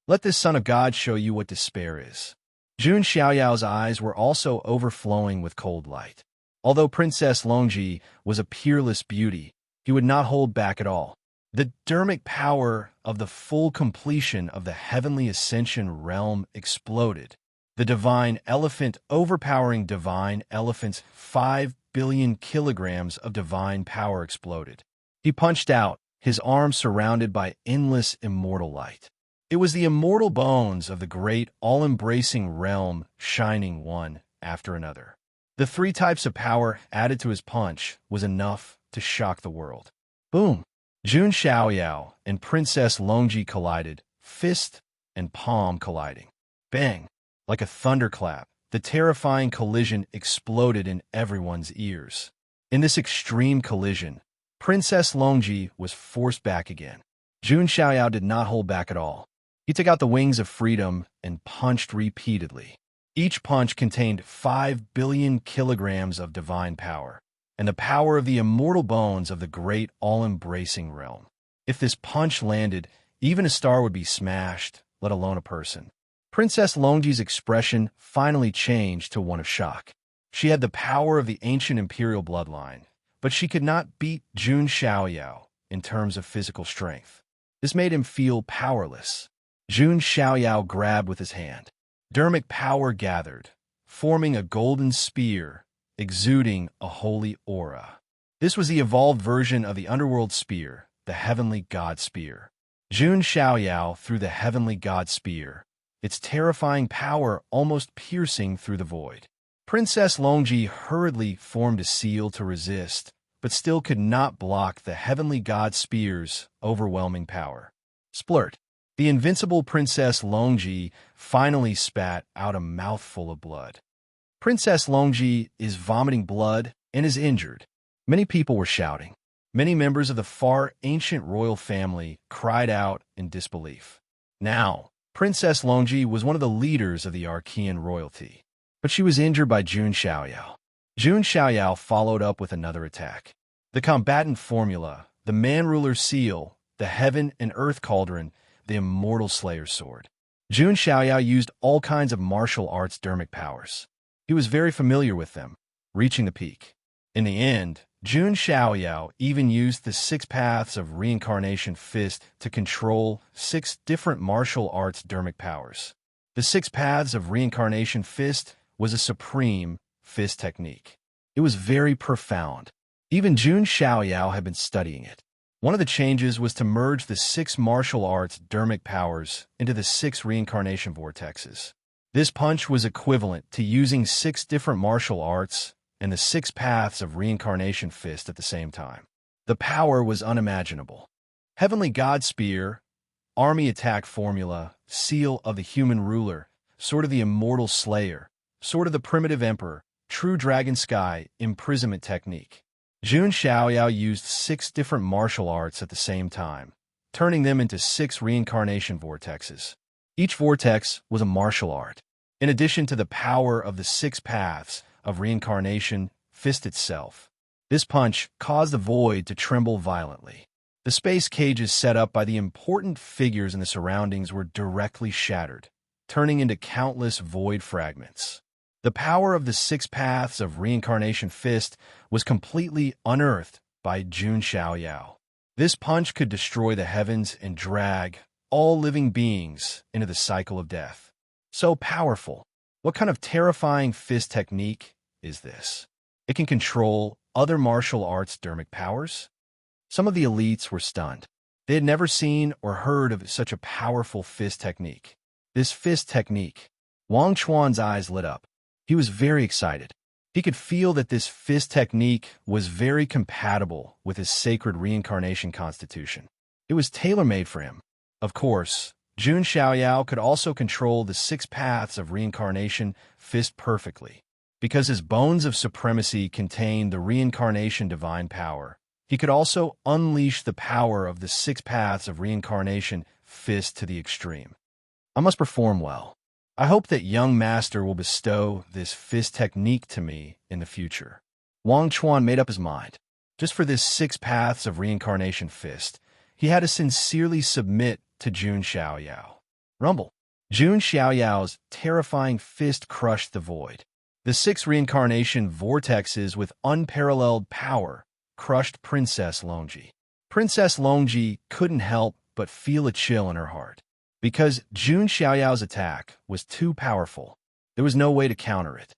Let this son of God show you what despair is. Jun Xiaoyao's eyes were also overflowing with cold light. Although Princess Longji was a peerless beauty, he would not hold back at all. The dermic power of the full completion of the heavenly ascension realm exploded. The divine elephant overpowering divine elephant's 5 billion kilograms of divine power exploded. He punched out, his arms surrounded by endless immortal light. It was the immortal bones of the great all-embracing realm shining one after another. The 3 types of power added to his punch was enough to shock the world. Boom! Jun Xiaoyao and Princess Longji collided, fist and palm colliding. Bang! Like a thunderclap, the terrifying collision exploded in everyone's ears. In this extreme collision, Princess Longji was forced back again. Jun Xiaoyao did not hold back at all. He took out the wings of freedom and punched repeatedly. Each punch contained 5 billion kilograms of divine power, and the power of the immortal bones of the great all-embracing realm. If this punch landed, even a star would be smashed, let alone a person. Princess Longji's expression finally changed to one of shock. She had the power of the ancient imperial bloodline, but she could not beat Jun Xiaoyao in terms of physical strength. This made him feel powerless. Jun Xiaoyao grabbed with his hand. Dermic power gathered, forming a golden spear, exuding a holy aura. This was the evolved version of the underworld spear, the heavenly god spear. Jun Xiaoyao threw the heavenly god spear, its terrifying power almost piercing through the void. Princess Longji hurriedly formed a seal to resist, but still could not block the heavenly god spear's overwhelming power. Splurt! The invincible Princess Longji finally spat out a mouthful of blood. Princess Longji is vomiting blood and is injured. Many people were shouting. Many members of the far ancient royal family cried out in disbelief. Now, Princess Longji was one of the leaders of the Archean royalty, but she was injured by Jun Xiaoyao. Jun Xiaoyao followed up with another attack. The combatant formula, the man-ruler's seal, the heaven and earth cauldron, the immortal slayer's sword. Jun Xiaoyao used all kinds of martial arts dermic powers. He was very familiar with them, reaching the peak. In the end, Jun Xiaoyao even used the 6 paths of reincarnation fist to control 6 different martial arts dermic powers. The 6 paths of reincarnation fist was a supreme fist technique. It was very profound. Even Jun Xiaoyao had been studying it. One of the changes was to merge the 6 martial arts dermic powers into the 6 reincarnation vortexes. This punch was equivalent to using 6 different martial arts and the 6 paths of reincarnation fist at the same time. The power was unimaginable. Heavenly God Spear, Army Attack Formula, Seal of the Human Ruler, Sword of the Immortal Slayer, Sword of the Primitive Emperor, True Dragon Sky, Imprisonment Technique. Jun Xiaoyao used 6 different martial arts at the same time, turning them into 6 reincarnation vortexes. Each vortex was a martial art. In addition to the power of the 6 paths of reincarnation fist itself, this punch caused the void to tremble violently. The space cages set up by the important figures in the surroundings were directly shattered, turning into countless void fragments. The power of the 6 paths of reincarnation fist was completely unearthed by Jun Xiaoyao. This punch could destroy the heavens and drag all living beings into the cycle of death. So powerful. What kind of terrifying fist technique is this? It can control other martial arts dermic powers? Some of the elites were stunned. They had never seen or heard of such a powerful fist technique. This fist technique. Wang Chuan's eyes lit up. He was very excited. He could feel that this fist technique was very compatible with his sacred reincarnation constitution. It was tailor-made for him. Of course, Jun Xiaoyao could also control the 6 paths of reincarnation fist perfectly. Because his bones of supremacy contained the reincarnation divine power, he could also unleash the power of the 6 paths of reincarnation fist to the extreme. I must perform well. I hope that young master will bestow this fist technique to me in the future. Wang Chuan made up his mind. Just for this 6 paths of reincarnation fist, he had to sincerely submit to Jun Xiaoyao. Rumble. Jun Xiaoyao's terrifying fist crushed the void. The 6 reincarnation vortexes with unparalleled power crushed Princess Longji. Princess Longji couldn't help but feel a chill in her heart. Because Jun Xiaoyao's attack was too powerful, there was no way to counter it.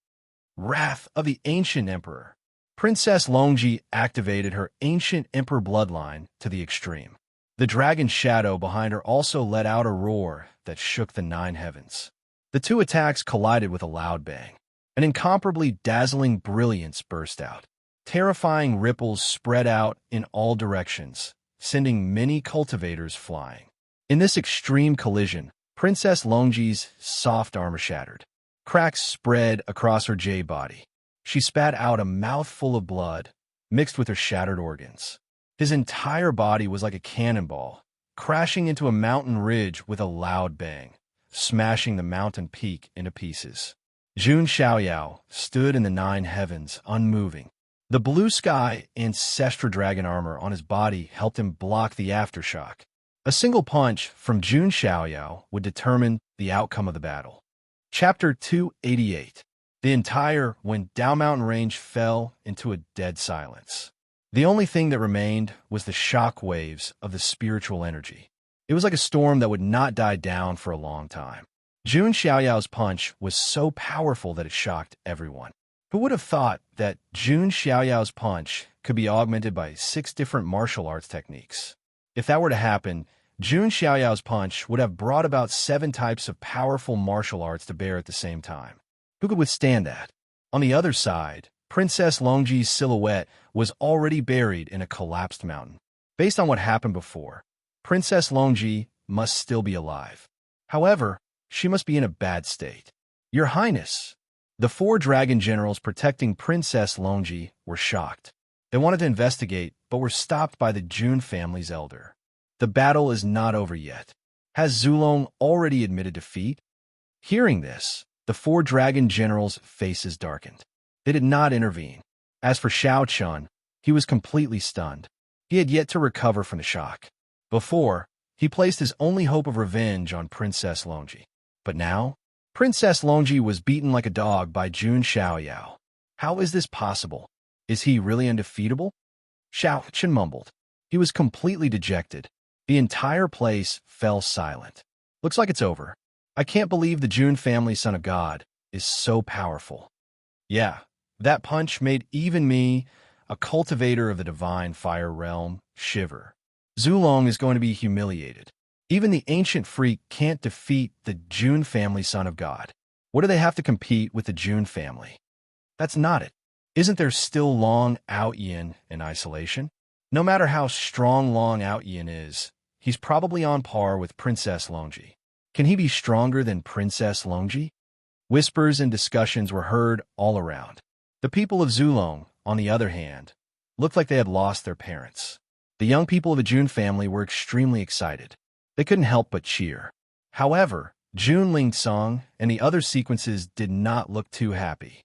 Wrath of the Ancient Emperor. Princess Longji activated her Ancient Emperor bloodline to the extreme. The dragon shadow behind her also let out a roar that shook the 9 heavens. The 2 attacks collided with a loud bang. An incomparably dazzling brilliance burst out. Terrifying ripples spread out in all directions, sending many cultivators flying. In this extreme collision, Princess Longji's soft armor shattered. Cracks spread across her jade body. She spat out a mouthful of blood, mixed with her shattered organs. His entire body was like a cannonball, crashing into a mountain ridge with a loud bang, smashing the mountain peak into pieces. Jun Xiaoyao stood in the 9 heavens, unmoving. The blue sky ancestral dragon armor on his body helped him block the aftershock. A single punch from Jun Xiaoyao would determine the outcome of the battle. Chapter 288. The entire Wendao Mountain range fell into a dead silence. The only thing that remained was the shock waves of the spiritual energy. It was like a storm that would not die down for a long time. Jun Xiaoyao's punch was so powerful that it shocked everyone. Who would have thought that Jun Xiaoyao's punch could be augmented by 6 different martial arts techniques? If that were to happen, Jun Xiaoyao's punch would have brought about 7 types of powerful martial arts to bear at the same time. Who could withstand that? On the other side, Princess Longji's silhouette was already buried in a collapsed mountain. Based on what happened before, Princess Longji must still be alive. However, she must be in a bad state. Your Highness, the 4 dragon generals protecting Princess Longji were shocked. They wanted to investigate, but were stopped by the Jun family's elder. The battle is not over yet. Has Zulong already admitted defeat? Hearing this, the four dragon generals' faces darkened. They did not intervene. As for Xiao Chun, he was completely stunned. He had yet to recover from the shock. Before, he placed his only hope of revenge on Princess Longji. But now, Princess Longji was beaten like a dog by Jun Xiaoyao. How is this possible? Is he really undefeatable? Xiao Chun mumbled. He was completely dejected. The entire place fell silent. Looks like it's over. I can't believe the Jun family son of God is so powerful. Yeah, that punch made even me, a cultivator of the divine fire realm, shiver. Zulong is going to be humiliated. Even the ancient freak can't defeat the Jun family son of God. What do they have to compete with the Jun family? That's not it. Isn't there still Long Outyin in isolation? No matter how strong Long Outyin is, he's probably on par with Princess Longji. Can he be stronger than Princess Longji? Whispers and discussions were heard all around. The people of Zulong, on the other hand, looked like they had lost their parents. The young people of the Jun family were extremely excited. They couldn't help but cheer. However, Jun Lingsong and the other sequences did not look too happy.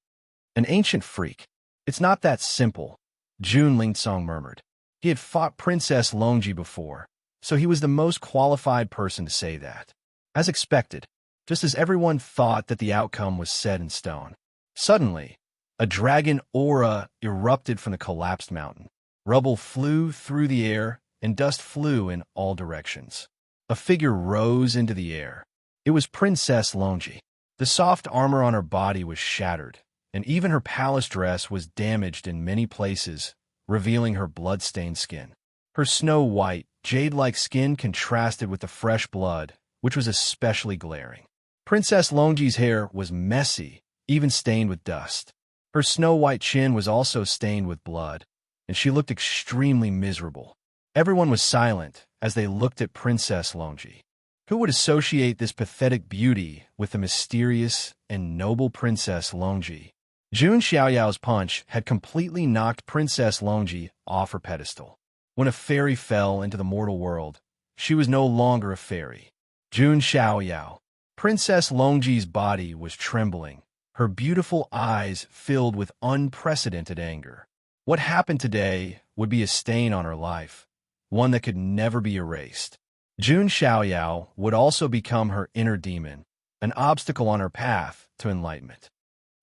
An ancient freak. It's not that simple, Jun Lingsong murmured. He had fought Princess Longji before, so he was the most qualified person to say that. As expected, just as everyone thought that the outcome was set in stone. Suddenly, a dragon aura erupted from the collapsed mountain. Rubble flew through the air, and dust flew in all directions. A figure rose into the air. It was Princess Longji. The soft armor on her body was shattered, and even her palace dress was damaged in many places, revealing her blood-stained skin. Her snow-white, jade-like skin contrasted with the fresh blood, which was especially glaring. Princess Longji's hair was messy, even stained with dust. Her snow-white chin was also stained with blood, and she looked extremely miserable. Everyone was silent as they looked at Princess Longji. Who would associate this pathetic beauty with the mysterious and noble Princess Longji? Jun Xiaoyao's punch had completely knocked Princess Longji off her pedestal. When a fairy fell into the mortal world, she was no longer a fairy. Jun Xiaoyao. Princess Longji's body was trembling, her beautiful eyes filled with unprecedented anger. What happened today would be a stain on her life, one that could never be erased. Jun Xiaoyao would also become her inner demon, an obstacle on her path to enlightenment.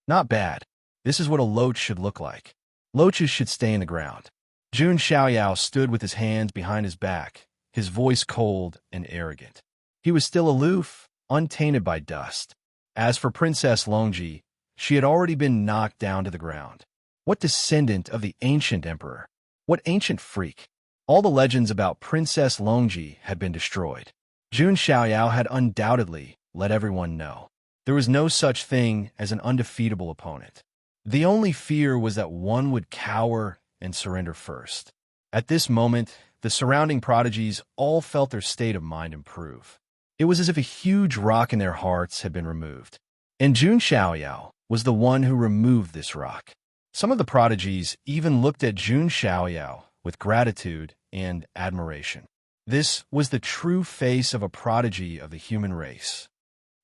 Not bad. This is what a loach should look like. Loaches should stay in the ground. Jun Xiaoyao stood with his hands behind his back, his voice cold and arrogant. He was still aloof, untainted by dust. As for Princess Longji, she had already been knocked down to the ground. What descendant of the ancient emperor? What ancient freak? All the legends about Princess Longji had been destroyed. Jun Xiaoyao had undoubtedly let everyone know. There was no such thing as an undefeatable opponent. The only fear was that one would cower and surrender first. At this moment, the surrounding prodigies all felt their state of mind improve. It was as if a huge rock in their hearts had been removed. And Jun Xiaoyao was the one who removed this rock. Some of the prodigies even looked at Jun Xiaoyao with gratitude and admiration. This was the true face of a prodigy of the human race.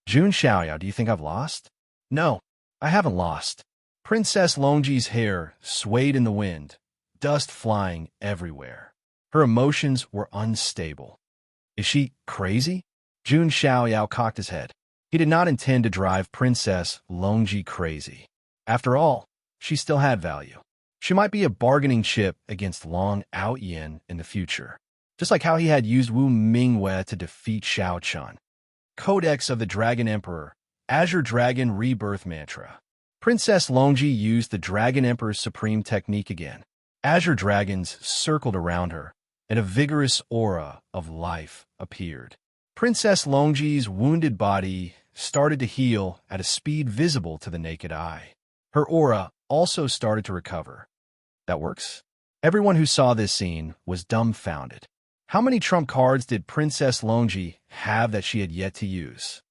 Jun Xiaoyao, do you think I've lost? No, I haven't lost. Princess Longji's hair swayed in the wind, dust flying everywhere. Her emotions were unstable. Is she crazy? Jun Xiaoyao cocked his head. He did not intend to drive Princess Longji crazy. After all, she still had value. She might be a bargaining chip against Long Outyin in the future, just like how he had used Wu Mingwei to defeat Xiao Chun. Codex of the Dragon Emperor, Azure Dragon Rebirth Mantra. Princess Longji used the Dragon Emperor's supreme technique again. Azure dragons circled around her, and a vigorous aura of life appeared. Princess Longji's wounded body started to heal at a speed visible to the naked eye. Her aura also started to recover. That works? Everyone who saw this scene was dumbfounded. How many trump cards did Princess Longji have that she had yet to use?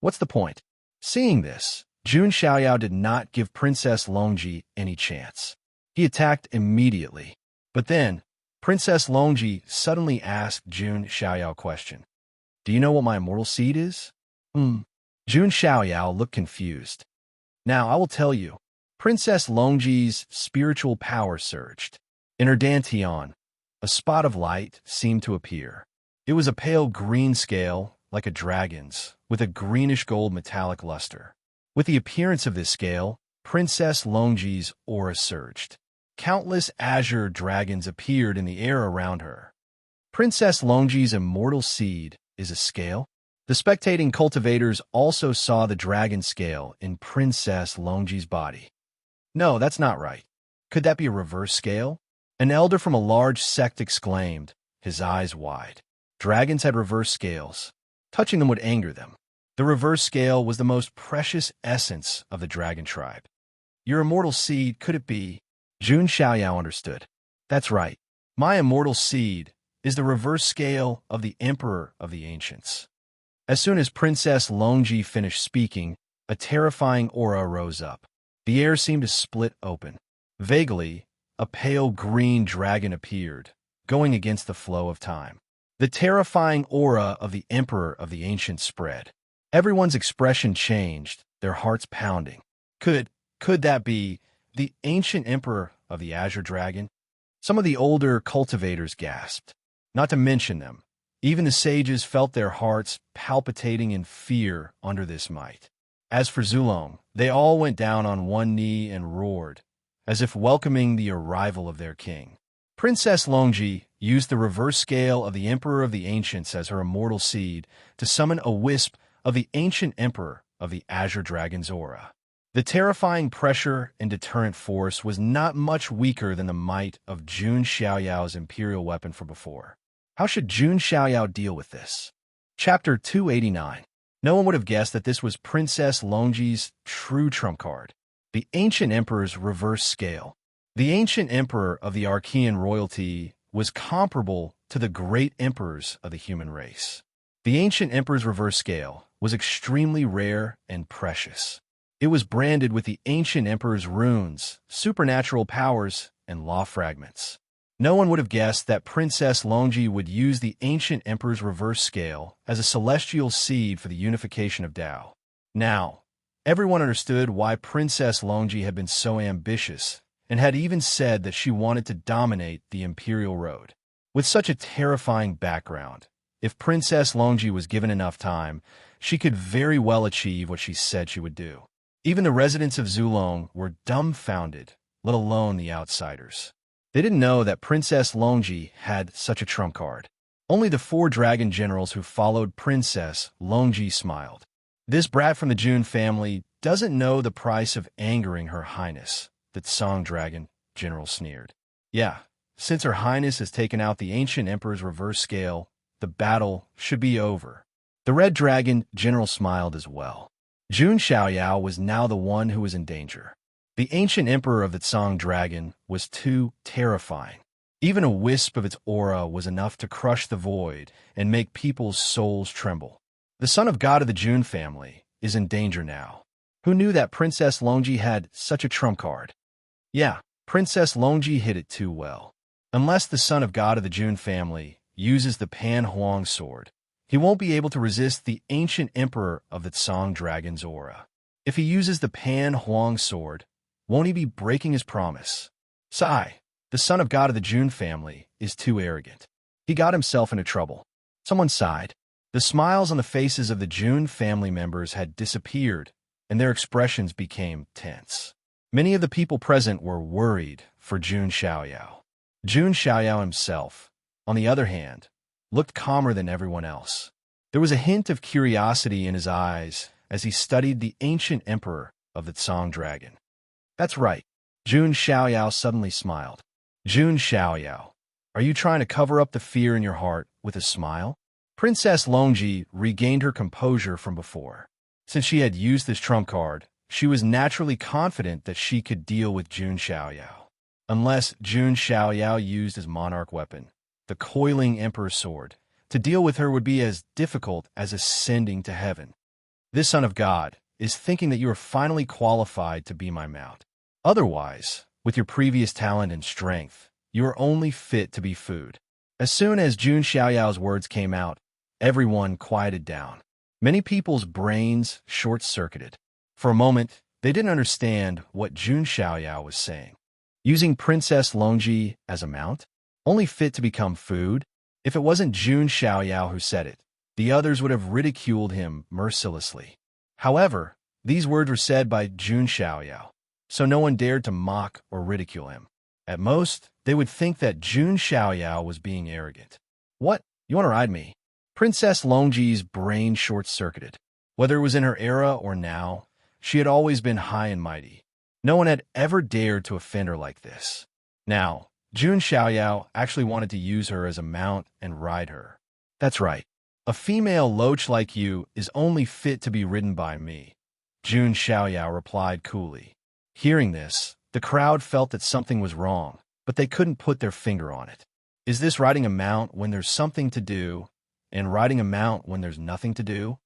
What's the point? Seeing this, Jun Xiaoyao did not give Princess Longji any chance. He attacked immediately. But then, Princess Longji suddenly asked Jun Xiaoyao a question. Do you know what my immortal seed is? Jun Xiaoyao looked confused. Now, I will tell you. Princess Longji's spiritual power surged. In her dantian, a spot of light seemed to appear. It was a pale green scale, like a dragon's, with a greenish-gold metallic luster. With the appearance of this scale, Princess Longji's aura surged. Countless azure dragons appeared in the air around her. Princess Longji's immortal seed is a scale? The spectating cultivators also saw the dragon scale in Princess Longji's body. No, that's not right. Could that be a reverse scale? An elder from a large sect exclaimed, his eyes wide. Dragons had reverse scales. Touching them would anger them. The reverse scale was the most precious essence of the dragon tribe. Your immortal seed, could it be? Jun Xiaoyao understood. That's right. My immortal seed is the reverse scale of the Emperor of the Ancients. As soon as Princess Longji finished speaking, a terrifying aura rose up. The air seemed to split open. Vaguely, a pale green dragon appeared, going against the flow of time. The terrifying aura of the Emperor of the Ancients spread. Everyone's expression changed, their hearts pounding. Could that be the ancient Emperor of the Azure Dragon? Some of the older cultivators gasped. Not to mention them, even the sages felt their hearts palpitating in fear under this might. As for Zulong, they all went down on one knee and roared, as if welcoming the arrival of their king. Princess Longji used the reverse scale of the Emperor of the Ancients as her immortal seed to summon a wisp of the ancient Emperor of the Azure Dragon's aura. The terrifying pressure and deterrent force was not much weaker than the might of Jun Xiaoyao's imperial weapon from before. How should Jun Xiaoyao deal with this? Chapter 289. No one would have guessed that this was Princess Longji's true trump card, the Ancient Emperor's reverse scale. The Ancient Emperor of the Archean royalty was comparable to the great emperors of the human race. The Ancient Emperor's reverse scale was extremely rare and precious. It was branded with the Ancient Emperor's runes, supernatural powers, and law fragments. No one would have guessed that Princess Longji would use the Ancient Emperor's reverse scale as a celestial seed for the unification of Tao. Now, everyone understood why Princess Longji had been so ambitious and had even said that she wanted to dominate the Imperial Road. With such a terrifying background, if Princess Longji was given enough time, she could very well achieve what she said she would do. Even the residents of Zulong were dumbfounded, let alone the outsiders. They didn't know that Princess Longji had such a trump card. Only the 4 dragon generals who followed Princess Longji smiled. This brat from the Jun family doesn't know the price of angering Her Highness, the Song Dragon general sneered. Yeah, since Her Highness has taken out the Ancient Emperor's reverse scale, the battle should be over. The Red Dragon general smiled as well. Jun Xiaoyao was now the one who was in danger. The ancient emperor of the Song Dragon was too terrifying. Even a wisp of its aura was enough to crush the void and make people's souls tremble. The son of God of the Jun family is in danger now. Who knew that Princess Longji had such a trump card? Yeah, Princess Longji hit it too well. Unless the son of God of the Jun family uses the Pan Huang sword, he won't be able to resist the ancient emperor of the Song Dragon's aura. If he uses the Pan Huang sword, won't he be breaking his promise? Sai, the son of God of the Jun family, is too arrogant. He got himself into trouble. Someone sighed. The smiles on the faces of the Jun family members had disappeared, and their expressions became tense. Many of the people present were worried for Jun Xiaoyao. Jun Xiaoyao himself, on the other hand, looked calmer than everyone else. There was a hint of curiosity in his eyes as he studied the ancient emperor of the Song Dragon. That's right. Jun Xiaoyao suddenly smiled. Jun Xiaoyao, are you trying to cover up the fear in your heart with a smile? Princess Longji regained her composure from before. Since she had used this trump card, she was naturally confident that she could deal with Jun Xiaoyao. Unless Jun Xiaoyao used his monarch weapon, the coiling emperor's sword, to deal with her would be as difficult as ascending to heaven. This son of God is thinking that you are finally qualified to be my mount. Otherwise, With your previous talent and strength, you are only fit to be food. As soon as Jun Xiaoyao's words came out, everyone quieted down. Many people's brains short-circuited. For a moment, they didn't understand what Jun Xiaoyao was saying. Using Princess Longji as a mount? Only fit to become food? If it wasn't Jun Xiaoyao who said it, the others would have ridiculed him mercilessly. However, these words were said by Jun Xiaoyao, so no one dared to mock or ridicule him. At most, they would think that Jun Xiaoyao was being arrogant. What? You want to ride me? Princess Longji's brain short-circuited. Whether it was in her era or now, she had always been high and mighty. No one had ever dared to offend her like this. Now, Jun Xiaoyao actually wanted to use her as a mount and ride her. That's right. A female loach like you is only fit to be ridden by me, Jun Xiaoyao replied coolly. Hearing this, the crowd felt that something was wrong, but they couldn't put their finger on it. Is this riding a mount when there's something to do, and riding a mount when there's nothing to do?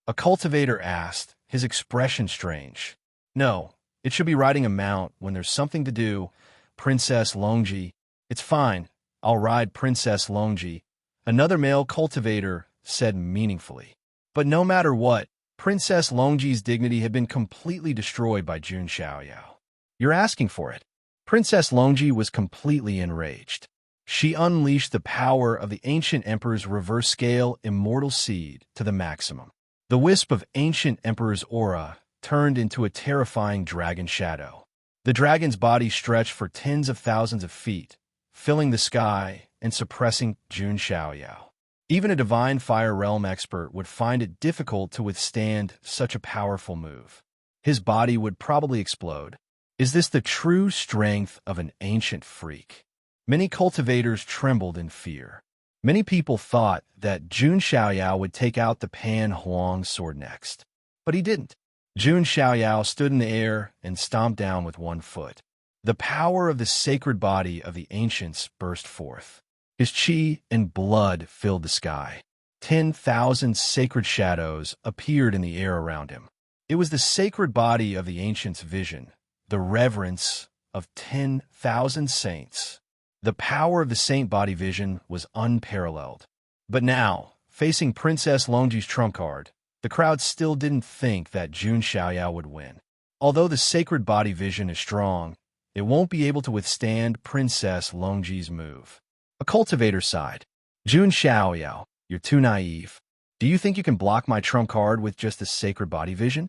A cultivator asked, his expression strange. No, it should be riding a mount when there's something to do, Princess Longji. It's fine, I'll ride Princess Longji, another male cultivator said meaningfully. But no matter what, Princess Longji's dignity had been completely destroyed by Jun Xiaoyao. You're asking for it. Princess Longji was completely enraged. She unleashed the power of the ancient emperor's reverse scale immortal seed to the maximum. The wisp of ancient emperor's aura turned into a terrifying dragon shadow. The dragon's body stretched for tens of thousands of feet, filling the sky and suppressing Jun Xiaoyao. Even a divine fire realm expert would find it difficult to withstand such a powerful move. His body would probably explode. Is this the true strength of an ancient freak? Many cultivators trembled in fear. Many people thought that Jun Xiaoyao would take out the Pan Huang sword next. But he didn't. Jun Xiaoyao stood in the air and stomped down with one foot. The power of the sacred body of the ancients burst forth. His chi and blood filled the sky. 10,000 sacred shadows appeared in the air around him. It was the sacred body of the ancients' vision, the reverence of 10,000 saints. The power of the saint body vision was unparalleled. But now, facing Princess Longji's trump card, the crowd still didn't think that Jun Xiaoyao would win. Although the sacred body vision is strong, it won't be able to withstand Princess Longji's move. A cultivator sighed. Jun Xiaoyao, you're too naive. Do you think you can block my trump card with just the sacred body vision?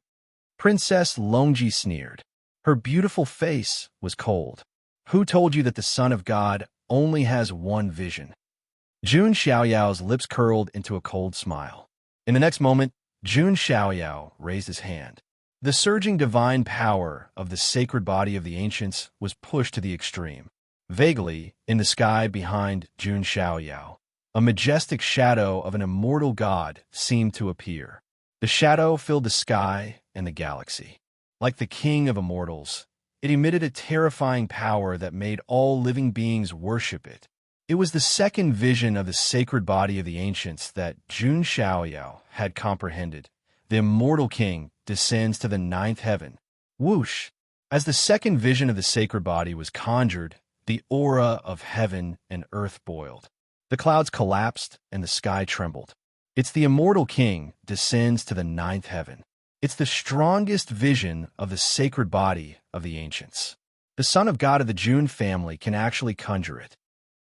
Princess Longji sneered. Her beautiful face was cold. Who told you that the Son of God only has one vision? Jun Xiaoyao's lips curled into a cold smile. In the next moment, Jun Xiaoyao raised his hand. The surging divine power of the sacred body of the ancients was pushed to the extreme. Vaguely, in the sky behind Jun Xiaoyao, a majestic shadow of an immortal god seemed to appear. The shadow filled the sky and the galaxy. Like the king of immortals, it emitted a terrifying power that made all living beings worship it. It was the second vision of the sacred body of the ancients that Jun Xiaoyao had comprehended. The immortal king descends to the ninth heaven. Whoosh! As the second vision of the sacred body was conjured, the aura of heaven and earth boiled. The clouds collapsed and the sky trembled. It's the immortal king descends to the ninth heaven. It's the strongest vision of the sacred body of the ancients. The son of God of the Jun family can actually conjure it.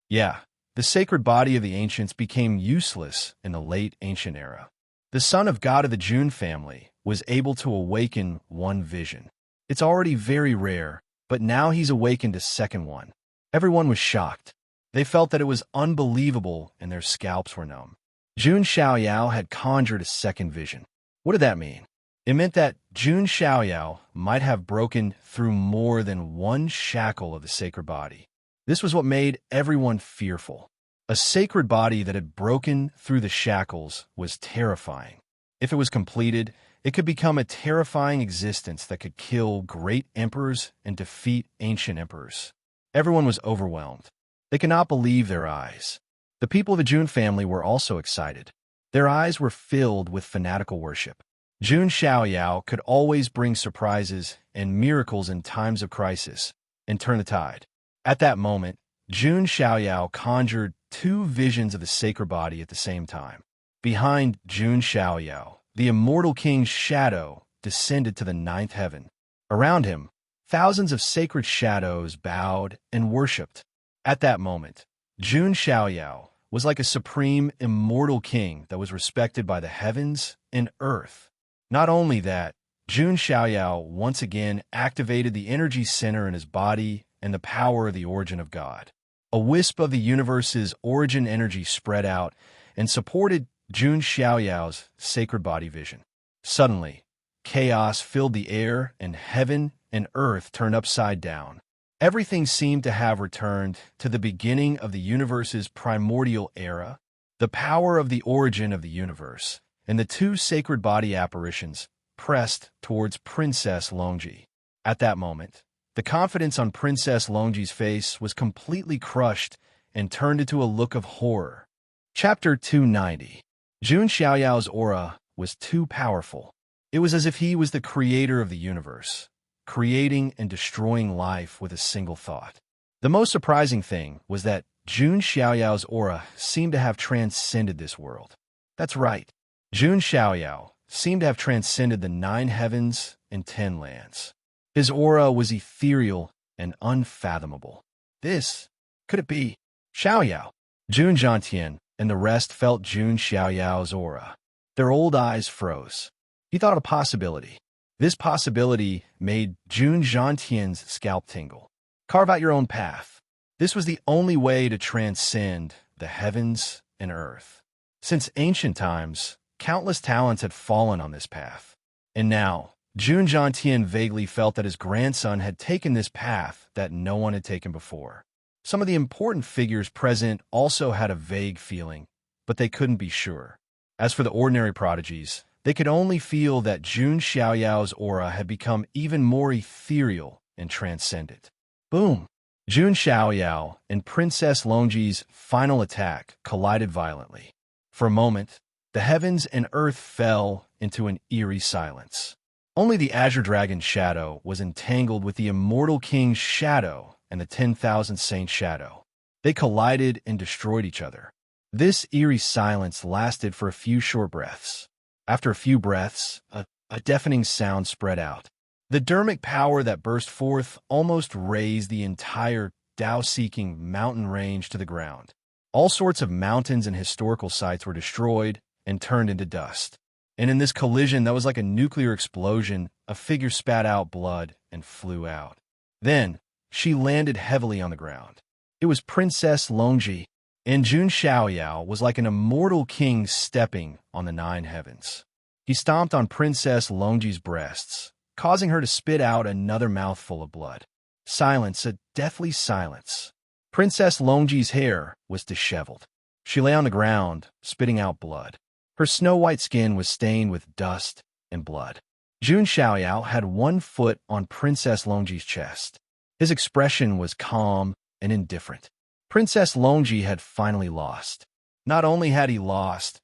Yeah, the sacred body of the ancients became useless in the late ancient era. The son of God of the Jun family was able to awaken one vision. It's already very rare, but now he's awakened a second one. Everyone was shocked. They felt that it was unbelievable and their scalps were numb. Jun Xiaoyao had conjured a second vision. What did that mean? It meant that Jun Xiaoyao might have broken through more than one shackle of the sacred body. This was what made everyone fearful. A sacred body that had broken through the shackles was terrifying. If it was completed, it could become a terrifying existence that could kill great emperors and defeat ancient emperors. Everyone was overwhelmed. They could not believe their eyes. The people of the Jun family were also excited. Their eyes were filled with fanatical worship. Jun Xiaoyao could always bring surprises and miracles in times of crisis. and turn the tide. At that moment, Jun Xiaoyao conjured two visions of the sacred body at the same time. Behind Jun Xiaoyao, the immortal king's shadow descended to the ninth heaven. Around him, thousands of sacred shadows bowed and worshipped. At that moment, Jun Xiaoyao was like a supreme immortal king that was respected by the heavens and earth. Not only that, Jun Xiaoyao once again activated the energy center in his body and the power of the origin of God. A wisp of the universe's origin energy spread out and supported Jun Xiaoyao's sacred body vision. Suddenly, chaos filled the air and heaven and earth turned upside down. Everything seemed to have returned to the beginning of the universe's primordial era, the power of the origin of the universe, and the two sacred body apparitions pressed towards Princess Longji. At that moment, the confidence on Princess Longji's face was completely crushed and turned into a look of horror. Chapter 290. Jun Xiaoyao's aura was too powerful. It was as if he was the creator of the universe, creating and destroying life with a single thought. The most surprising thing was that Jun Xiaoyao's aura seemed to have transcended this world. That's right. Jun Xiaoyao seemed to have transcended the 9 heavens and 10 lands. His aura was ethereal and unfathomable. Could it be Xiaoyao? Jun Zhantian and the rest felt Jun Xiaoyao's aura. Their old eyes froze. He thought of a possibility. This possibility made Jun Zhantian's scalp tingle. Carve out your own path. This was the only way to transcend the heavens and earth. Since ancient times, countless talents had fallen on this path. And now, Jun Zhantian vaguely felt that his grandson had taken this path that no one had taken before. Some of the important figures present also had a vague feeling, but they couldn't be sure. As for the ordinary prodigies, they could only feel that Jun Xiaoyao's aura had become even more ethereal and transcendent. Boom! Jun Xiaoyao and Princess Longji's final attack collided violently. For a moment, the heavens and earth fell into an eerie silence. Only the Azure Dragon's shadow was entangled with the immortal king's shadow and the 10,000 saints' shadow. They collided and destroyed each other. This eerie silence lasted for a few short breaths. After a few breaths, a deafening sound spread out. The dermic power that burst forth almost razed the entire Tao-seeking mountain range to the ground. All sorts of mountains and historical sites were destroyed and turned into dust. And in this collision that was like a nuclear explosion, a figure spat out blood and flew out. Then, she landed heavily on the ground. It was Princess Longji, and Jun Xiaoyao was like an immortal king stepping on the 9 heavens. He stomped on Princess Longji's breasts, causing her to spit out another mouthful of blood. Silence, a deathly silence. Princess Longji's hair was disheveled. She lay on the ground, spitting out blood. Her snow-white skin was stained with dust and blood. Jun Xiaoyao had one foot on Princess Longji's chest. His expression was calm and indifferent. Princess Longji had finally lost. Not only had he lost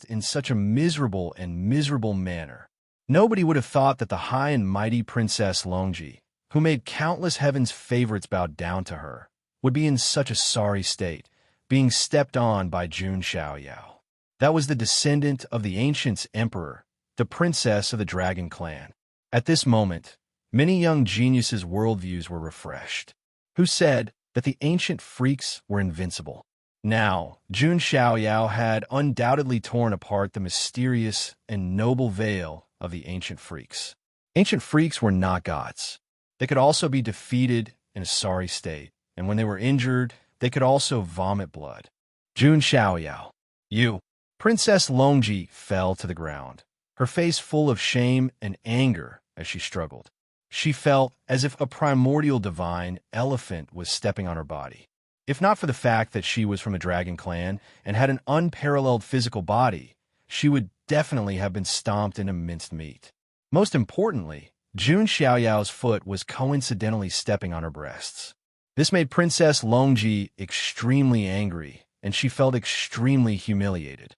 in such a miserable manner. Nobody would have thought that the high and mighty Princess Longji, who made countless heaven's favorites bow down to her, would be in such a sorry state, being stepped on by Jun Xiaoyao. That was the descendant of the ancient's emperor, the princess of the Dragon Clan. At this moment, many young geniuses' worldviews were refreshed, who said that the ancient freaks were invincible. Now, Jun Xiaoyao had undoubtedly torn apart the mysterious and noble veil of the ancient freaks. Ancient freaks were not gods. They could also be defeated in a sorry state, and when they were injured, they could also vomit blood. Jun Xiaoyao, you. Princess Longji fell to the ground, her face full of shame and anger as she struggled. She felt as if a primordial divine elephant was stepping on her body. If not for the fact that she was from a dragon clan and had an unparalleled physical body, she would definitely have been stomped into minced meat. Most importantly, Jun Xiaoyao's foot was coincidentally stepping on her breasts. This made Princess Longji extremely angry, and she felt extremely humiliated.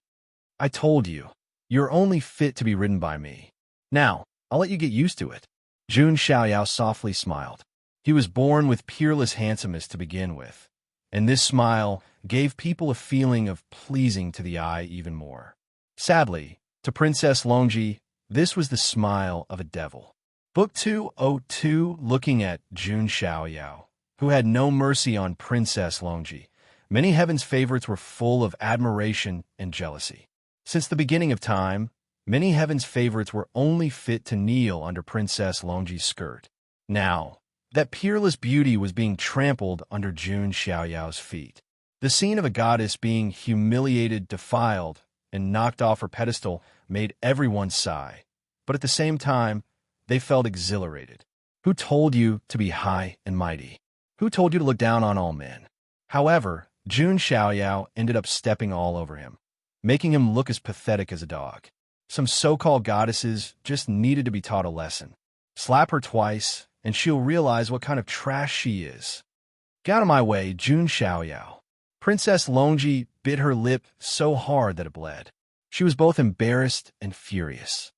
I told you, you're only fit to be ridden by me. Now, I'll let you get used to it. Jun Xiaoyao softly smiled. He was born with peerless handsomeness to begin with, and this smile gave people a feeling of pleasing to the eye even more. Sadly, to Princess Longji, this was the smile of a devil. Book 202, looking at Jun Xiaoyao, who had no mercy on Princess Longji. Many heaven's favorites were full of admiration and jealousy. Since the beginning of time, many heaven's favorites were only fit to kneel under Princess Longji's skirt. Now, that peerless beauty was being trampled under Jun Xiaoyao's feet. The scene of a goddess being humiliated, defiled, and knocked off her pedestal made everyone sigh, but at the same time, they felt exhilarated. Who told you to be high and mighty? Who told you to look down on all men? However, Jun Xiaoyao ended up stepping all over him, making him look as pathetic as a dog. Some so-called goddesses just needed to be taught a lesson. Slap her twice, and she'll realize what kind of trash she is. Get out of my way, Jun Xiaoyao. Princess Longji bit her lip so hard that it bled. She was both embarrassed and furious.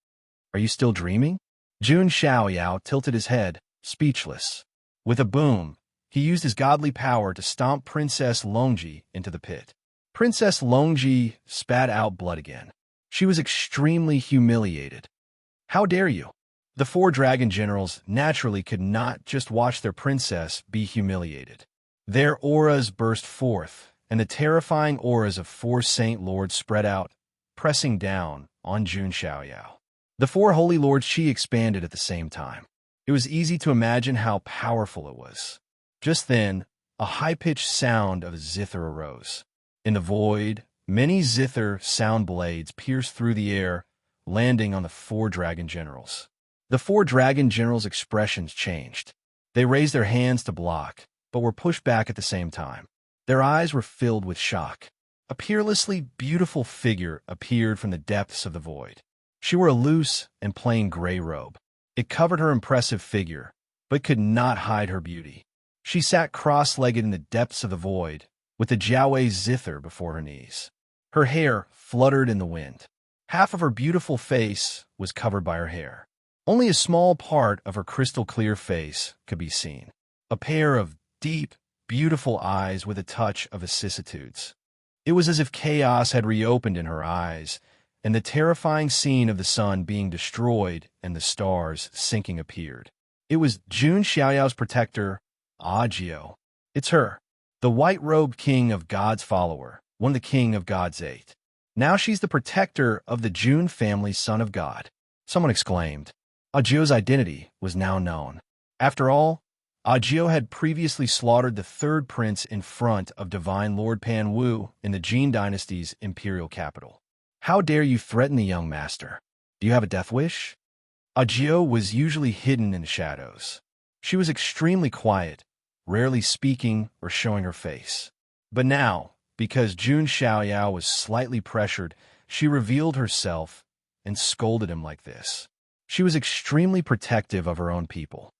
Are you still dreaming? Jun Xiaoyao tilted his head, speechless. With a boom, he used his godly power to stomp Princess Longji into the pit. Princess Longji spat out blood again. She was extremely humiliated. How dare you? The four dragon generals naturally could not just watch their princess be humiliated. Their auras burst forth, and the terrifying auras of four saint lords spread out, pressing down on Jun Xiaoyao. The four holy lords Qi expanded at the same time. It was easy to imagine how powerful it was. Just then, a high-pitched sound of zither arose. In the void, many zither sound blades pierced through the air, landing on the four dragon generals. The four dragon generals' expressions changed. They raised their hands to block, but were pushed back at the same time. Their eyes were filled with shock. A peerlessly beautiful figure appeared from the depths of the void. She wore a loose and plain gray robe. It covered her impressive figure, but could not hide her beauty. She sat cross-legged in the depths of the void, with the Jiaowei zither before her knees. Her hair fluttered in the wind. Half of her beautiful face was covered by her hair. Only a small part of her crystal-clear face could be seen. A pair of deep, beautiful eyes with a touch of vicissitudes. It was as if chaos had reopened in her eyes, and the terrifying scene of the sun being destroyed and the stars sinking appeared. It was Jun Xiaoyao's protector, Audiobook. It's her, the white-robed king of God's follower, one of the king of God's eight. Now she's the protector of the Jun family's son of God. Someone exclaimed. Audiobook's identity was now known. After all, Audiobook had previously slaughtered the third prince in front of Divine Lord Pan Wu in the Jin dynasty's imperial capital. How dare you threaten the young master? Do you have a death wish? Audiobook was usually hidden in the shadows. She was extremely quiet, rarely speaking or showing her face. But now, because Jun Xiaoyao was slightly pressured, she revealed herself and scolded him like this. She was extremely protective of her own people.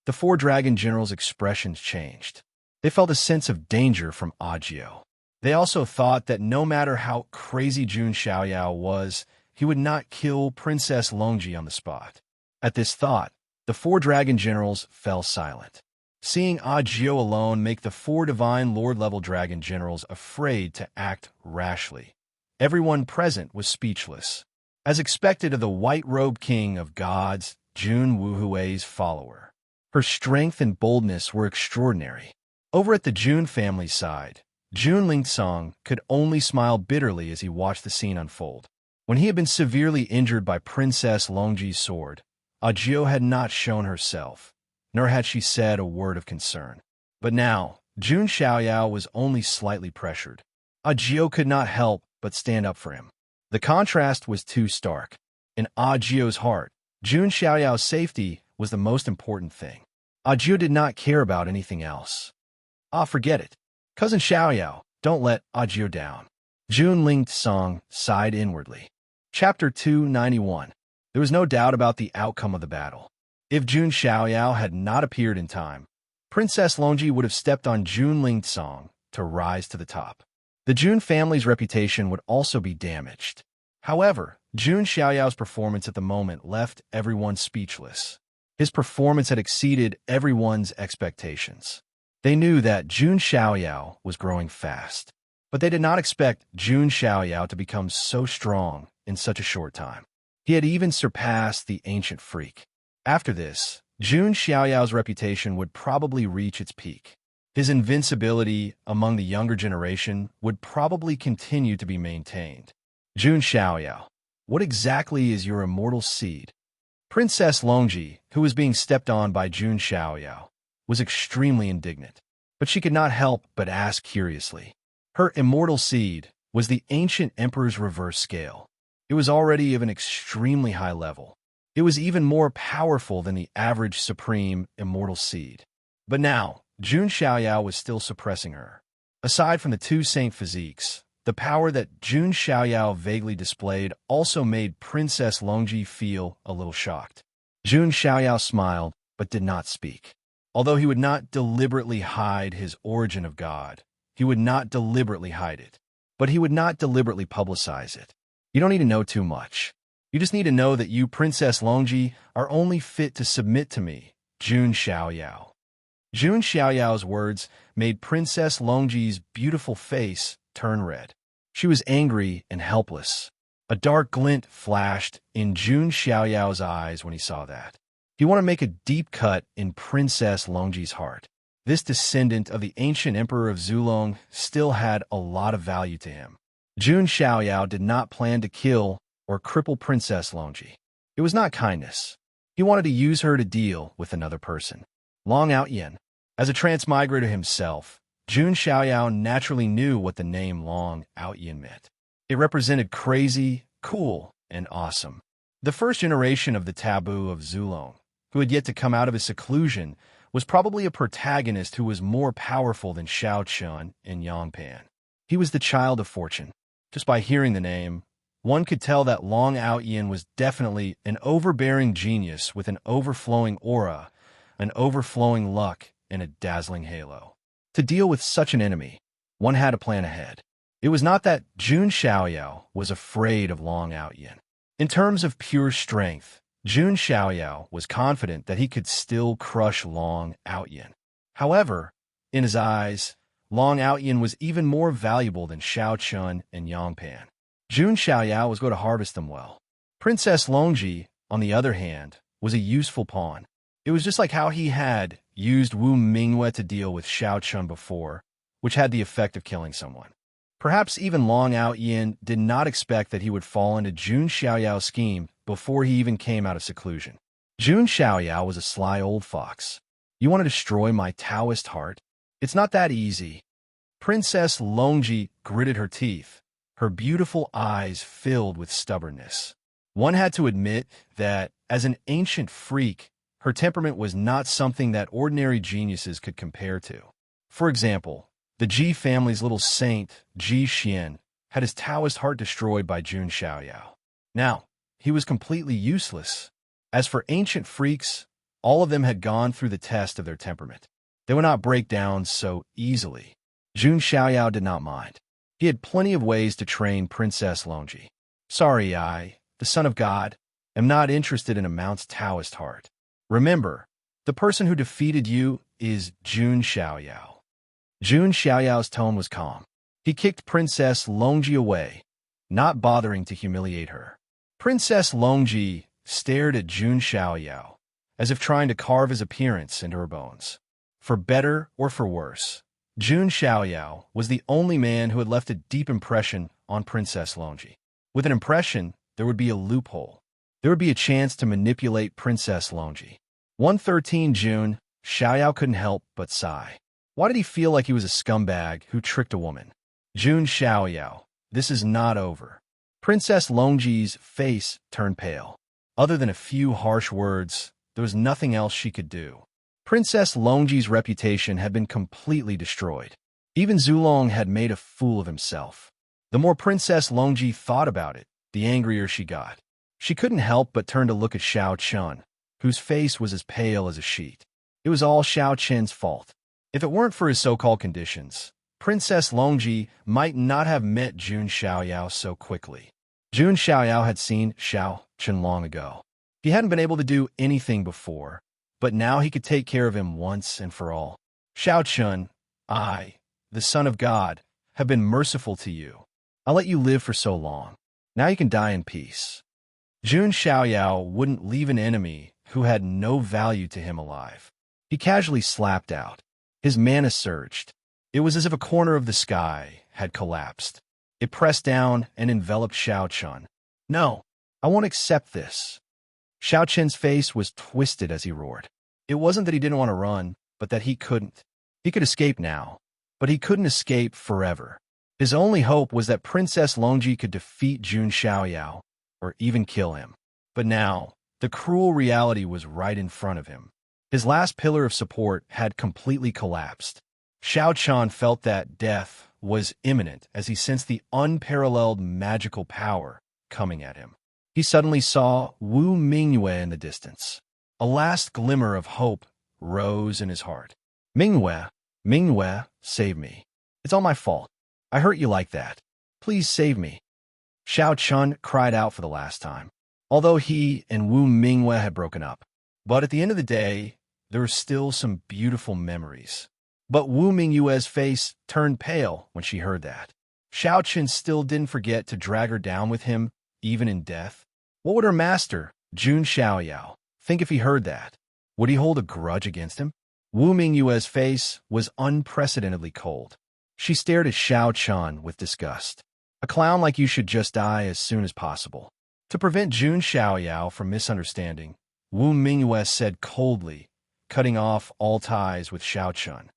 The four dragon generals' expressions changed. They felt a sense of danger from Audiobook. They also thought that no matter how crazy Jun Xiaoyao was, he would not kill Princess Longji on the spot. At this thought, the four dragon generals fell silent. Seeing Audiobook alone make the four divine lord-level dragon generals afraid to act rashly. Everyone present was speechless. As expected of the white-robed king of gods, Jun Wuhui's follower. Her strength and boldness were extraordinary. Over at the Jun family's side, Jun Lingsong could only smile bitterly as he watched the scene unfold. When he had been severely injured by Princess Longji's sword, Audiobook had not shown herself, nor had she said a word of concern. But now, Jun Xiaoyao was only slightly pressured. Audiobook could not help but stand up for him. The contrast was too stark. In Audiobook's heart, Jun Xiaoyao's safety was the most important thing. Audiobook did not care about anything else. Forget it. Cousin Xiaoyao, don't let Audiobook down. Jun Lingsong sighed inwardly. Chapter 291. There was no doubt about the outcome of the battle. If Jun Xiaoyao had not appeared in time, Princess Longji would have stepped on Jun Lingsong to rise to the top. The Jun family's reputation would also be damaged. However, Jun Xiaoyao's performance at the moment left everyone speechless. His performance had exceeded everyone's expectations. They knew that Jun Xiaoyao was growing fast, but they did not expect Jun Xiaoyao to become so strong in such a short time. He had even surpassed the ancient freak. After this, Jun Xiaoyao's reputation would probably reach its peak. His invincibility among the younger generation would probably continue to be maintained. Jun Xiaoyao, what exactly is your immortal seed? Princess Longji, who was being stepped on by Jun Xiaoyao, was extremely indignant, but she could not help but ask curiously. Her immortal seed was the ancient emperor's reverse scale. It was already of an extremely high level. It was even more powerful than the average supreme immortal seed. But now, Jun Xiaoyao was still suppressing her. Aside from the two saint physiques, the power that Jun Xiaoyao vaguely displayed also made Princess Longji feel a little shocked. Jun Xiaoyao smiled, but did not speak. Although he would not deliberately hide his origin of God, he would not deliberately hide it, but he would not deliberately publicize it. You don't need to know too much. You just need to know that you, Princess Longji, are only fit to submit to me, Jun Xiaoyao. Jun Xiaoyao's words made Princess Longji's beautiful face turn red. She was angry and helpless. A dark glint flashed in Jun Xiaoyao's eyes when he saw that. He wanted to make a deep cut in Princess Longji's heart. This descendant of the ancient emperor of Zulong still had a lot of value to him. Jun Xiaoyao did not plan to kill or cripple Princess Longji. It was not kindness. He wanted to use her to deal with another person. Long Outyin. As a transmigrator himself, Jun Xiaoyao naturally knew what the name Long Outyin meant. It represented crazy, cool, and awesome. The first generation of the taboo of Zulong, who had yet to come out of his seclusion, was probably a protagonist who was more powerful than Shao Chun and Yang Pan. He was the child of fortune. Just by hearing the name, one could tell that Long Outyin was definitely an overbearing genius with an overflowing aura, an overflowing luck, and a dazzling halo. To deal with such an enemy, one had to plan ahead. It was not that Jun Xiaoyao was afraid of Long Outyin. In terms of pure strength, Jun Xiaoyao was confident that he could still crush Long Outyin. However, in his eyes, Long Outyin was even more valuable than Shao Chun and Yang Pan. Jun Xiaoyao was going to harvest them well. Princess Longji, on the other hand, was a useful pawn. It was just like how he had used Wu Mingyue to deal with Shao Chun before, which had the effect of killing someone. Perhaps even Long Outyin did not expect that he would fall into Jun Xiaoyao's scheme before he even came out of seclusion. Jun Xiaoyao was a sly old fox. You want to destroy my Taoist heart? It's not that easy. Princess Longji gritted her teeth, her beautiful eyes filled with stubbornness. One had to admit that, as an ancient freak, her temperament was not something that ordinary geniuses could compare to. For example, the Ji family's little saint, Ji Xian, had his Taoist heart destroyed by Jun Xiaoyao. Now, he was completely useless. As for ancient freaks, all of them had gone through the test of their temperament. They would not break down so easily. Jun Xiaoyao did not mind. He had plenty of ways to train Princess Longji. Sorry, I, the son of God, am not interested in a Mount's Taoist heart. Remember, the person who defeated you is Jun Xiaoyao. Jun Xiaoyao's tone was calm. He kicked Princess Longji away, not bothering to humiliate her. Princess Longji stared at Jun Xiaoyao, as if trying to carve his appearance into her bones. For better or for worse, Jun Xiaoyao was the only man who had left a deep impression on Princess Longji. With an impression, there would be a loophole. There would be a chance to manipulate Princess Longji. 113 June, Xiaoyao couldn't help but sigh. Why did he feel like he was a scumbag who tricked a woman? Jun Xiaoyao, this is not over. Princess Longji's face turned pale. Other than a few harsh words, there was nothing else she could do. Princess Longji's reputation had been completely destroyed. Even Zulong had made a fool of himself. The more Princess Longji thought about it, the angrier she got. She couldn't help but turn to look at Shao Chun, whose face was as pale as a sheet. It was all Shao Chun's fault. If it weren't for his so-called conditions, Princess Longji might not have met Jun Xiaoyao so quickly. Jun Xiaoyao had seen Shao Chun long ago. He hadn't been able to do anything before, but now he could take care of him once and for all. Shao Chun, I, the son of God, have been merciful to you. I'll let you live for so long. Now you can die in peace. Jun Xiaoyao wouldn't leave an enemy who had no value to him alive. He casually slapped out. His mana surged. It was as if a corner of the sky had collapsed. It pressed down and enveloped Shao Chun. No, I won't accept this. Shao Chun's face was twisted as he roared. It wasn't that he didn't want to run, but that he couldn't. He could escape now, but he couldn't escape forever. His only hope was that Princess Longji could defeat Jun Xiaoyao, or even kill him. But now, the cruel reality was right in front of him. His last pillar of support had completely collapsed. Shao Chun felt that death was imminent as he sensed the unparalleled magical power coming at him. He suddenly saw Wu Mingyue in the distance. A last glimmer of hope rose in his heart. Mingyue, save me. It's all my fault. I hurt you like that. Please save me. Shao Chun cried out for the last time, although he and Wu Mingyue had broken up. But at the end of the day, there were still some beautiful memories. But Wu Mingyue's face turned pale when she heard that. Shao Chun still didn't forget to drag her down with him, even in death. What would her master, Jun Xiaoyao, think if he heard that? Would he hold a grudge against him? Wu Mingyue's face was unprecedentedly cold. She stared at Shao Chun with disgust. A clown like you should just die as soon as possible. To prevent Jun Xiaoyao from misunderstanding, Wu Mingyue said coldly, cutting off all ties with Shao Chun.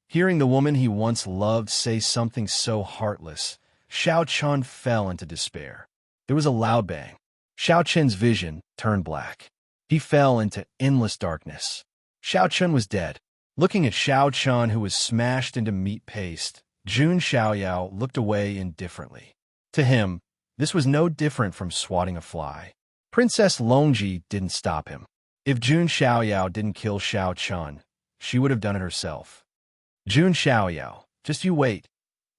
Hearing the woman he once loved say something so heartless, Shao Chun fell into despair. There was a loud bang. Shao Chun's vision turned black. He fell into endless darkness. Shao Chun was dead. Looking at Shao Chun, who was smashed into meat paste, Jun Xiaoyao looked away indifferently. To him, this was no different from swatting a fly. Princess Longji didn't stop him. If Jun Xiaoyao didn't kill Shao Chun, she would have done it herself. Jun Xiaoyao, just you wait.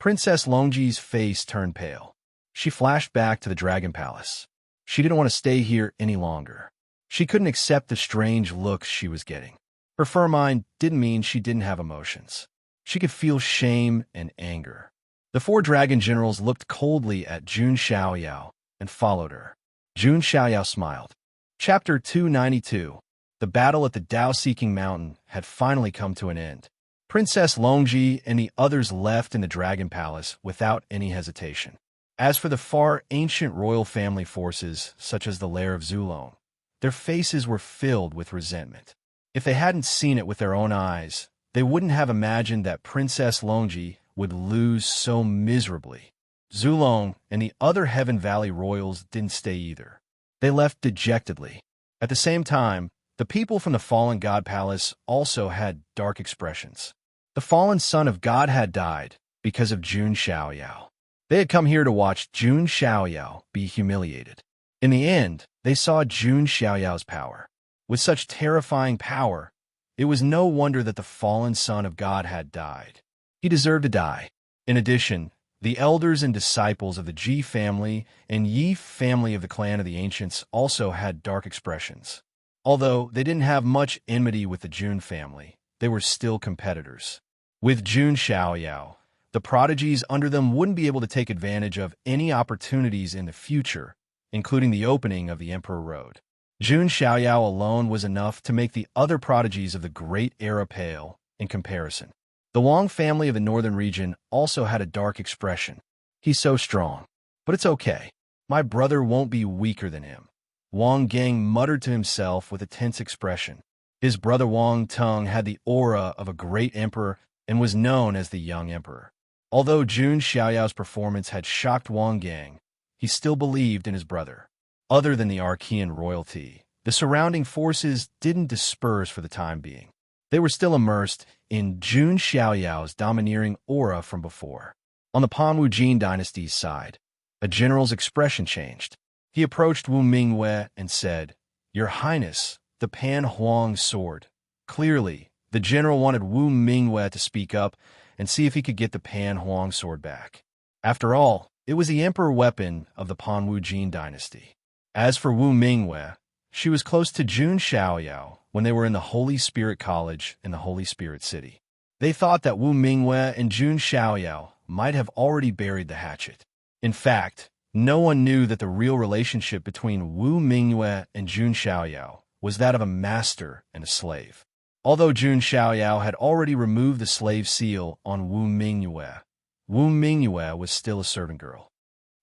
Princess Longji's face turned pale. She flashed back to the Dragon Palace. She didn't want to stay here any longer. She couldn't accept the strange looks she was getting. Her firm mind didn't mean she didn't have emotions. She could feel shame and anger. The 4 dragon generals looked coldly at Jun Xiaoyao and followed her. Jun Xiaoyao smiled. Chapter 292. The battle at the Tao-seeking mountain had finally come to an end. Princess Longji and the others left in the Dragon Palace without any hesitation. As for the far ancient royal family forces, such as the lair of Zulong, their faces were filled with resentment. If they hadn't seen it with their own eyes, they wouldn't have imagined that Princess Longji would lose so miserably. Zulong and the other Heaven Valley royals didn't stay either. They left dejectedly. At the same time, the people from the Fallen God Palace also had dark expressions. The fallen son of God had died because of Jun Xiaoyao. They had come here to watch Jun Xiaoyao be humiliated. In the end, they saw Jun Xiaoyao's power. With such terrifying power, it was no wonder that the fallen son of God had died. He deserved to die. In addition, the elders and disciples of the Ji family and Yi family of the clan of the ancients also had dark expressions. Although they didn't have much enmity with the Jun family, they were still competitors. With Jun Xiaoyao, the prodigies under them wouldn't be able to take advantage of any opportunities in the future, including the opening of the Emperor Road. Jun Xiaoyao alone was enough to make the other prodigies of the Great Era pale in comparison. The Wang family of the northern region also had a dark expression. He's so strong. But it's okay. My brother won't be weaker than him. Wang Gang muttered to himself with a tense expression. His brother Wang Tung had the aura of a great emperor and was known as the Young Emperor. Although Jun Xiaoyao's performance had shocked Wang Gang, he still believed in his brother. Other than the Archean royalty, the surrounding forces didn't disperse for the time being. They were still immersed in Jun Xiaoyao's domineering aura from before. On the Panwu Jin dynasty's side, a general's expression changed. He approached Wu Mingyue and said, "Your Highness, the Pan Huang sword." Clearly, the general wanted Wu Mingyue to speak up and see if he could get the Pan Huang sword back. After all, it was the emperor weapon of the Panwu Jin dynasty. As for Wu Mingyue, She was close to Jun Xiaoyao when they were in the Holy Spirit College in the Holy Spirit City. They thought that Wu Mingyue and Jun Xiaoyao might have already buried the hatchet. In fact, no one knew that the real relationship between Wu Mingyue and Jun Xiaoyao was that of a master and a slave. Although Jun Xiaoyao had already removed the slave seal on Wu Mingyue was still a servant girl.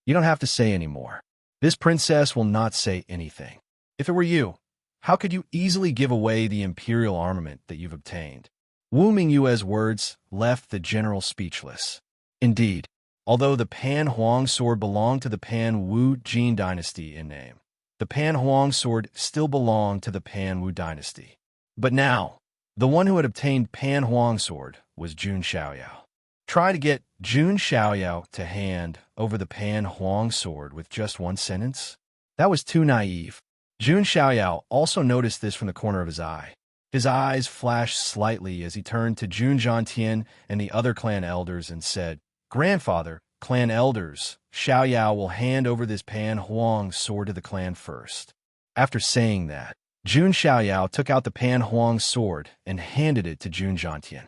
You don't have to say any more. This princess will not say anything. If it were you, how could you easily give away the imperial armament that you've obtained? Wu Mingyue's words left the general speechless. Indeed, although the Pan Huang sword belonged to the Pan Wu Jin dynasty in name, the Pan Huang sword still belonged to the Pan Wu dynasty. But now, the one who had obtained Pan Huang sword was Jun Xiaoyao. Try to get Jun Xiaoyao to hand over the Pan Huang sword with just one sentence? That was too naive. Jun Xiaoyao also noticed this from the corner of his eye. His eyes flashed slightly as he turned to Jun Zhantian and the other clan elders and said, "Grandfather, clan elders, Xiaoyao will hand over this Pan Huang sword to the clan first." After saying that, Jun Xiaoyao took out the Pan Huang sword and handed it to Jun Zhantian.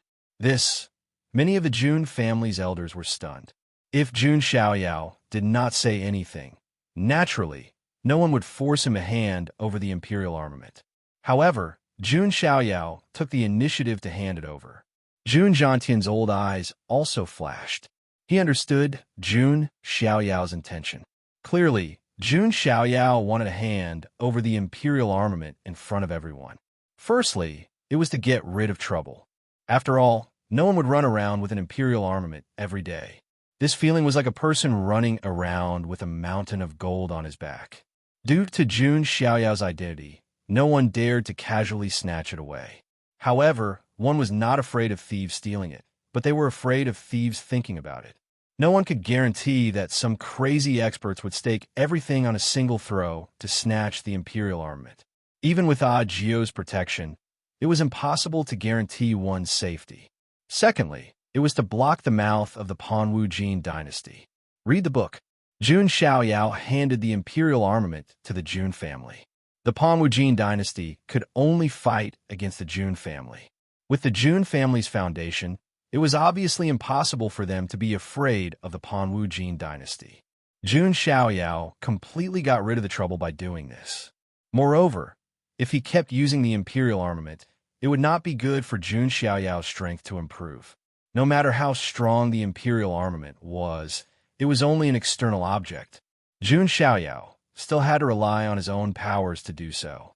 Many of the Jun family's elders were stunned. If Jun Xiaoyao did not say anything, naturally, no one would force him a hand over the imperial armament. However, Jun Xiaoyao took the initiative to hand it over. Jun Zhantian's old eyes also flashed. He understood Jun Xiaoyao's intention. Clearly, Jun Xiaoyao wanted a hand over the imperial armament in front of everyone. Firstly, it was to get rid of trouble. After all, no one would run around with an imperial armament every day. This feeling was like a person running around with a mountain of gold on his back. Due to Jun Xiaoyao's identity, no one dared to casually snatch it away. However, one was not afraid of thieves stealing it, but they were afraid of thieves thinking about it. No one could guarantee that some crazy experts would stake everything on a single throw to snatch the imperial armament. Even with Jio's protection, it was impossible to guarantee one's safety. Secondly, it was to block the mouth of the Panwu Jin dynasty. Read the book. Jun Xiaoyao handed the imperial armament to the Jun family. The Panwu Jin dynasty could only fight against the Jun family. With the Jun family's foundation, it was obviously impossible for them to be afraid of the Panwu Jin dynasty. Jun Xiaoyao completely got rid of the trouble by doing this. Moreover, if he kept using the imperial armament, it would not be good for Jun Xiaoyao's strength to improve. No matter how strong the imperial armament was, it was only an external object. Jun Xiaoyao still had to rely on his own powers to do so.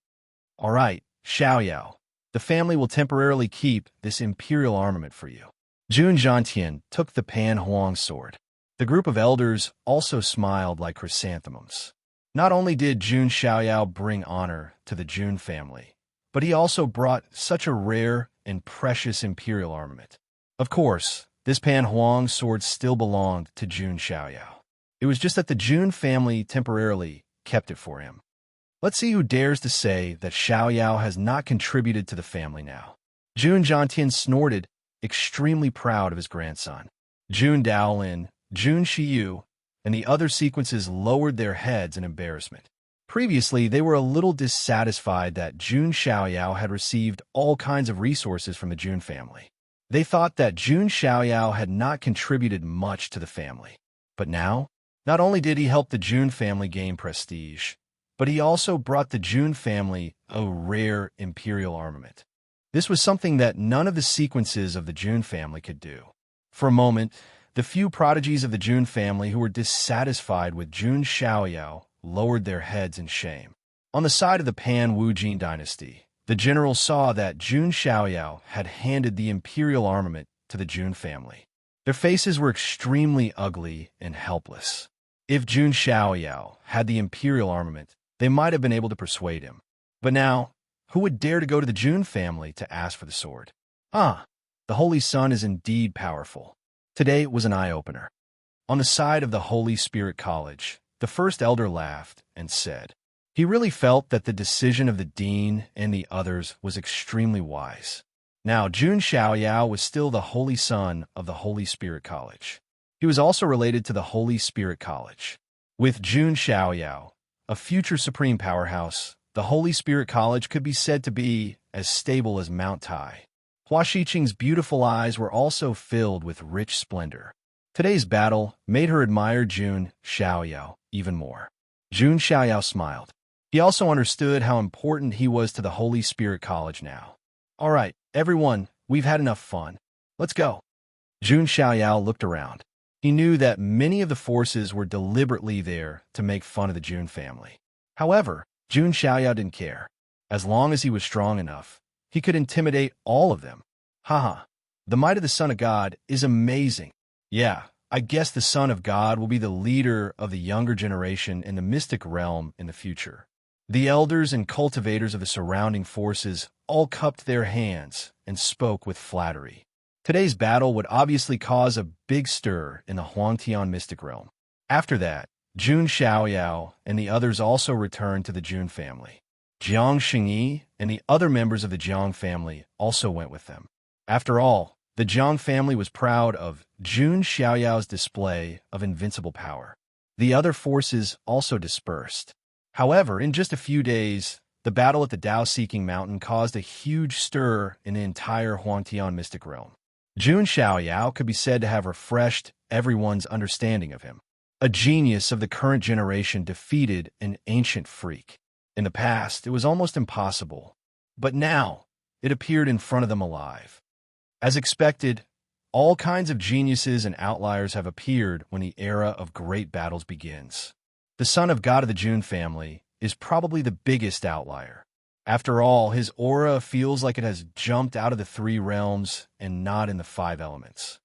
All right, Xiaoyao, the family will temporarily keep this imperial armament for you. Jun Zhantian took the Pan Huang sword. The group of elders also smiled like chrysanthemums. Not only did Jun Xiaoyao bring honor to the Jun family, but he also brought such a rare and precious imperial armament. Of course, this Pan Huang sword still belonged to Jun Xiaoyao. It was just that the Jun family temporarily kept it for him. Let's see who dares to say that Xiaoyao has not contributed to the family now. Jun Zhantian snorted, extremely proud of his grandson. Jun Daolin, Jun Shiyu, and the other sequences lowered their heads in embarrassment. Previously, they were a little dissatisfied that Jun Xiaoyao had received all kinds of resources from the Jun family. They thought that Jun Xiaoyao had not contributed much to the family. But now, not only did he help the Jun family gain prestige, but he also brought the Jun family a rare imperial armament. This was something that none of the sequences of the Jun family could do. For a moment, the few prodigies of the Jun family who were dissatisfied with Jun Xiaoyao lowered their heads in shame. On the side of the Pan Wu Jin dynasty, the general saw that Jun Xiaoyao had handed the imperial armament to the Jun family. Their faces were extremely ugly and helpless. If Jun Xiaoyao had the imperial armament, they might have been able to persuade him. But now, who would dare to go to the Jun family to ask for the sword? The Holy Sun is indeed powerful. Today was an eye-opener. On the side of the Holy Spirit College, the first elder laughed and said, he really felt that the decision of the dean and the others was extremely wise. Now, Jun Xiaoyao was still the holy son of the Holy Spirit College. He was also related to the Holy Spirit College. With Jun Xiaoyao, a future supreme powerhouse, The Holy Spirit College could be said to be as stable as Mount Tai. Hua Xiqing's beautiful eyes were also filled with rich splendor. Today's battle made her admire Jun Xiaoyao even more. Jun Xiaoyao smiled. He also understood how important he was to the Holy Spirit College now. All right, everyone, we've had enough fun. Let's go. Jun Xiaoyao looked around. He knew that many of the forces were deliberately there to make fun of the Jun family. However, Jun Xiaoyao didn't care. As long as he was strong enough, he could intimidate all of them. Haha, the might of the Son of God is amazing. Yeah, I guess the Son of God will be the leader of the younger generation in the mystic realm in the future. The elders and cultivators of the surrounding forces all cupped their hands and spoke with flattery. Today's battle would obviously cause a big stir in the Huangtian mystic realm. After that, Jun Xiaoyao and the others also returned to the Jun family. Jiang Xingyi and the other members of the Jiang family also went with them. After all, the Jiang family was proud of Jun Xiaoyao's display of invincible power. The other forces also dispersed. However, in just a few days, the battle at the Tao-seeking mountain caused a huge stir in the entire Huangtian mystic realm. Jun Xiaoyao could be said to have refreshed everyone's understanding of him. A genius of the current generation defeated an ancient freak. In the past, it was almost impossible, but now it appeared in front of them alive. As expected, all kinds of geniuses and outliers have appeared when the era of great battles begins. The Son of God of the Jun family is probably the biggest outlier. After all, his aura feels like it has jumped out of the 3 realms and not in the 5 elements.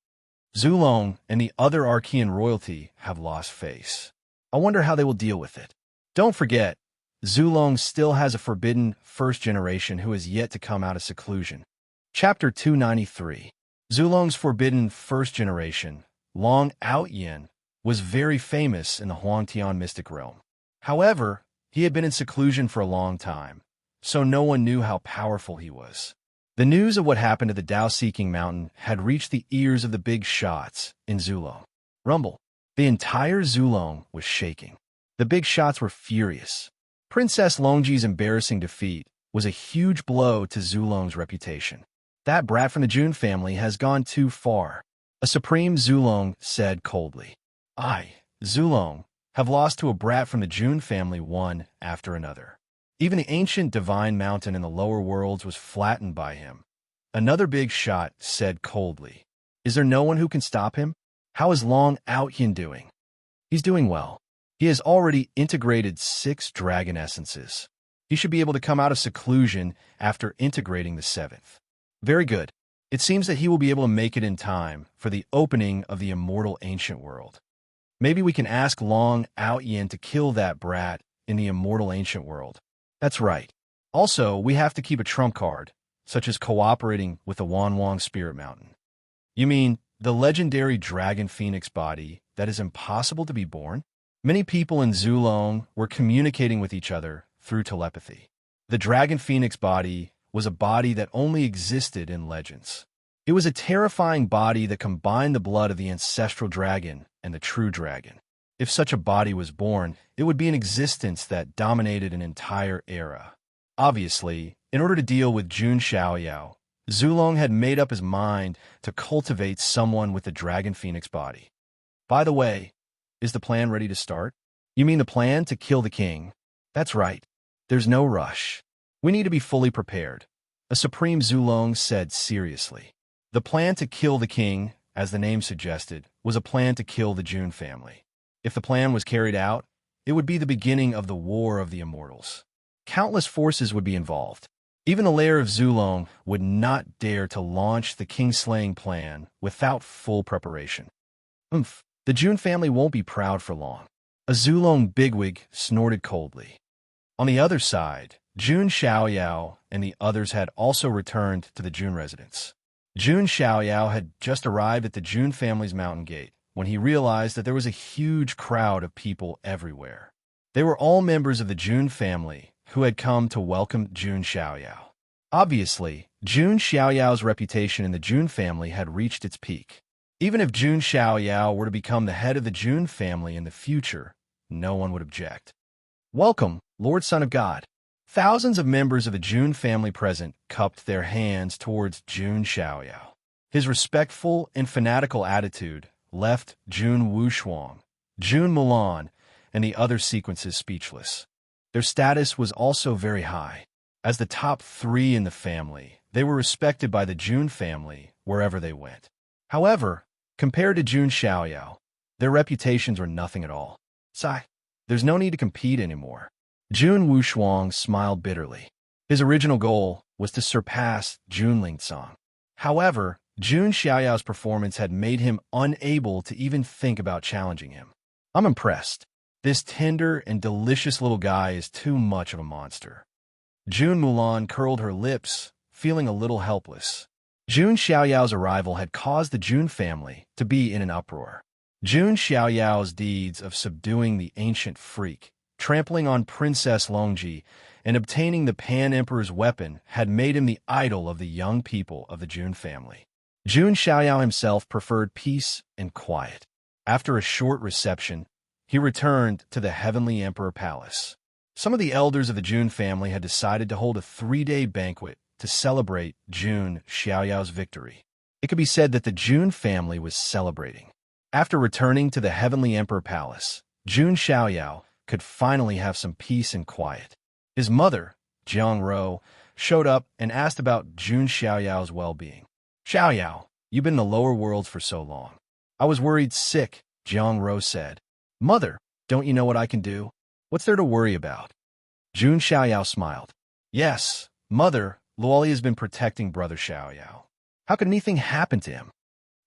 Zulong and the other Archean royalty have lost face. I wonder how they will deal with it. Don't forget, Zulong still has a forbidden first generation who has yet to come out of seclusion. Chapter 293. Zulong's forbidden first generation, Long Outyin, was very famous in the Huangtian mystic realm. However, he had been in seclusion for a long time, so no one knew how powerful he was. The news of what happened at the Tao-seeking mountain had reached the ears of the big shots in Zulong. Rumble. The entire Zulong was shaking. The big shots were furious. Princess Longji's embarrassing defeat was a huge blow to Zulong's reputation. That brat from the Jun family has gone too far, a supreme Zulong said coldly. I, Zulong, have lost to a brat from the Jun family one after another. Even the ancient divine mountain in the lower worlds was flattened by him. Another big shot said coldly. Is there no one who can stop him? How is Long Outyin doing? He's doing well. He has already integrated 6 dragon essences. He should be able to come out of seclusion after integrating the 7th. Very good. It seems that he will be able to make it in time for the opening of the immortal ancient world. Maybe we can ask Long Outyin to kill that brat in the immortal ancient world. That's right. Also, we have to keep a trump card, such as cooperating with the Wanwang Spirit Mountain. You mean the legendary dragon phoenix body that is impossible to be born? Many people in Zulong were communicating with each other through telepathy. The dragon phoenix body was a body that only existed in legends. It was a terrifying body that combined the blood of the ancestral dragon and the true dragon. If such a body was born, it would be an existence that dominated an entire era. Obviously, in order to deal with Jun Xiaoyao, Zulong had made up his mind to cultivate someone with the dragon phoenix body. By the way, is the plan ready to start? You mean the plan to kill the king? That's right. There's no rush. We need to be fully prepared, a Supreme Zulong said seriously. The plan to kill the king, as the name suggested, was a plan to kill the Jun family. If the plan was carried out, it would be the beginning of the War of the Immortals. Countless forces would be involved. Even the lair of Zulong would not dare to launch the king-slaying plan without full preparation. The Jun family won't be proud for long. A Zulong bigwig snorted coldly. On the other side, Jun Xiaoyao and the others had also returned to the Jun residence. Jun Xiaoyao had just arrived at the Jun family's mountain gate when he realized that there was a huge crowd of people everywhere. They were all members of the Jun family who had come to welcome Jun Xiaoyao. Obviously, Jun Xiaoyao's reputation in the Jun family had reached its peak. Even if Jun Xiaoyao were to become the head of the Jun family in the future, no one would object. Welcome, Lord Son of God. Thousands of members of the Jun family present cupped their hands towards Jun Xiaoyao. His respectful and fanatical attitude left Jun Wushuang, Jun Mulan, and the other sequences speechless. Their status was also very high. As the top 3 in the family, they were respected by the Jun family wherever they went. However, compared to Jun Xiaoyao, their reputations were nothing at all. Sigh, there's no need to compete anymore. Jun Wushuang smiled bitterly. His original goal was to surpass Jun Lingsong. However, Jun Xiaoyao's performance had made him unable to even think about challenging him. I'm impressed. This tender and delicious little guy is too much of a monster. Jun Mulan curled her lips, feeling a little helpless. Jun Xiaoyao's arrival had caused the Jun family to be in an uproar. Jun Xiaoyao's deeds of subduing the ancient freak, trampling on Princess Longji, and obtaining the Pan-Emperor's weapon had made him the idol of the young people of the Jun family. Jun Xiaoyao himself preferred peace and quiet. After a short reception, he returned to the Heavenly Emperor Palace. Some of the elders of the Jun family had decided to hold a 3-day banquet to celebrate Jun Xiaoyao's victory. It could be said that the Jun family was celebrating. After returning to the Heavenly Emperor Palace, Jun Xiaoyao could finally have some peace and quiet. His mother, Jiang Ro, showed up and asked about Jun Xiaoyao's well-being. Xiaoyao, you've been in the lower worlds for so long. I was worried sick, Jiang Ro said. Mother, don't you know what I can do? What's there to worry about? Jun Xiaoyao smiled. Yes, Mother, Luoli has been protecting Brother Xiaoyao. How could anything happen to him?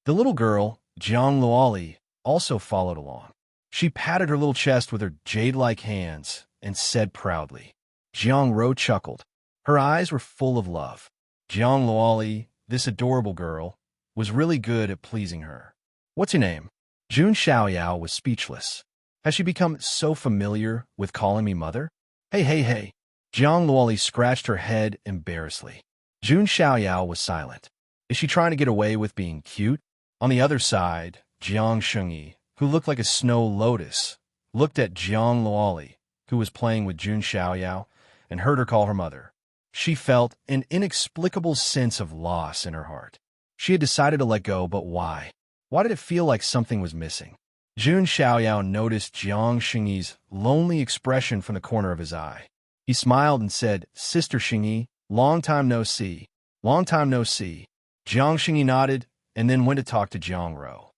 The little girl, Jiang Luoli, also followed along. She patted her little chest with her jade-like hands and said proudly. Jiang Ro chuckled. Her eyes were full of love. Jiang Luoli, this adorable girl, was really good at pleasing her. What's your name? Jun Xiaoyao was speechless. Has she become so familiar with calling me mother? Hey. Jiang Luoli scratched her head embarrassedly. Jun Xiaoyao was silent. Is she trying to get away with being cute? On the other side, Jiang Shengyi, who looked like a snow lotus, looked at Jiang Luoli, who was playing with Jun Xiaoyao, and heard her call her mother. She felt an inexplicable sense of loss in her heart. She had decided to let go, but why? Why did it feel like something was missing? Jun Xiaoyao noticed Jiang Shengyi's lonely expression from the corner of his eye. He smiled and said, Sister Shengyi, long time no see. Long time no see. Jiang Shengyi nodded and then went to talk to Jiang Ro.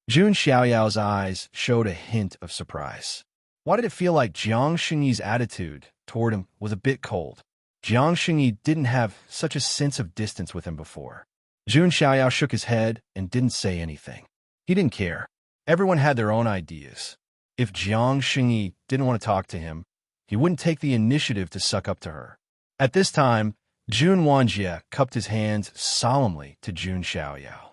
Jun Xiaoyao's eyes showed a hint of surprise. Why did it feel like Jiang Shengyi's attitude toward him was a bit cold? Jiang Shengyi didn't have such a sense of distance with him before. Jun Xiaoyao shook his head and didn't say anything. He didn't care. Everyone had their own ideas. If Jiang Shengyi didn't want to talk to him, he wouldn't take the initiative to suck up to her. At this time, Jun Wanjie cupped his hands solemnly to Jun Xiaoyao.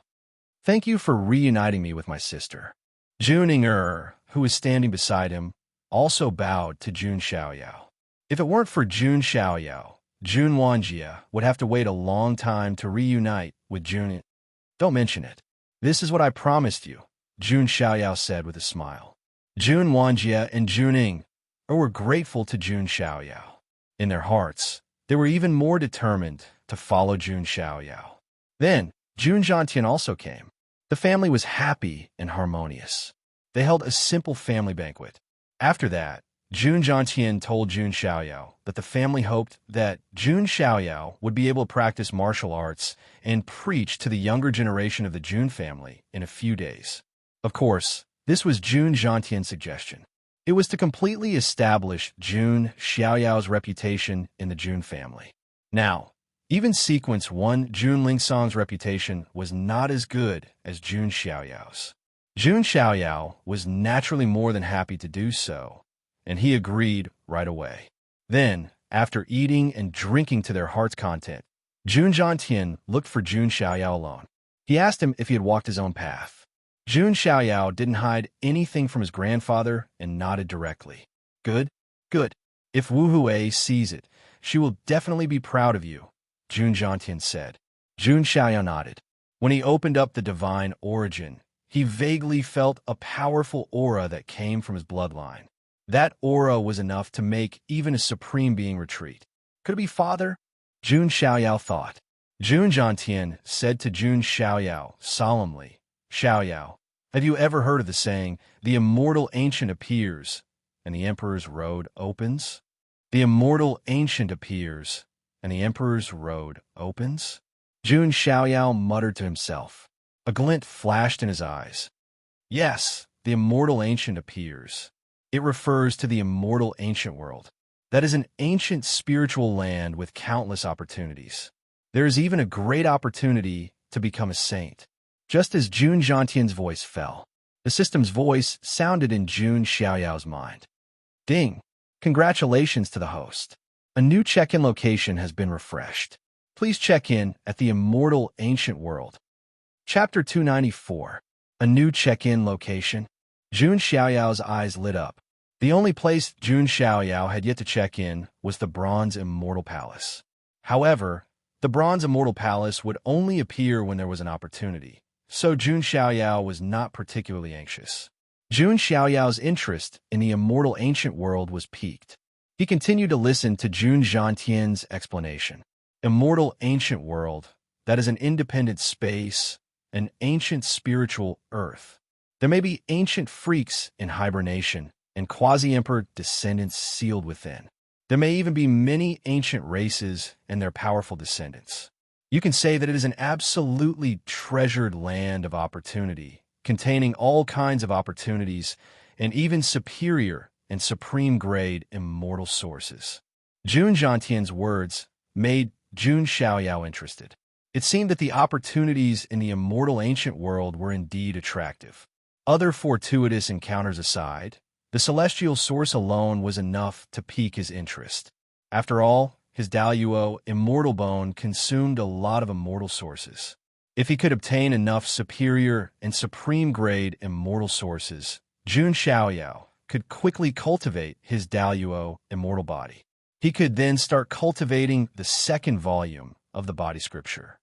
Thank you for reuniting me with my sister. Jun Ying'er, who was standing beside him, also bowed to Jun Xiaoyao. If it weren't for Jun Xiaoyao, Jun Wanjie would have to wait a long time to reunite with Jun. Don't mention it. This is what I promised you, Jun Xiaoyao said with a smile. Jun Wanjie and Jun Ying were grateful to Jun Xiaoyao. In their hearts, they were even more determined to follow Jun Xiaoyao. Then, Jun Zhantian also came. The family was happy and harmonious. They held a simple family banquet. After that, Jun Zhantian told Jun Xiaoyao that the family hoped that Jun Xiaoyao would be able to practice martial arts and preach to the younger generation of the Jun family in a few days. Of course, this was Jun Zhantian's suggestion. It was to completely establish Jun Xiaoyao's reputation in the Jun family. Now, even Sequence 1 Jun Lingsong's reputation was not as good as Jun Xiaoyao's. Jun Xiaoyao was naturally more than happy to do so, and he agreed right away. Then, after eating and drinking to their heart's content, Jun Zhantian looked for Jun Xiaoyao alone. He asked him if he had walked his own path. Jun Xiaoyao didn't hide anything from his grandfather and nodded directly. Good. If Wu Hui sees it, she will definitely be proud of you, Jun Zhantian said. Jun Xiaoyao nodded. When he opened up the divine origin, he vaguely felt a powerful aura that came from his bloodline. That aura was enough to make even a supreme being retreat. Could it be Father? Jun Xiaoyao thought. Jun Jiantian said to Jun Xiaoyao solemnly, Xiaoyao, have you ever heard of the saying, the immortal ancient appears, and the emperor's road opens? The immortal ancient appears, and the emperor's road opens? Jun Xiaoyao muttered to himself. A glint flashed in his eyes. Yes, the immortal ancient appears. It refers to the immortal ancient world. That is an ancient spiritual land with countless opportunities. There is even a great opportunity to become a saint. Just as Jun Jiantian's voice fell, the system's voice sounded in Jun Xiaoyao's mind. Ding! Congratulations to the host. A new check-in location has been refreshed. Please check in at the immortal ancient world. Chapter 294. A new check-in location. Jun Xiaoyao's eyes lit up. The only place Jun Xiaoyao had yet to check in was the Bronze Immortal Palace. However, the Bronze Immortal Palace would only appear when there was an opportunity, so Jun Xiaoyao was not particularly anxious. Jun Xiaoyao's interest in the immortal ancient world was piqued. He continued to listen to Jun Jiantian's explanation. Immortal ancient world, that is an independent space, an ancient spiritual earth. There may be ancient freaks in hibernation, and quasi-emperor descendants sealed within. There may even be many ancient races and their powerful descendants. You can say that it is an absolutely treasured land of opportunity, containing all kinds of opportunities and even superior and supreme-grade immortal sources. Jun Jiantian's words made Jun Xiaoyao interested. It seemed that the opportunities in the immortal ancient world were indeed attractive. Other fortuitous encounters aside, the celestial source alone was enough to pique his interest. After all, his Daluo immortal bone consumed a lot of immortal sources. If he could obtain enough superior and supreme-grade immortal sources, Jun Xiaoyao could quickly cultivate his Daluo immortal body. He could then start cultivating the second volume of the body scripture.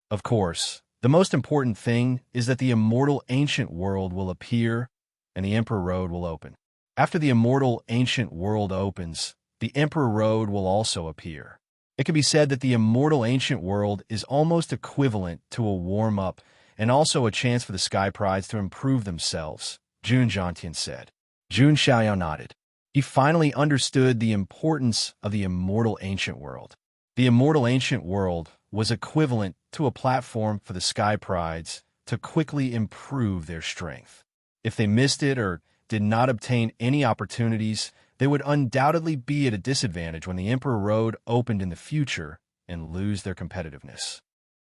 Of course, the most important thing is that the immortal ancient world will appear and the Emperor Road will open. After the immortal ancient world opens, the Emperor Road will also appear. It can be said that the immortal ancient world is almost equivalent to a warm-up and also a chance for the Sky Prides to improve themselves, Jun Jiantian said. Jun Xiaoyao nodded. He finally understood the importance of the immortal ancient world. The immortal ancient world was equivalent to a platform for the Sky Prides to quickly improve their strength. If they missed it or did not obtain any opportunities, they would undoubtedly be at a disadvantage when the Emperor Road opened in the future and lose their competitiveness.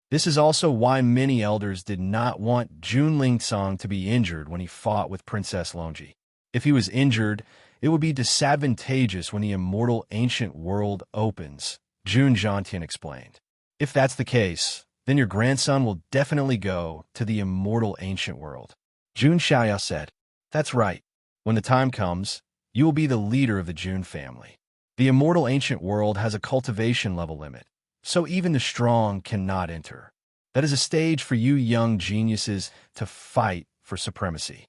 This is also why many elders did not want Jun Lingsong to be injured when he fought with Princess Longji. If he was injured, it would be disadvantageous when the immortal ancient world opens, Jun Jiantian explained. If that's the case, then your grandson will definitely go to the immortal ancient world. Jun Xiaoyao said, That's right. When the time comes, you will be the leader of the Jun family. The immortal ancient world has a cultivation level limit, so even the strong cannot enter. That is a stage for you young geniuses to fight for supremacy.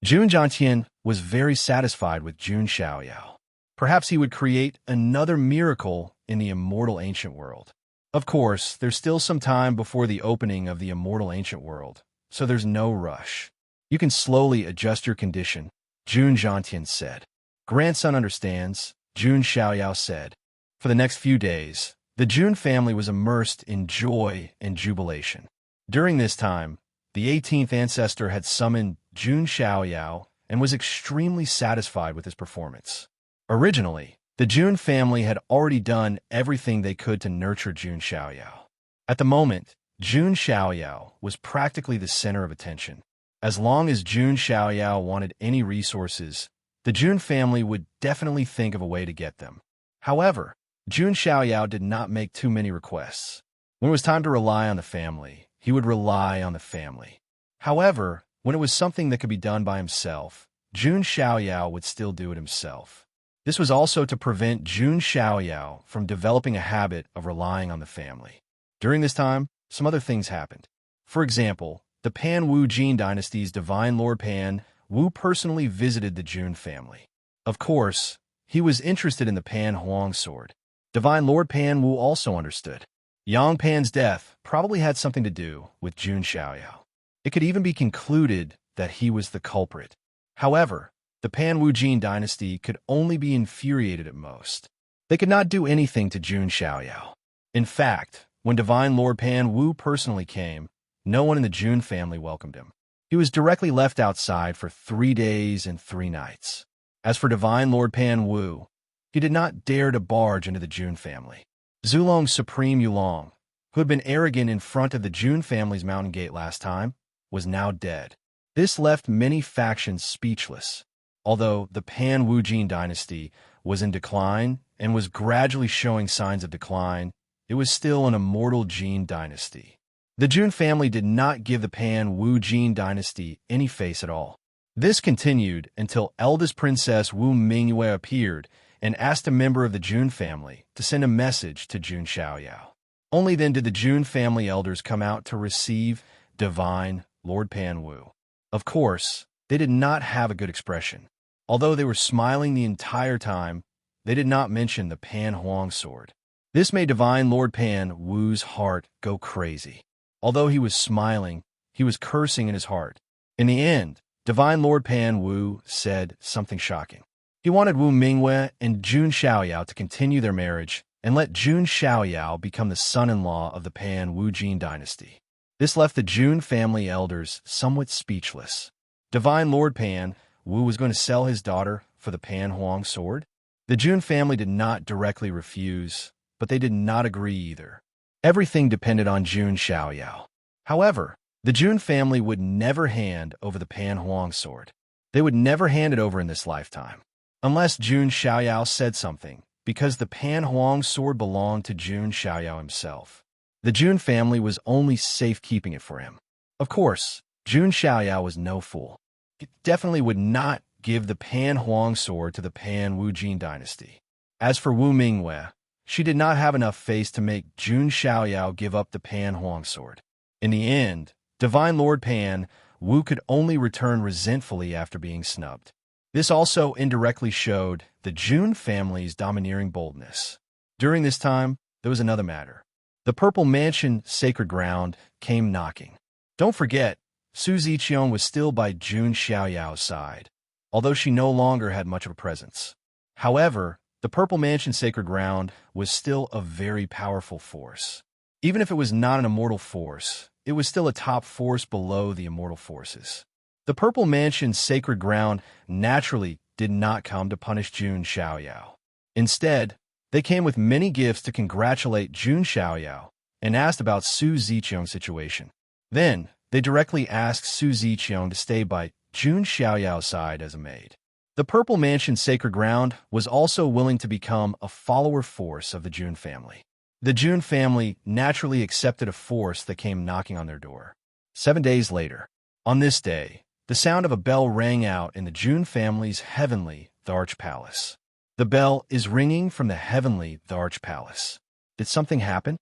Jun Jiantian was very satisfied with Jun Xiaoyao. Perhaps he would create another miracle in the immortal ancient world. Of course, there's still some time before the opening of the immortal ancient world, so there's no rush. You can slowly adjust your condition, Jun Jiantian said. Grandson understands, Jun Xiaoyao said. For the next few days, the Jun family was immersed in joy and jubilation. During this time, the 18th ancestor had summoned Jun Xiaoyao and was extremely satisfied with his performance. Originally, the Jun family had already done everything they could to nurture Jun Xiaoyao. At the moment, Jun Xiaoyao was practically the center of attention. As long as Jun Xiaoyao wanted any resources, the Jun family would definitely think of a way to get them. However, Jun Xiaoyao did not make too many requests. When it was time to rely on the family, he would rely on the family. However, when it was something that could be done by himself, Jun Xiaoyao would still do it himself. This was also to prevent Jun Xiaoyao from developing a habit of relying on the family. During this time, some other things happened. For example, the Pan Wu Jin dynasty's divine Lord Pan Wu personally visited the Jun family. Of course, he was interested in the Pan Huang sword. Divine Lord Pan Wu also understood. Yang Pan's death probably had something to do with Jun Xiaoyao. It could even be concluded that he was the culprit. However, the Pan Wu Jin dynasty could only be infuriated at most. They could not do anything to Jun Xiaoyao. In fact, when Divine Lord Pan Wu personally came, no one in the Jun family welcomed him. He was directly left outside for 3 days and 3 nights. As for Divine Lord Pan Wu, he did not dare to barge into the Jun family. Zulong's Supreme Yulong, who had been arrogant in front of the Jun family's mountain gate last time, was now dead. This left many factions speechless. Although the Pan Wu Jin dynasty was in decline and was gradually showing signs of decline, it was still an immortal Jin dynasty. The Jun family did not give the Pan Wu Jin dynasty any face at all. This continued until eldest Princess Wu Mingyue appeared and asked a member of the Jun family to send a message to Jun Xiaoyao. Only then did the Jun family elders come out to receive Divine Lord Pan Wu. Of course, they did not have a good expression. Although they were smiling the entire time, they did not mention the Pan Huang sword. This made Divine Lord Pan Wu's heart go crazy. Although he was smiling, he was cursing in his heart. In the end, Divine Lord Pan Wu said something shocking. He wanted Wu Mingyue and Jun Xiaoyao to continue their marriage and let Jun Xiaoyao become the son-in-law of the Pan Wu Jin dynasty. This left the Jun family elders somewhat speechless. Divine Lord Pan Wu was going to sell his daughter for the Pan Huang sword? The Jun family did not directly refuse, but they did not agree either. Everything depended on Jun Xiaoyao. However, the Jun family would never hand over the Pan Huang sword. They would never hand it over in this lifetime. Unless Jun Xiaoyao said something, because the Pan Huang sword belonged to Jun Xiaoyao himself. The Jun family was only safe keeping it for him. Of course, Jun Xiaoyao was no fool. He definitely would not give the Pan Huang sword to the Pan Wu Jin dynasty. As for Wu Mingyue, she did not have enough face to make Jun Xiaoyao give up the Pan Huang sword. In the end, Divine Lord Pan Wu could only return resentfully after being snubbed. This also indirectly showed the Jun family's domineering boldness. During this time, there was another matter. The Purple Mansion Sacred Ground came knocking. Don't forget, Su Ziqiang was still by Jun Xiaoyao's side, although she no longer had much of a presence. However, the Purple Mansion Sacred Ground was still a very powerful force. Even if it was not an immortal force, it was still a top force below the immortal forces. The Purple Mansion's Sacred Ground naturally did not come to punish Jun Xiaoyao. Instead, they came with many gifts to congratulate Jun Xiaoyao and asked about Su Ziqiang's situation. Then, they directly asked Su Ziqiang to stay by Jun Xiaoyao's side as a maid. The Purple Mansion Sacred Ground was also willing to become a follower force of the Jun family. The Jun family naturally accepted a force that came knocking on their door. 7 days later, on this day, the sound of a bell rang out in the Jun family's heavenly Tharch Palace. The bell is ringing from the heavenly Tharch Palace. Did something happen?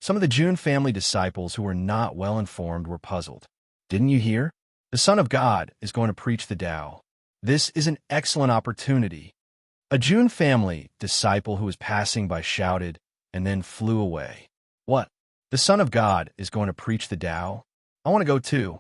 Some of the Jun family disciples who were not well informed were puzzled. Didn't you hear? The Son of God is going to preach the Tao. This is an excellent opportunity. A Jun family disciple who was passing by shouted and then flew away. What? The Son of God is going to preach the Tao? I want to go too.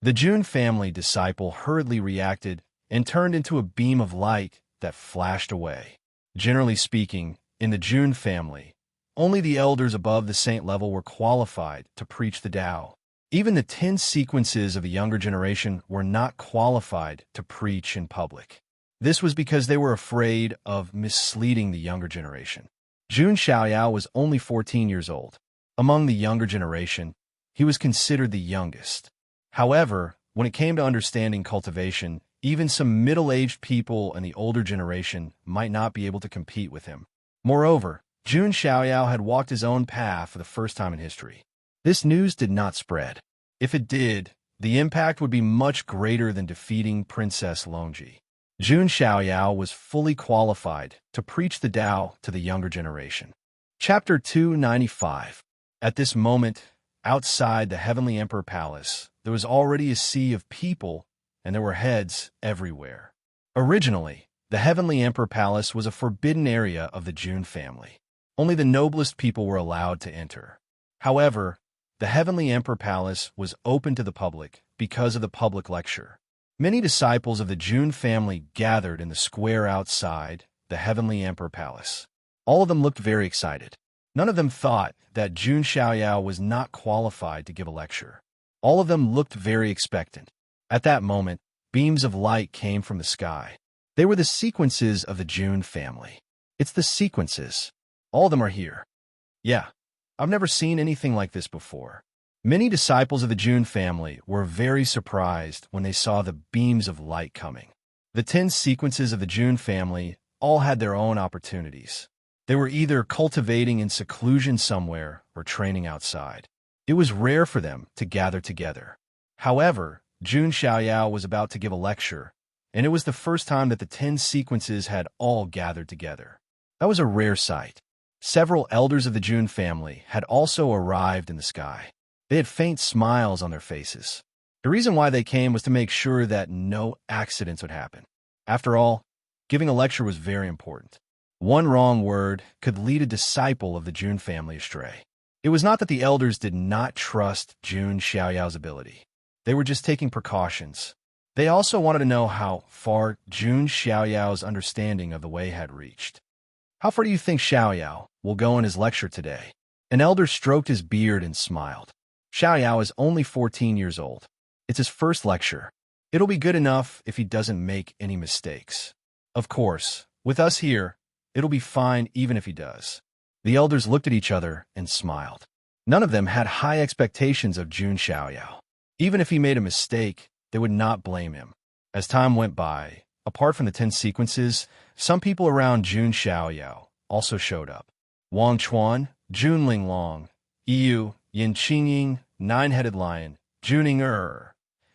The Jun family disciple hurriedly reacted and turned into a beam of light that flashed away. Generally speaking, in the Jun family, only the elders above the saint level were qualified to preach the Tao. Even the 10 sequences of the younger generation were not qualified to preach in public. This was because they were afraid of misleading the younger generation. Jun Xiaoyao was only 14 years old. Among the younger generation, he was considered the youngest. However, when it came to understanding cultivation, even some middle-aged people in the older generation might not be able to compete with him. Moreover, Jun Xiaoyao had walked his own path for the first time in history. This news did not spread. If it did, the impact would be much greater than defeating Princess Longji. Jun Xiaoyao was fully qualified to preach the Tao to the younger generation. Chapter 295. At this moment, outside the Heavenly Emperor Palace, there was already a sea of people, and there were heads everywhere. Originally, The Heavenly Emperor Palace was a forbidden area of the June family. Only the noblest people were allowed to enter. However, the Heavenly Emperor Palace was open to the public because of the public lecture. Many disciples of the June family gathered in the square outside the Heavenly Emperor Palace. All of them looked very excited. None of them thought that Jun Xiaoyao was not qualified to give a lecture. All of them looked very expectant. At that moment, beams of light came from the sky. They were the sequences of the June family. It's the sequences. All of them are here. Yeah, I've never seen anything like this before. Many disciples of the June family were very surprised when they saw the beams of light coming. The 10 sequences of the June family all had their own opportunities. They were either cultivating in seclusion somewhere or training outside. It was rare for them to gather together. However, Jun Xiaoyao was about to give a lecture, and it was the first time that the 10 sequences had all gathered together. That was a rare sight. Several elders of the June family had also arrived in the sky. They had faint smiles on their faces. The reason why they came was to make sure that no accidents would happen. After all, giving a lecture was very important. One wrong word could lead a disciple of the June family astray. It was not that the elders did not trust Jun Xiaoyao's ability. They were just taking precautions. They also wanted to know how far Jun Xiaoyao's understanding of the way had reached. How far do you think Xiaoyao will go in his lecture today? An elder stroked his beard and smiled. Xiaoyao is only 14 years old. It's his first lecture. It'll be good enough if he doesn't make any mistakes. Of course, with us here, it'll be fine even if he does. The elders looked at each other and smiled. None of them had high expectations of Jun Xiaoyao. Even if he made a mistake, they would not blame him. As time went by, apart from the 10 sequences, some people around Jun Xiaoyao also showed up. Wang Chuan, Jun Linglong, Yu, Yin Qingying, Nine-Headed Lion, Juning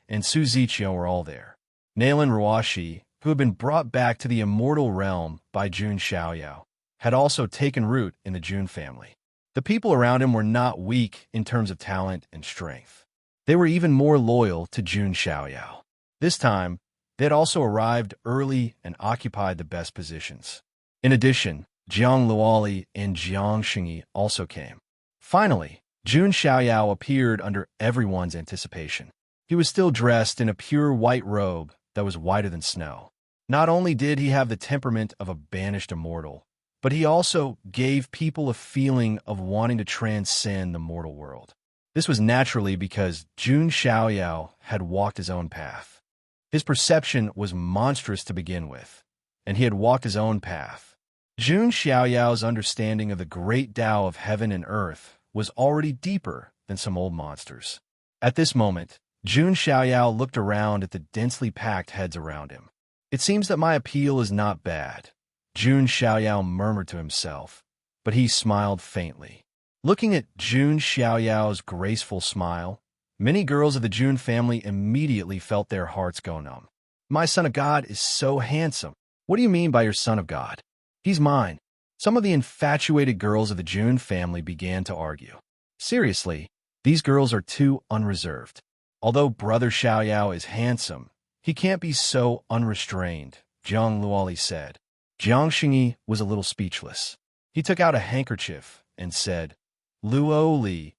and Su Ziqiu were all there. Nailin Ruoshi, who had been brought back to the immortal realm by Jun Xiaoyao, had also taken root in the Jun family. The people around him were not weak in terms of talent and strength. They were even more loyal to Jun Xiaoyao. This time, they had also arrived early and occupied the best positions. In addition, Jiang Luoli and Jiang Xingyi also came. Finally, Jun Xiaoyao appeared under everyone's anticipation. He was still dressed in a pure white robe that was whiter than snow. Not only did he have the temperament of a banished immortal, but he also gave people a feeling of wanting to transcend the mortal world. This was naturally because Jun Xiaoyao had walked his own path. His perception was monstrous to begin with, and he had walked his own path. Jun Xiaoyao's understanding of the great Tao of heaven and earth was already deeper than some old monsters. At this moment, Jun Xiaoyao looked around at the densely packed heads around him. It seems that my appeal is not bad, Jun Xiaoyao murmured to himself, but he smiled faintly. Looking at Jun Xiaoyao's graceful smile, many girls of the Jun family immediately felt their hearts go numb. My son of God is so handsome. What do you mean by your son of God? He's mine. Some of the infatuated girls of the Jun family began to argue. Seriously, these girls are too unreserved. Although Brother Xiaoyao is handsome, he can't be so unrestrained, Jiang Luoli said. Jiang Xingyi was a little speechless. He took out a handkerchief and said, Luoli,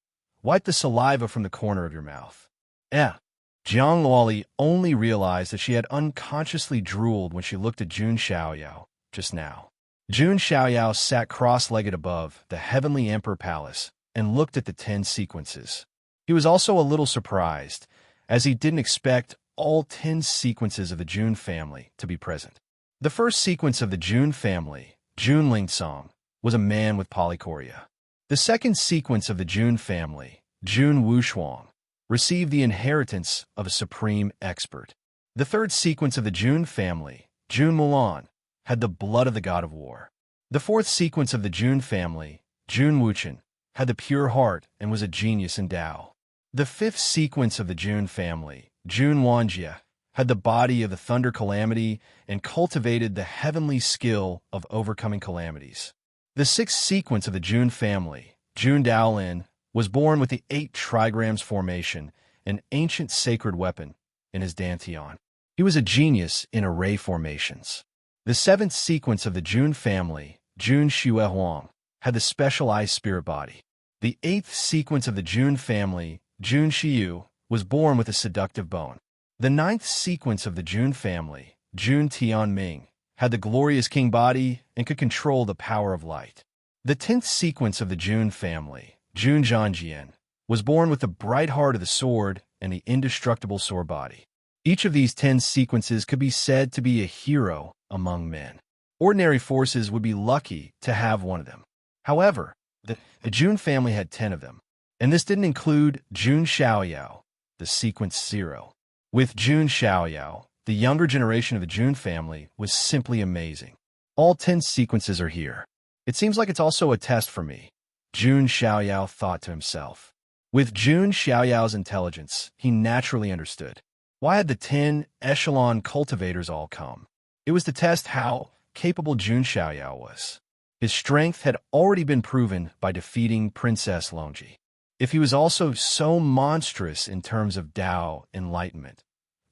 wipe the saliva from the corner of your mouth. Jiang Luoli only realized that she had unconsciously drooled when she looked at Jun Xiaoyao just now. Jun Xiaoyao sat cross-legged above the Heavenly Emperor Palace and looked at the 10 sequences. He was also a little surprised, as he didn't expect all 10 sequences of the Jun family to be present. The first sequence of the Jun family, Jun Lingsong, was a man with polychoria. The second sequence of the Jun family, Jun Wushuang, received the inheritance of a supreme expert. The third sequence of the Jun family, Jun Mulan, had the blood of the god of war. The fourth sequence of the Jun family, Jun Wuchen, had the pure heart and was a genius in Tao. The fifth sequence of the Jun family, Jun Wanjie, had the body of the thunder calamity and cultivated the heavenly skill of overcoming calamities. The sixth sequence of the Jun family, Jun Daolin, was born with the 8 trigrams formation, an ancient sacred weapon, in his dantian. He was a genius in array formations. The seventh sequence of the Jun family, Jun Xue Huang, had the specialized spirit body. The eighth sequence of the Jun family, Jun Xiu, was born with a seductive bone. The ninth sequence of the Jun family, Jun Tianming, had the glorious king body and could control the power of light. The 10th sequence of the Jun family, Jun Zhangjian, was born with the bright heart of the sword and the indestructible sword body. Each of these 10 sequences could be said to be a hero among men. Ordinary forces would be lucky to have one of them. However, the Jun family had 10 of them, and this didn't include Jun Xiaoyao, the sequence 0. With Jun Xiaoyao, the younger generation of the Jun family was simply amazing. All 10 sequences are here. It seems like it's also a test for me, Jun Xiaoyao thought to himself. With Jun Xiaoyao's intelligence, he naturally understood. Why had the 10 echelon cultivators all come? It was to test how capable Jun Xiaoyao was. His strength had already been proven by defeating Princess Longji. If he was also so monstrous in terms of Tao enlightenment,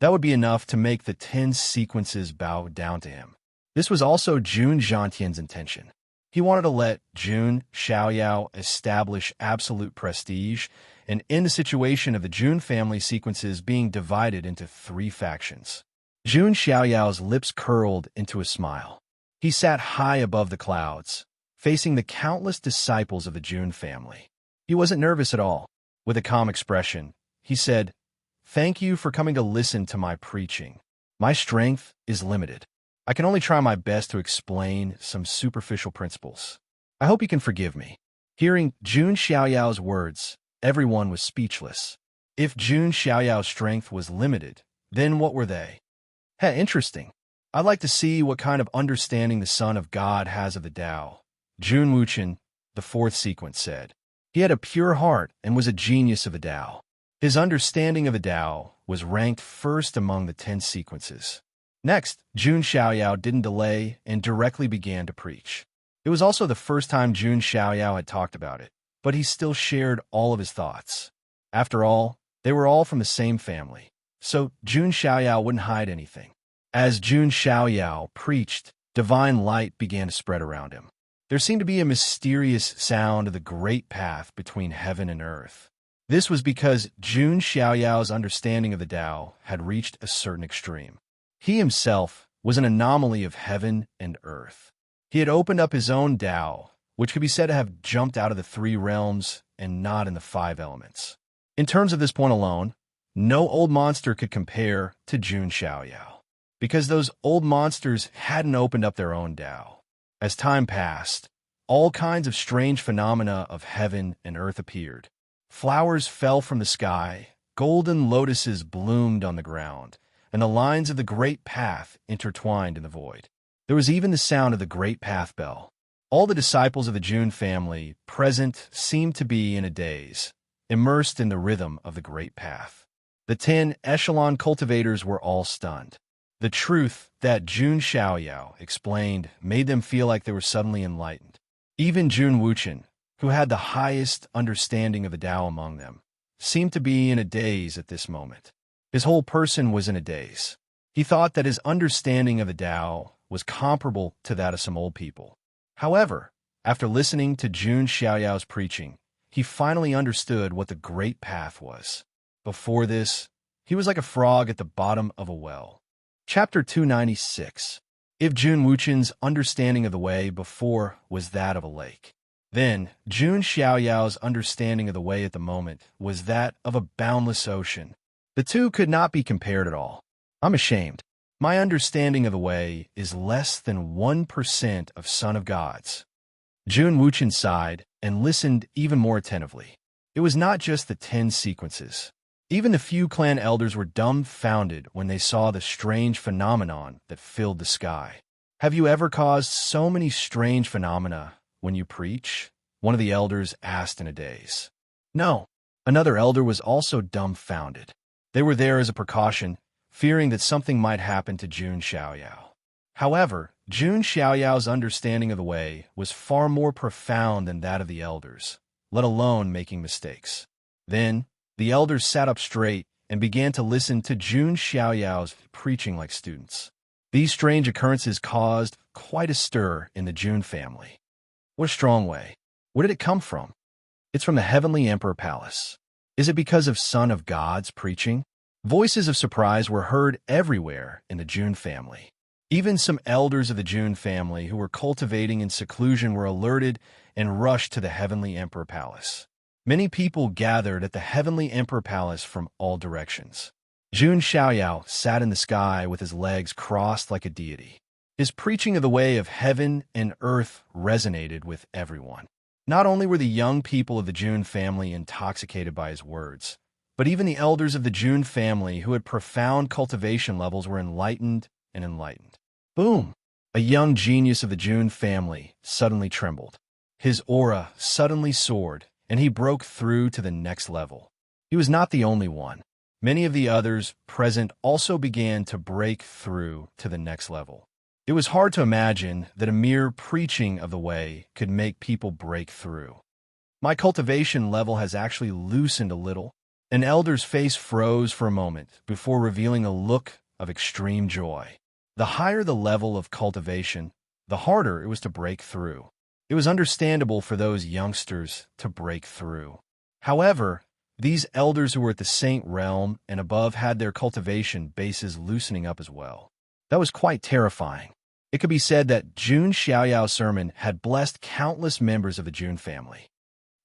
that would be enough to make the 10 sequences bow down to him. This was also Jun Zhantian's intention. He wanted to let Jun Xiaoyao establish absolute prestige and end the situation of the Jun family sequences being divided into 3 factions. Jun Xiaoyao's lips curled into a smile. He sat high above the clouds, facing the countless disciples of the Jun family. He wasn't nervous at all. With a calm expression, he said, "Thank you for coming to listen to my preaching. My strength is limited. I can only try my best to explain some superficial principles. I hope you can forgive me." Hearing Jun Xiaoyao's words, everyone was speechless. If Jun Xiaoyao's strength was limited, then what were they? Interesting. I'd like to see what kind of understanding the Son of God has of the Tao. Jun Wuchen, the 4th sequence, said. He had a pure heart and was a genius of the Tao. His understanding of the Tao was ranked first among the 10 sequences. Next, Jun Xiaoyao didn't delay and directly began to preach. It was also the first time Jun Xiaoyao had talked about it, but he still shared all of his thoughts. After all, they were all from the same family, so Jun Xiaoyao wouldn't hide anything. As Jun Xiaoyao preached, divine light began to spread around him. There seemed to be a mysterious sound of the great path between heaven and earth. This was because Jun Xiaoyao's understanding of the Tao had reached a certain extreme. He himself was an anomaly of heaven and earth. He had opened up his own Tao, which could be said to have jumped out of the 3 realms and not in the 5 elements. In terms of this point alone, no old monster could compare to Jun Xiaoyao, because those old monsters hadn't opened up their own Tao. As time passed, all kinds of strange phenomena of heaven and earth appeared. Flowers fell from the sky, golden lotuses bloomed on the ground, and the lines of the great path intertwined in the void. There was even the sound of the great path bell. All the disciples of the Jun family present seemed to be in a daze, immersed in the rhythm of the great path. The 10 echelon cultivators were all stunned. The truth that Jun Xiaoyao explained made them feel like they were suddenly enlightened. Even Jun Wuchen, who had the highest understanding of the Tao among them, seemed to be in a daze at this moment. His whole person was in a daze. He thought that his understanding of the Tao was comparable to that of some old people. However, after listening to Jun Xiaoyao's preaching, he finally understood what the great path was. Before this, he was like a frog at the bottom of a well. Chapter 296. If Jun Wuchen's understanding of the way before was that of a lake, then Jun Xiaoyao's understanding of the way at the moment was that of a boundless ocean. The two could not be compared at all. I'm ashamed. My understanding of the way is less than 1% of Son of God's. Jun Wuchen sighed and listened even more attentively. It was not just the 10 sequences. Even the few clan elders were dumbfounded when they saw the strange phenomenon that filled the sky. Have you ever caused so many strange phenomena when you preach? One of the elders asked in a daze. No. Another elder was also dumbfounded. They were there as a precaution, fearing that something might happen to Jun Xiaoyao. However, Jun Xiaoyao's understanding of the way was far more profound than that of the elders, let alone making mistakes. Then, the elders sat up straight and began to listen to Jun Xiaoyao's preaching like students. These strange occurrences caused quite a stir in the June family. What a strong way. Where did it come from? It's from the heavenly emperor palace. Is it because of Son of God's preaching? Voices of surprise were heard everywhere in the June family. Even some elders of the June family who were cultivating in seclusion were alerted and rushed to the heavenly emperor palace. Many people gathered at the heavenly emperor palace from all directions. Jun Xiaoyao sat in the sky with his legs crossed like a deity. His preaching of the way of heaven and earth resonated with everyone. Not only were the young people of the Jun family intoxicated by his words, but even the elders of the Jun family who had profound cultivation levels were enlightened and enlightened. Boom! A young genius of the Jun family suddenly trembled. His aura suddenly soared, and he broke through to the next level. He was not the only one. Many of the others present also began to break through to the next level. It was hard to imagine that a mere preaching of the way could make people break through. My cultivation level has actually loosened a little. An elder's face froze for a moment before revealing a look of extreme joy. The higher the level of cultivation, the harder it was to break through. It was understandable for those youngsters to break through. However, these elders who were at the Saint realm and above had their cultivation bases loosening up as well. That was quite terrifying. It could be said that Jun Xiaoyao's sermon had blessed countless members of the Jun family.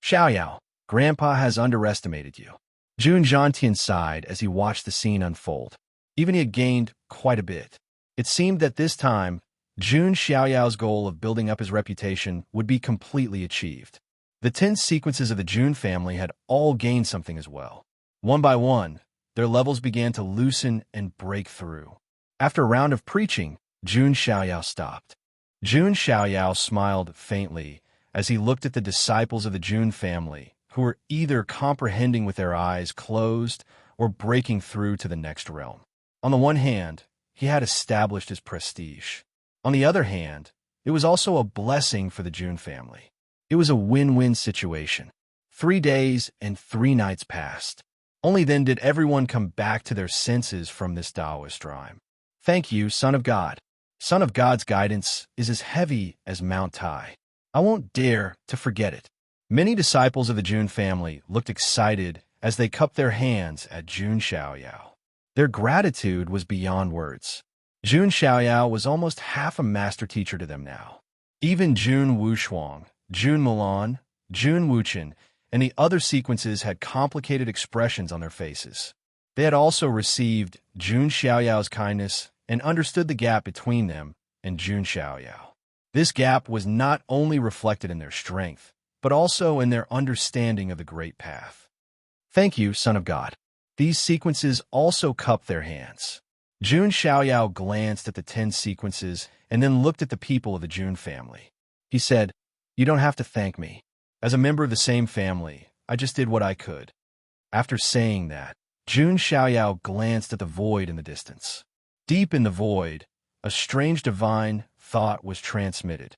Xiaoyao, Grandpa has underestimated you. Jun Zhantian sighed as he watched the scene unfold. Even he had gained quite a bit. It seemed that this time, Jun Xiaoyao's goal of building up his reputation would be completely achieved. The 10 sequences of the Jun family had all gained something as well. One by one, their levels began to loosen and break through. After a round of preaching, Jun Xiaoyao stopped. Jun Xiaoyao smiled faintly as he looked at the disciples of the Jun family, who were either comprehending with their eyes closed or breaking through to the next realm. On the one hand, he had established his prestige. On the other hand, it was also a blessing for the Jun family. It was a win-win situation. 3 days and 3 nights passed. Only then did everyone come back to their senses from this Taoist rhyme. Thank you, Son of God. Son of God's guidance is as heavy as Mount Tai. I won't dare to forget it. Many disciples of the Jun family looked excited as they cupped their hands at Jun Xiaoyao. Their gratitude was beyond words. Jun Xiaoyao was almost half a master teacher to them now. Even Jun Wushuang, Jun Mulan, Jun Wuchen, and the other sequences had complicated expressions on their faces. They had also received Jun Xiaoyao's kindness and understood the gap between them and Jun Xiaoyao. This gap was not only reflected in their strength, but also in their understanding of the great path. Thank you, Son of God. These sequences also cupped their hands. Jun Xiaoyao glanced at the 10 sequences and then looked at the people of the Jun family. He said, "You don't have to thank me. As a member of the same family, I just did what I could." After saying that, Jun Xiaoyao glanced at the void in the distance. Deep in the void, a strange divine thought was transmitted.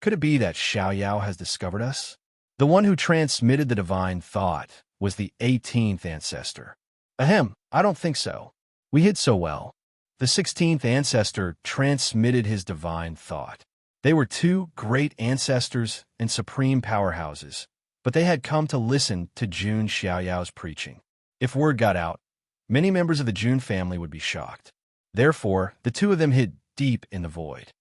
Could it be that Xiaoyao has discovered us? The one who transmitted the divine thought was the 18th ancestor. Ahem, I don't think so. We hid so well. The 16th ancestor transmitted his divine thought. They were 2 great ancestors and supreme powerhouses, but they had come to listen to Jun Xiaoyao's preaching. If word got out, many members of the Jun family would be shocked. Therefore, the 2 of them hid deep in the void.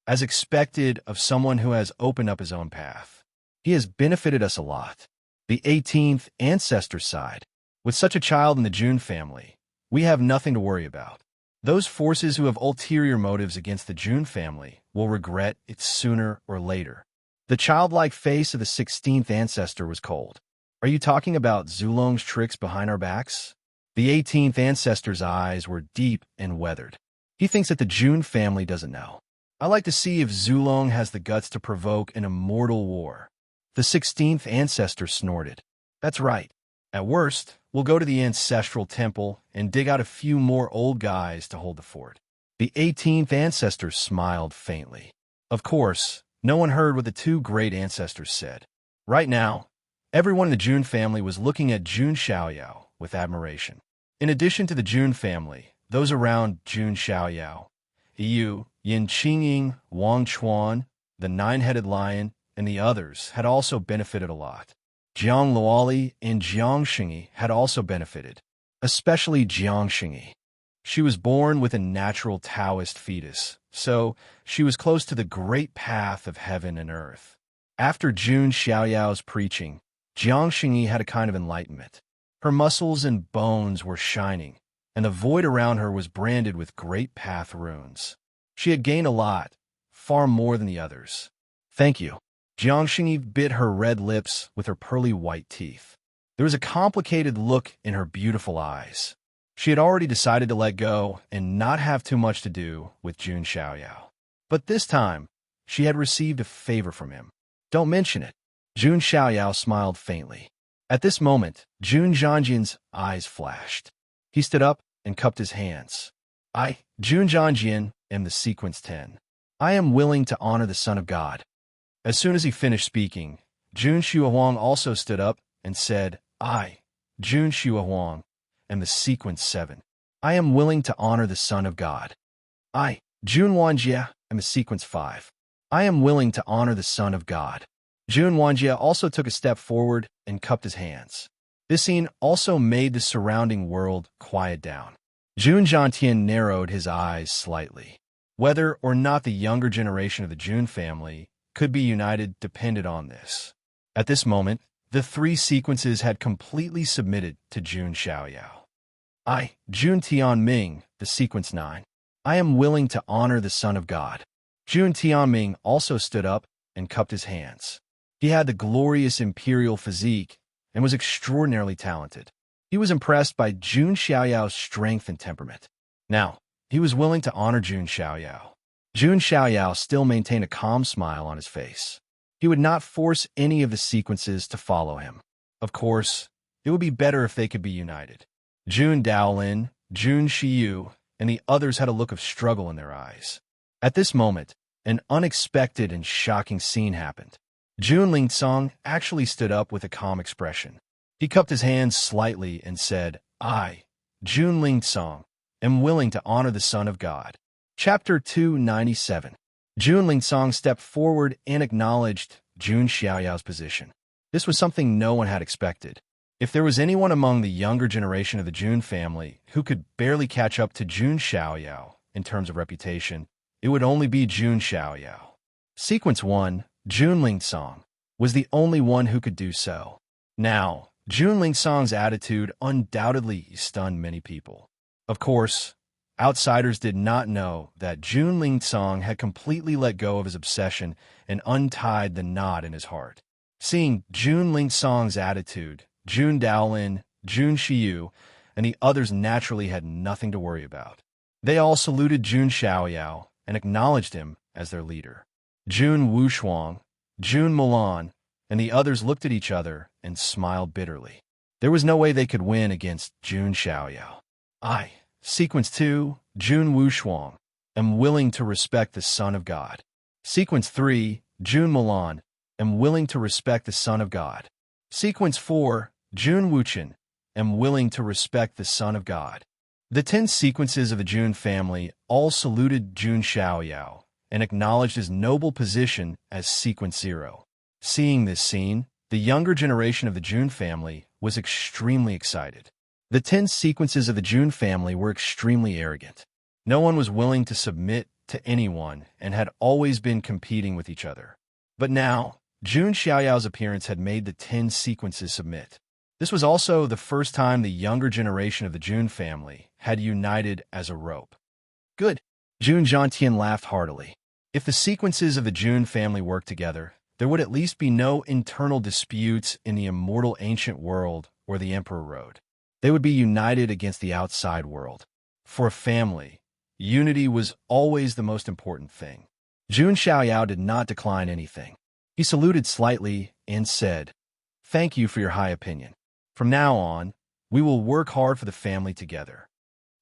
As expected of someone who has opened up his own path, he has benefited us a lot. The 18th ancestor side. With such a child in the Jun family, we have nothing to worry about. Those forces who have ulterior motives against the Jun family will regret it sooner or later. The childlike face of the 16th ancestor was cold. Are you talking about Zulong's tricks behind our backs? The 18th ancestor's eyes were deep and weathered. He thinks that the Jun family doesn't know. I like to see if Zulong has the guts to provoke an immortal war. The 16th ancestor snorted. That's right. At worst, we'll go to the ancestral temple and dig out a few more old guys to hold the fort. The 18th ancestor smiled faintly. Of course, no one heard what the 2 great ancestors said. Right now, everyone in the Jun family was looking at Jun Xiaoyao with admiration. In addition to the Jun family, those around Jun Xiaoyao, Yu, Yin Qingying, Wang Chuan, the nine-headed lion, and the others had also benefited a lot. Jiang Luoli and Jiang Xingyi had also benefited, especially Jiang Xingyi. She was born with a natural Taoist fetus, so she was close to the great path of heaven and earth. After Jun Xiaoyao's preaching, Jiang Xingyi had a kind of enlightenment. Her muscles and bones were shining, and the void around her was branded with great path runes. She had gained a lot, far more than the others. Thank you. Jiang Xingyi bit her red lips with her pearly white teeth. There was a complicated look in her beautiful eyes. She had already decided to let go and not have too much to do with Jun Xiaoyao. But this time, she had received a favor from him. Don't mention it. Jun Xiaoyao smiled faintly. At this moment, Jun Zhangjian's eyes flashed. He stood up and cupped his hands. I, Jun Zhangjian, am the Sequence 10. I am willing to honor the Son of God. As soon as he finished speaking, Jun Xuehuang also stood up and said, I, Jun Xuehuang, am the Sequence 7. I am willing to honor the Son of God. I, Jun Wanjie, am the Sequence 5. I am willing to honor the Son of God. Jun Wanjie also took a step forward and cupped his hands. This scene also made the surrounding world quiet down. Jun Zhantian narrowed his eyes slightly. Whether or not the younger generation of the Jun family could be united depended on this. At this moment, the three sequences had completely submitted to Jun Xiaoyao. I, Jun Tianming, the Sequence 9. I am willing to honor the Son of God. Jun Tianming also stood up and cupped his hands. He had the glorious imperial physique and was extraordinarily talented. He was impressed by Jun Xiaoyao's strength and temperament. Now, he was willing to honor Jun Xiaoyao. Jun Xiaoyao still maintained a calm smile on his face. He would not force any of the sequences to follow him. Of course, it would be better if they could be united. Jun Daolin, Jun Shiyu, and the others had a look of struggle in their eyes. At this moment, an unexpected and shocking scene happened. Jun Lingsong actually stood up with a calm expression. He cupped his hands slightly and said, I, Jun Lingsong, am willing to honor the Son of God. Chapter 297. Jun Lingsong stepped forward and acknowledged Jun Xiaoyao's position. This was something no one had expected. If there was anyone among the younger generation of the Jun family who could barely catch up to Jun Xiaoyao in terms of reputation, it would only be Jun Xiaoyao. Sequence 1, Jun Lingsong, was the only one who could do so. Now, Jun Lingsong's attitude undoubtedly stunned many people. Of course, outsiders did not know that Jun Lingsong had completely let go of his obsession and untied the knot in his heart. Seeing Jun Lingsong's attitude, Jun Daolin, Jun Shiyu, and the others naturally had nothing to worry about. They all saluted Jun Xiaoyao and acknowledged him as their leader. Jun Wushuang, Jun Mulan, and the others looked at each other and smiled bitterly. There was no way they could win against Jun Xiaoyao. I, Sequence 2, Jun Wushuang, am willing to respect the Son of God. Sequence 3, Jun Mulan, am willing to respect the Son of God. Sequence 4, Jun Wuchen, am willing to respect the Son of God. The 10 sequences of the Jun family all saluted Jun Xiaoyao and acknowledged his noble position as Sequence 0. Seeing this scene, the younger generation of the Jun family was extremely excited. The 10 sequences of the Jun family were extremely arrogant. No one was willing to submit to anyone and had always been competing with each other. But now, Jun Xiaoyao's appearance had made the 10 sequences submit. This was also the first time the younger generation of the Jun family had united as a rope. Good. Jun Zhantian laughed heartily. If the sequences of the Jun family worked together, there would at least be no internal disputes in the immortal ancient world or the Emperor Road. They would be united against the outside world. For a family, unity was always the most important thing. Jun Xiaoyao did not decline anything. He saluted slightly and said, Thank you for your high opinion. From now on, we will work hard for the family together.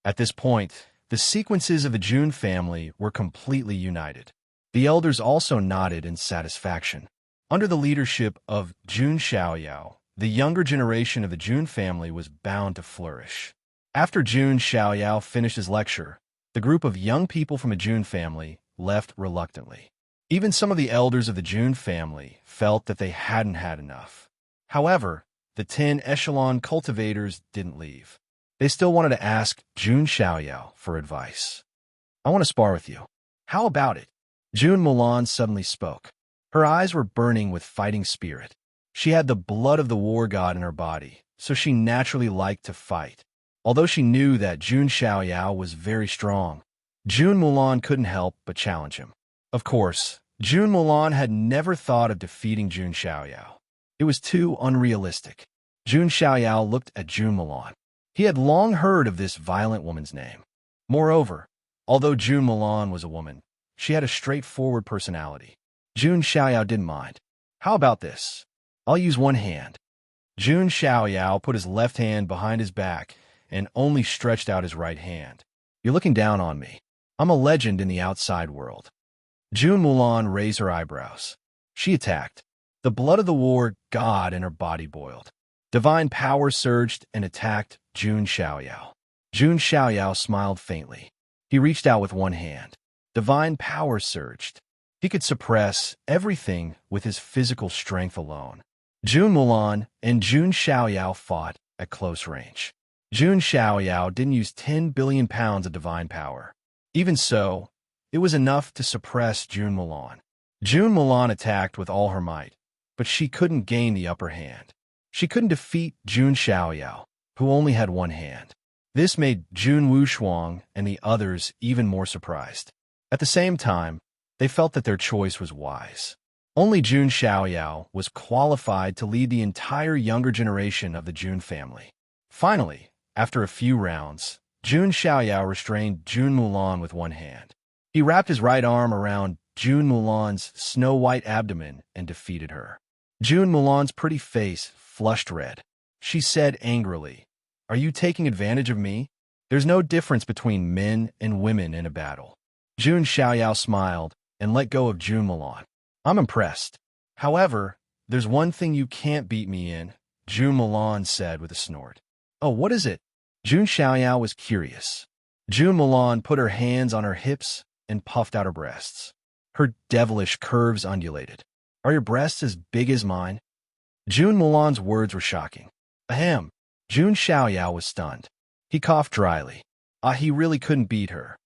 At this point, the sequences of the Jun family were completely united. The elders also nodded in satisfaction. Under the leadership of Jun Xiaoyao, the younger generation of the Jun family was bound to flourish. After Jun Xiaoyao finished his lecture, the group of young people from a June family left reluctantly. Even some of the elders of the June family felt that they hadn't had enough. However, the 10 echelon cultivators didn't leave. They still wanted to ask June Xiaoyao for advice. I want to spar with you. How about it? June Mulan suddenly spoke. Her eyes were burning with fighting spirit. She had the blood of the war god in her body, so she naturally liked to fight. Although she knew that June Xiaoyao was very strong, June Mulan couldn't help but challenge him. Of course, June Mulan had never thought of defeating June Xiaoyao. It was too unrealistic. June Xiaoyao looked at June Mulan. He had long heard of this violent woman's name. Moreover, although June Mulan was a woman, she had a straightforward personality. June Xiaoyao didn't mind. How about this? I'll use one hand. June Xiaoyao put his left hand behind his back and only stretched out his right hand. You're looking down on me. I'm a legend in the outside world. June Mulan raised her eyebrows. She attacked. The blood of the war god in her body boiled. Divine power surged and attacked June Xiaoyao. June Xiaoyao smiled faintly. He reached out with one hand. Divine power surged. He could suppress everything with his physical strength alone. June Mulan and June Xiaoyao fought at close range. June Xiaoyao didn't use 10 billion pounds of divine power. Even so, it was enough to suppress June Mulan. June Mulan attacked with all her might, but she couldn't gain the upper hand. She couldn't defeat June Xiaoyao, who only had one hand. This made June Wushuang and the others even more surprised. At the same time, they felt that their choice was wise. Only June Xiaoyao was qualified to lead the entire younger generation of the June family. Finally, after a few rounds, June Xiaoyao restrained June Mulan with one hand. He wrapped his right arm around June Mulan's snow-white abdomen and defeated her. June Mulan's pretty face flushed red. She said angrily, "Are you taking advantage of me? There's no difference between men and women in a battle." June Xiaoyao smiled and let go of June Mulan. "I'm impressed. However, there's one thing you can't beat me in," June Mulan said with a snort. "Oh, what is it?" June Xiaoyao was curious. June Mulan put her hands on her hips and puffed out her breasts. Her devilish curves undulated. "Are your breasts as big as mine?" June Mulan's words were shocking. Ahem. June Xiaoyao was stunned. He coughed dryly. He really couldn't beat her.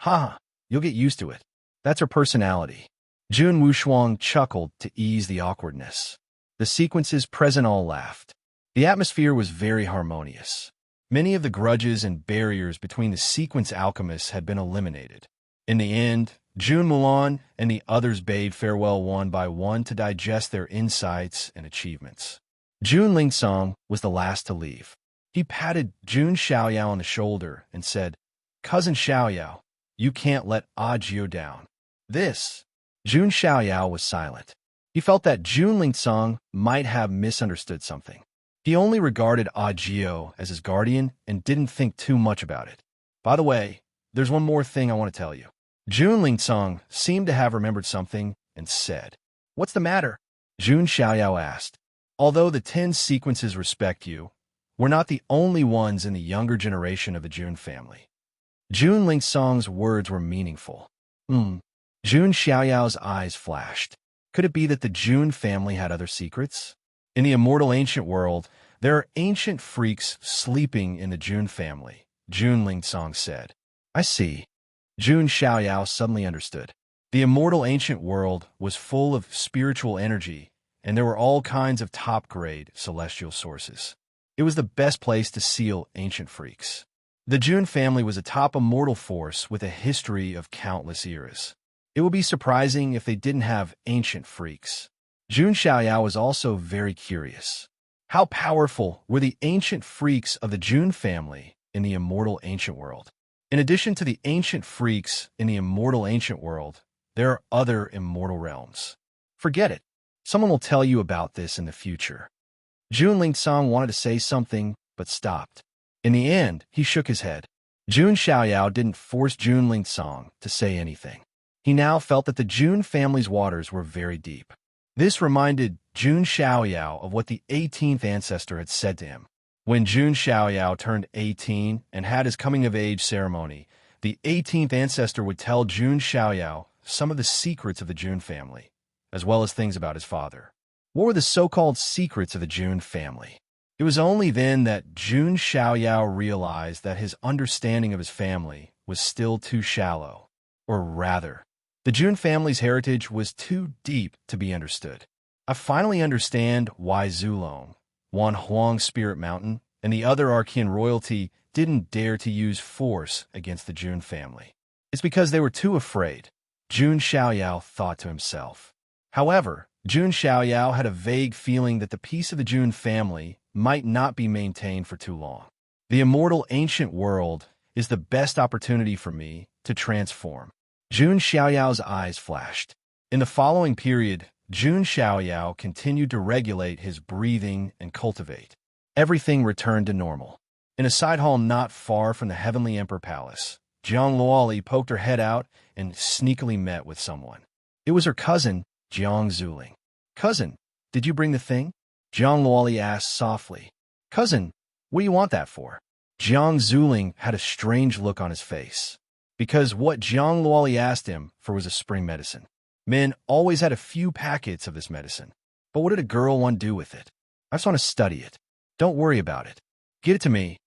Ha, you'll get used to it. That's her personality. June Wushuang chuckled to ease the awkwardness. The sequences present all laughed. The atmosphere was very harmonious. Many of the grudges and barriers between the sequence alchemists had been eliminated. In the end, June Mulan and the others bade farewell one by one to digest their insights and achievements. June Lingsong was the last to leave. He patted June Xiaoyao on the shoulder and said, "Cousin Xiaoyao, you can't let Ajio down." June Xiaoyao was silent. He felt that June Lingsong might have misunderstood something. He only regarded Ajio as his guardian and didn't think too much about it. By the way, there's one more thing I want to tell you. June Lingsong seemed to have remembered something and said, "What's the matter?" June Xiaoyao asked. "Although the 10 sequences respect you, we're not the only ones in the younger generation of the June family." June Lingsong's words were meaningful. June Xiaoyao's eyes flashed. Could it be that the June family had other secrets? In the immortal ancient world, there are ancient freaks sleeping in the June family, June Lingsong said. I see. June Xiaoyao suddenly understood. The immortal ancient world was full of spiritual energy, and there were all kinds of top-grade celestial sources. It was the best place to seal ancient freaks. The June family was a top immortal force with a history of countless eras. It would be surprising if they didn't have ancient freaks. June Xiaoyao was also very curious. How powerful were the ancient freaks of the June family in the immortal ancient world? In addition to the ancient freaks in the immortal ancient world, there are other immortal realms. Forget it. Someone will tell you about this in the future. June Lingsong wanted to say something, but stopped. In the end, he shook his head. June Xiaoyao didn't force June Lingsong to say anything. He now felt that the June family's waters were very deep. This reminded June Xiaoyao of what the 18th ancestor had said to him. When June Xiaoyao turned 18 and had his coming-of-age ceremony, The 18th ancestor would tell Jun Xiaoyao some of the secrets of the Jun family, as well as things about his father. What were the so-called secrets of the Jun family? It was only then that Jun Xiaoyao realized that his understanding of his family was still too shallow. Or rather, the Jun family's heritage was too deep to be understood. I finally understand why Zulong, Wan Huang Spirit Mountain, and the other Archean royalty didn't dare to use force against the Jun family. It's because they were too afraid, Jun Xiaoyao thought to himself. However, Jun Xiaoyao had a vague feeling that the peace of the Jun family might not be maintained for too long. The immortal ancient world is the best opportunity for me to transform. Jun Xiaoyao's eyes flashed. In the following period, Jun Xiaoyao continued to regulate his breathing and cultivate. Everything returned to normal. In a side hall not far from the Heavenly Emperor Palace, Jiang Luoli poked her head out and sneakily met with someone. It was her cousin, Jiang Zuling. "Cousin, did you bring the thing?" Jiang Luoli asked softly. "Cousin, what do you want that for?" Jiang Zuling had a strange look on his face, because what Jiang Luoli asked him for was a spring medicine. Men always had a few packets of this medicine, but what did a girl want to do with it? "I just want to study it. Don't worry about it. Get it to me,"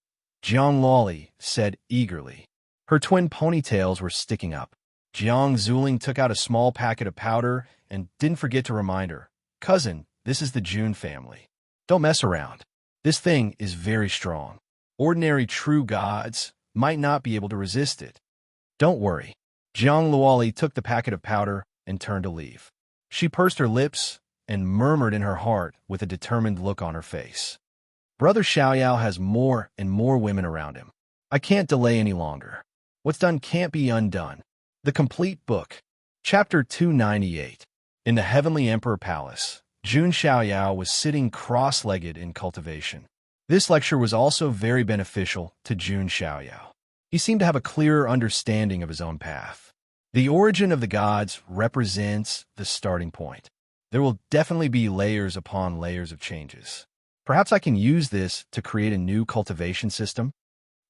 Jiang Luoli said eagerly. Her twin ponytails were sticking up. Jiang Zuling took out a small packet of powder and didn't forget to remind her, "Cousin, this is the Jun family. Don't mess around. This thing is very strong. Ordinary true gods might not be able to resist it. Don't worry." Jiang Luoli took the packet of powder and turned to leave. She pursed her lips and murmured in her heart with a determined look on her face. Brother Xiaoyao has more and more women around him. I can't delay any longer. What's done can't be undone. The Complete Book. Chapter 298. In the Heavenly Emperor Palace, Jun Xiaoyao was sitting cross-legged in cultivation. This lecture was also very beneficial to Jun Xiaoyao. He seemed to have a clearer understanding of his own path. The origin of the gods represents the starting point. There will definitely be layers upon layers of changes. Perhaps I can use this to create a new cultivation system?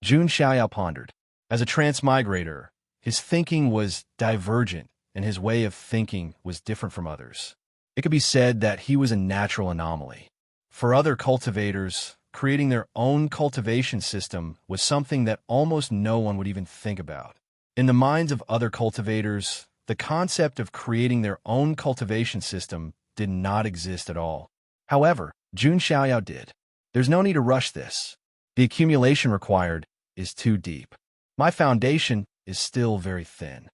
Jun Xiaoyao pondered. As a transmigrator, his thinking was divergent, and his way of thinking was different from others. It could be said that he was a natural anomaly. For other cultivators, creating their own cultivation system was something that almost no one would even think about. In the minds of other cultivators, the concept of creating their own cultivation system did not exist at all. However, Jun Xiaoyao did. There's no need to rush this. The accumulation required is too deep. My foundation is still very thin.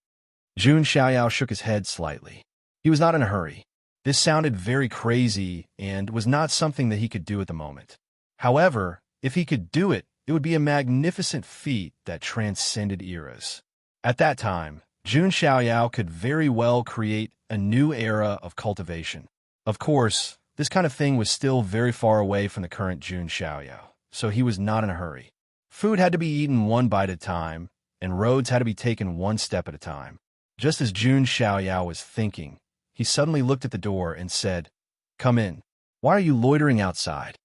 Jun Xiaoyao shook his head slightly. He was not in a hurry. This sounded very crazy and was not something that he could do at the moment. However, if he could do it, it would be a magnificent feat that transcended eras. At that time, Jun Xiaoyao could very well create a new era of cultivation. Of course, this kind of thing was still very far away from the current Jun Xiaoyao, so he was not in a hurry. Food had to be eaten one bite at a time, and roads had to be taken one step at a time. Just as Jun Xiaoyao was thinking, he suddenly looked at the door and said, "Come in. Why are you loitering outside?"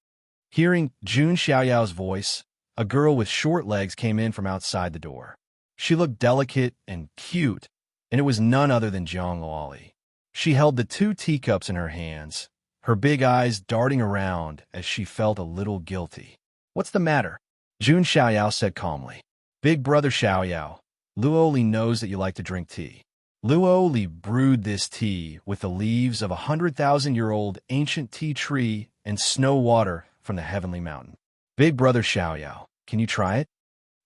Hearing Jun Xiaoyao's voice, a girl with short legs came in from outside the door. She looked delicate and cute, and it was none other than Jiang Luoli. She held the 2 teacups in her hands, her big eyes darting around as she felt a little guilty. "What's the matter?" Jun Xiaoyao said calmly. "Big brother Xiaoyao, Luoli knows that you like to drink tea. Luoli brewed this tea with the leaves of a 100,000-year-old ancient tea tree and snow water from the Heavenly Mountain. Big brother Xiaoyao, can you try it?"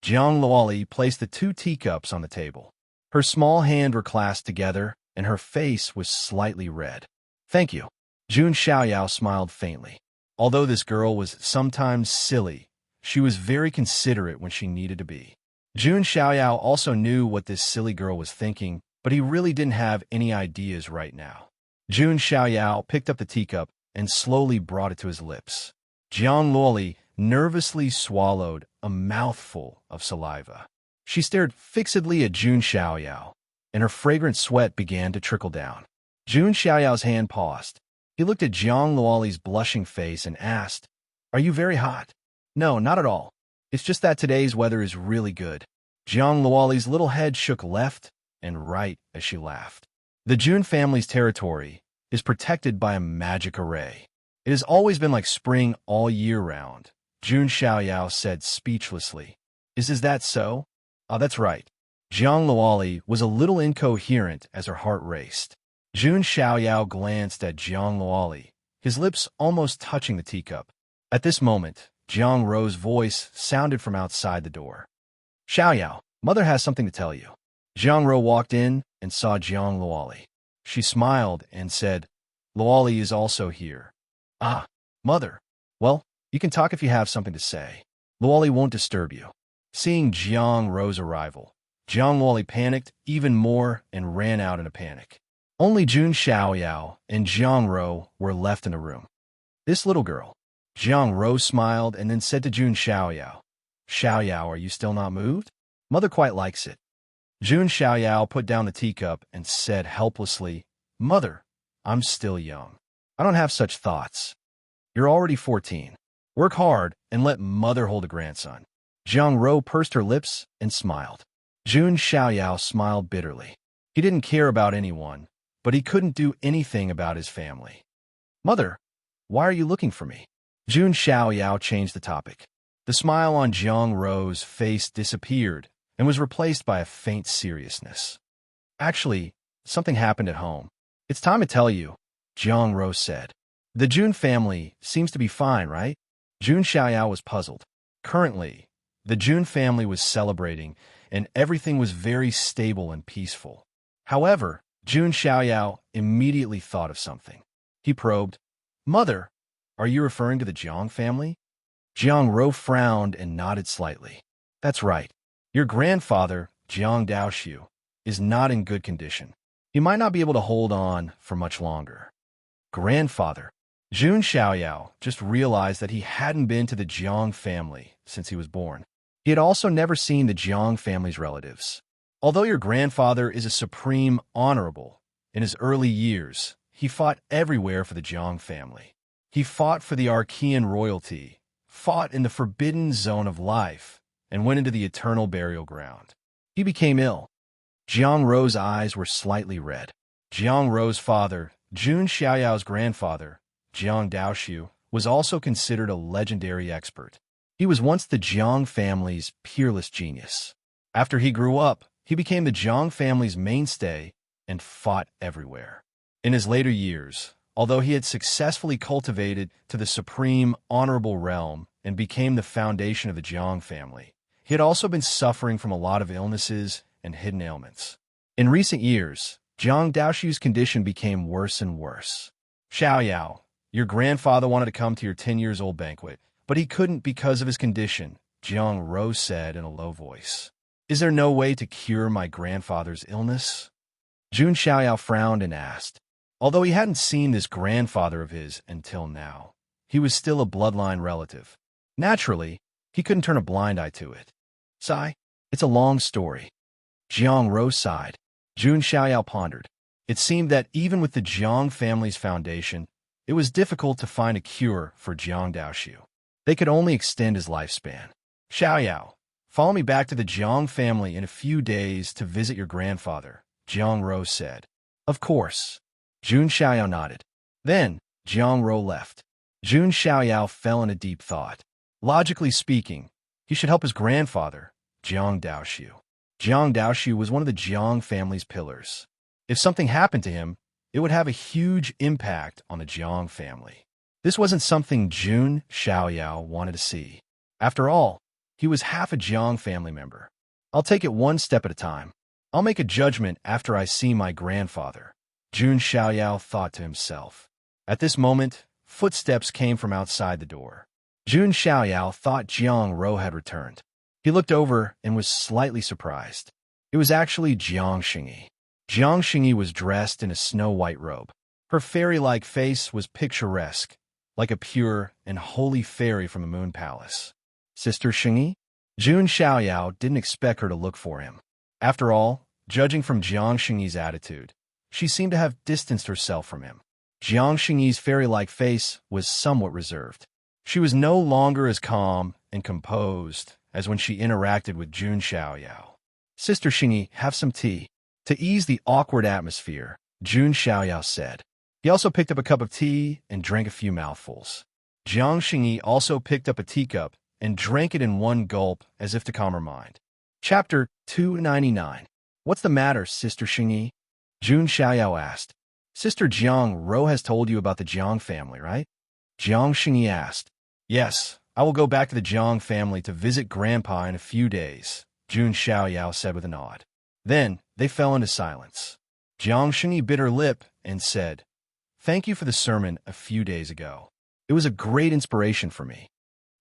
Jiang Luoli placed the 2 teacups on the table. Her small hands were clasped together, and her face was slightly red. "Thank you." Jun Xiaoyao smiled faintly. Although this girl was sometimes silly, she was very considerate when she needed to be. Jun Xiaoyao also knew what this silly girl was thinking, but he really didn't have any ideas right now. Jun Xiaoyao picked up the teacup and slowly brought it to his lips. Jiang Luoli nervously swallowed a mouthful of saliva. She stared fixedly at Jun Xiaoyao, and her fragrant sweat began to trickle down. Jun Xiaoyao's hand paused. He looked at Jiang Luoli's blushing face and asked, "Are you very hot?" "No, not at all. It's just that today's weather is really good." Jiang Luoli's little head shook left and right as she laughed. The Jun family's territory is protected by a magic array. It has always been like spring all year round, Jun Xiaoyao said speechlessly. Is that so? Oh, that's right. Jiang Luoli was a little incoherent as her heart raced. Jun Xiaoyao glanced at Jiang Luoli, his lips almost touching the teacup. At this moment, Jiang Rou's voice sounded from outside the door. Xiaoyao, mother has something to tell you. Jiang Rou walked in and saw Jiang Luoli. She smiled and said, Luoli is also here. Ah, mother. Well, you can talk if you have something to say. Luoli won't disturb you. Seeing Jiang Rou's arrival, Jiang Luoli panicked even more and ran out in a panic. Only Jun Xiaoyao and Jiang Rou were left in the room. This little girl. Jiang Rou smiled and then said to Jun Xiaoyao, Xiaoyao, are you still not moved? Mother quite likes it. Jun Xiaoyao put down the teacup and said helplessly, Mother, I'm still young. I don't have such thoughts. You're already 14. Work hard and let mother hold a grandson. Jiang Rou pursed her lips and smiled. Jun Xiaoyao smiled bitterly. He didn't care about anyone, but he couldn't do anything about his family. Mother, why are you looking for me? Jun Xiaoyao changed the topic. The smile on Jiang Rou's face disappeared and was replaced by a faint seriousness. Actually, something happened at home. It's time to tell you, Jiang Rou said. The Jun family seems to be fine, right? Jun Xiaoyao was puzzled. Currently, the Jun family was celebrating, and everything was very stable and peaceful. However, Jun Xiaoyao immediately thought of something. He probed, Mother, are you referring to the Jiang family? Jiang Rou frowned and nodded slightly. That's right. Your grandfather, Jiang Daoxiu, is not in good condition. He might not be able to hold on for much longer. Grandfather. Jun Xiaoyao just realized that he hadn't been to the Jiang family since he was born. He had also never seen the Jiang family's relatives. Although your grandfather is a supreme honorable, in his early years, he fought everywhere for the Jiang family. He fought for the Archean royalty, fought in the forbidden zone of life, and went into the eternal burial ground. He became ill. Jiang Rou's eyes were slightly red. Jiang Rou's father, Jun Xiaoyao's grandfather, Jiang Daoxiu, was also considered a legendary expert. He was once the Jiang family's peerless genius. After he grew up, he became the Jiang family's mainstay and fought everywhere. In his later years, although he had successfully cultivated to the supreme honorable realm and became the foundation of the Jiang family, he had also been suffering from a lot of illnesses and hidden ailments. In recent years, Jiang Daoxiu's condition became worse and worse. Xiaoyao, your grandfather wanted to come to your 10-years-old banquet, but he couldn't because of his condition, Jiang Rou said in a low voice. Is there no way to cure my grandfather's illness? Jun Xiaoyao frowned and asked. Although he hadn't seen this grandfather of his until now, he was still a bloodline relative. Naturally, he couldn't turn a blind eye to it. Sigh, it's a long story. Jiang Rou sighed. Jun Xiaoyao pondered. It seemed that even with the Jiang family's foundation, it was difficult to find a cure for Jiang Daoxiu. They could only extend his lifespan. Xiaoyao, follow me back to the Jiang family in a few days to visit your grandfather, Jiang Rou said. Of course. Jun Xiaoyao nodded. Then, Jiang Rou left. Jun Xiaoyao fell in a deep thought. Logically speaking, he should help his grandfather, Jiang Daoxiu. Jiang Daoxiu was one of the Jiang family's pillars. If something happened to him, it would have a huge impact on the Jiang family. This wasn't something Jun Xiaoyao wanted to see. After all, he was half a Jiang family member. I'll take it one step at a time. I'll make a judgment after I see my grandfather, Jun Xiaoyao thought to himself. At this moment, footsteps came from outside the door. Jun Xiaoyao thought Jiang Rou had returned. He looked over and was slightly surprised. It was actually Jiang Xingyi. Jiang Xingyi was dressed in a snow-white robe. Her fairy-like face was picturesque, like a pure and holy fairy from the Moon Palace. Sister Xingyi? Jun Xiaoyao didn't expect her to look for him. After all, judging from Jiang Xingyi's attitude, she seemed to have distanced herself from him. Jiang Xingyi's fairy-like face was somewhat reserved. She was no longer as calm and composed as when she interacted with Jun Xiaoyao. Sister Xingyi, have some tea. To ease the awkward atmosphere, Jun Xiaoyao said. He also picked up a cup of tea and drank a few mouthfuls. Jiang Xingyi also picked up a teacup and drank it in one gulp as if to calm her mind. Chapter 299. What's the matter, Sister Xingyi? Jun Xiaoyao asked. Sister Jiang Ro has told you about the Jiang family, right? Jiang Xingyi asked. Yes, I will go back to the Jiang family to visit Grandpa in a few days, Jun Xiaoyao said with a nod. Then they fell into silence. Jiang Xingyi bit her lip and said, Thank you for the sermon a few days ago. It was a great inspiration for me.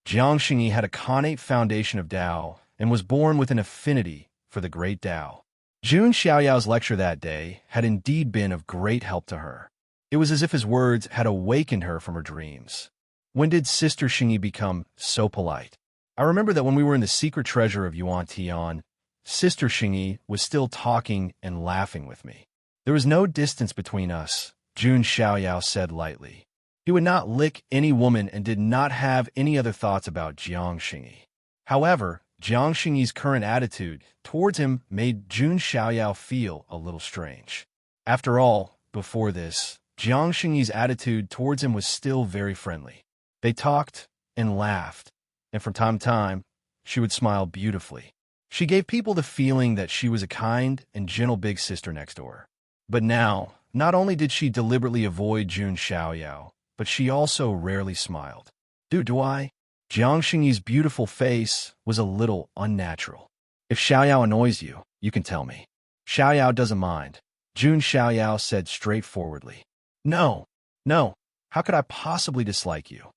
Jiang Xingyi had a connate foundation of Tao and was born with an affinity for the great Tao. Jun Xiaoyao's lecture that day had indeed been of great help to her. It was as if his words had awakened her from her dreams. When did Sister Xingyi become so polite? I remember that when we were in the secret treasure of Yuan Tian, Sister Xingyi was still talking and laughing with me. There was no distance between us, Jun Xiaoyao said lightly. He would not lick any woman and did not have any other thoughts about Jiang Xingyi. However, Jiang Xingyi's current attitude towards him made Jun Xiaoyao feel a little strange. After all, before this, Jiang Xingyi's attitude towards him was still very friendly. They talked and laughed, and from time to time, she would smile beautifully. She gave people the feeling that she was a kind and gentle big sister next door. But now, not only did she deliberately avoid Jun Xiaoyao, but she also rarely smiled. Do I? Jiang Xingyi's beautiful face was a little unnatural. If Xiaoyao annoys you, you can tell me. Xiaoyao doesn't mind, Jun Xiaoyao said straightforwardly. No. How could I possibly dislike you?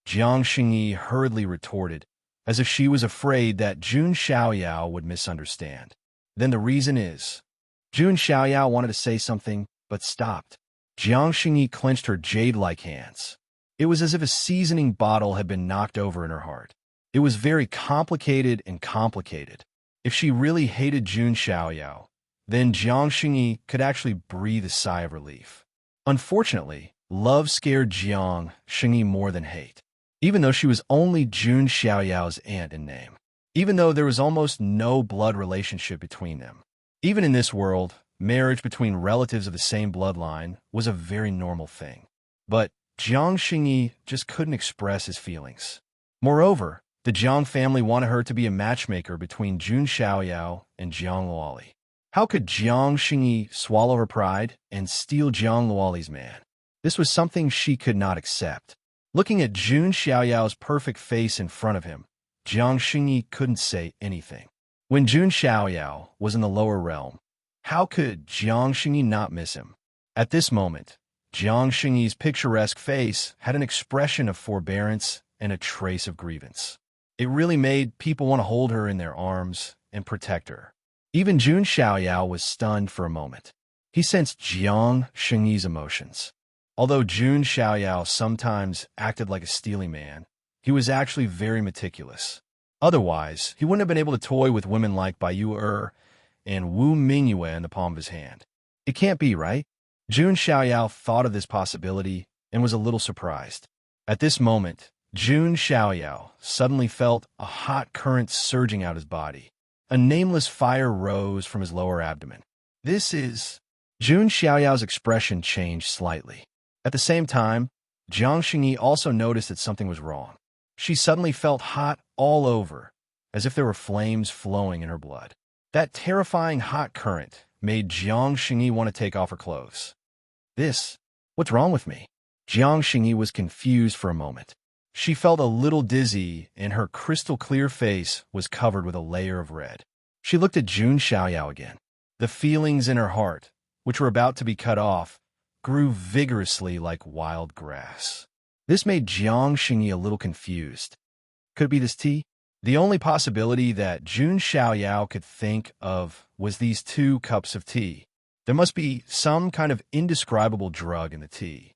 Jiang Xingyi hurriedly retorted, as if she was afraid that Jun Xiaoyao would misunderstand. Then the reason is. Jun Xiaoyao wanted to say something, but stopped. Jiang Xingyi clenched her jade-like hands. It was as if a seasoning bottle had been knocked over in her heart. It was very complicated. If she really hated Jun Xiaoyao, then Jiang Xingyi could actually breathe a sigh of relief. Unfortunately, love scared Jiang Xingyi more than hate. Even though she was only Jun Xiaoyao's aunt in name. Even though there was almost no blood relationship between them. Even in this world, marriage between relatives of the same bloodline was a very normal thing. But Jiang Xingyi just couldn't express his feelings. Moreover, the Jiang family wanted her to be a matchmaker between Jun Xiaoyao and Jiang Luoli. How could Jiang Xingyi swallow her pride and steal Jiang Luoli's man? This was something she could not accept. Looking at Jun Xiaoyao's perfect face in front of him, Jiang Xingyi couldn't say anything. When Jun Xiaoyao was in the lower realm, how could Jiang Xingyi not miss him? At this moment, Jiang Xingyi's picturesque face had an expression of forbearance and a trace of grievance. It really made people want to hold her in their arms and protect her. Even Jun Xiaoyao was stunned for a moment. He sensed Jiang Xingyi's emotions. Although Jun Xiaoyao sometimes acted like a steely man, he was actually very meticulous. Otherwise, he wouldn't have been able to toy with women like Bai Yu and Wu Mingyue in the palm of his hand. It can't be, right? Jun Xiaoyao thought of this possibility and was a little surprised. At this moment, Jun Xiaoyao suddenly felt a hot current surging out his body. A nameless fire rose from his lower abdomen. This is... Jun Xiaoyao's expression changed slightly. At the same time, Jiang Xingyi also noticed that something was wrong. She suddenly felt hot all over, as if there were flames flowing in her blood. That terrifying hot current made Jiang Xingyi want to take off her clothes. What's wrong with me? Jiang Xingyi was confused for a moment. She felt a little dizzy, and her crystal-clear face was covered with a layer of red. She looked at Jun Xiaoyao again. The feelings in her heart, which were about to be cut off, grew vigorously like wild grass. This made Jiang Xingyi a little confused. Could it be this tea? The only possibility that Jun Xiaoyao could think of was these 2 cups of tea. There must be some kind of indescribable drug in the tea.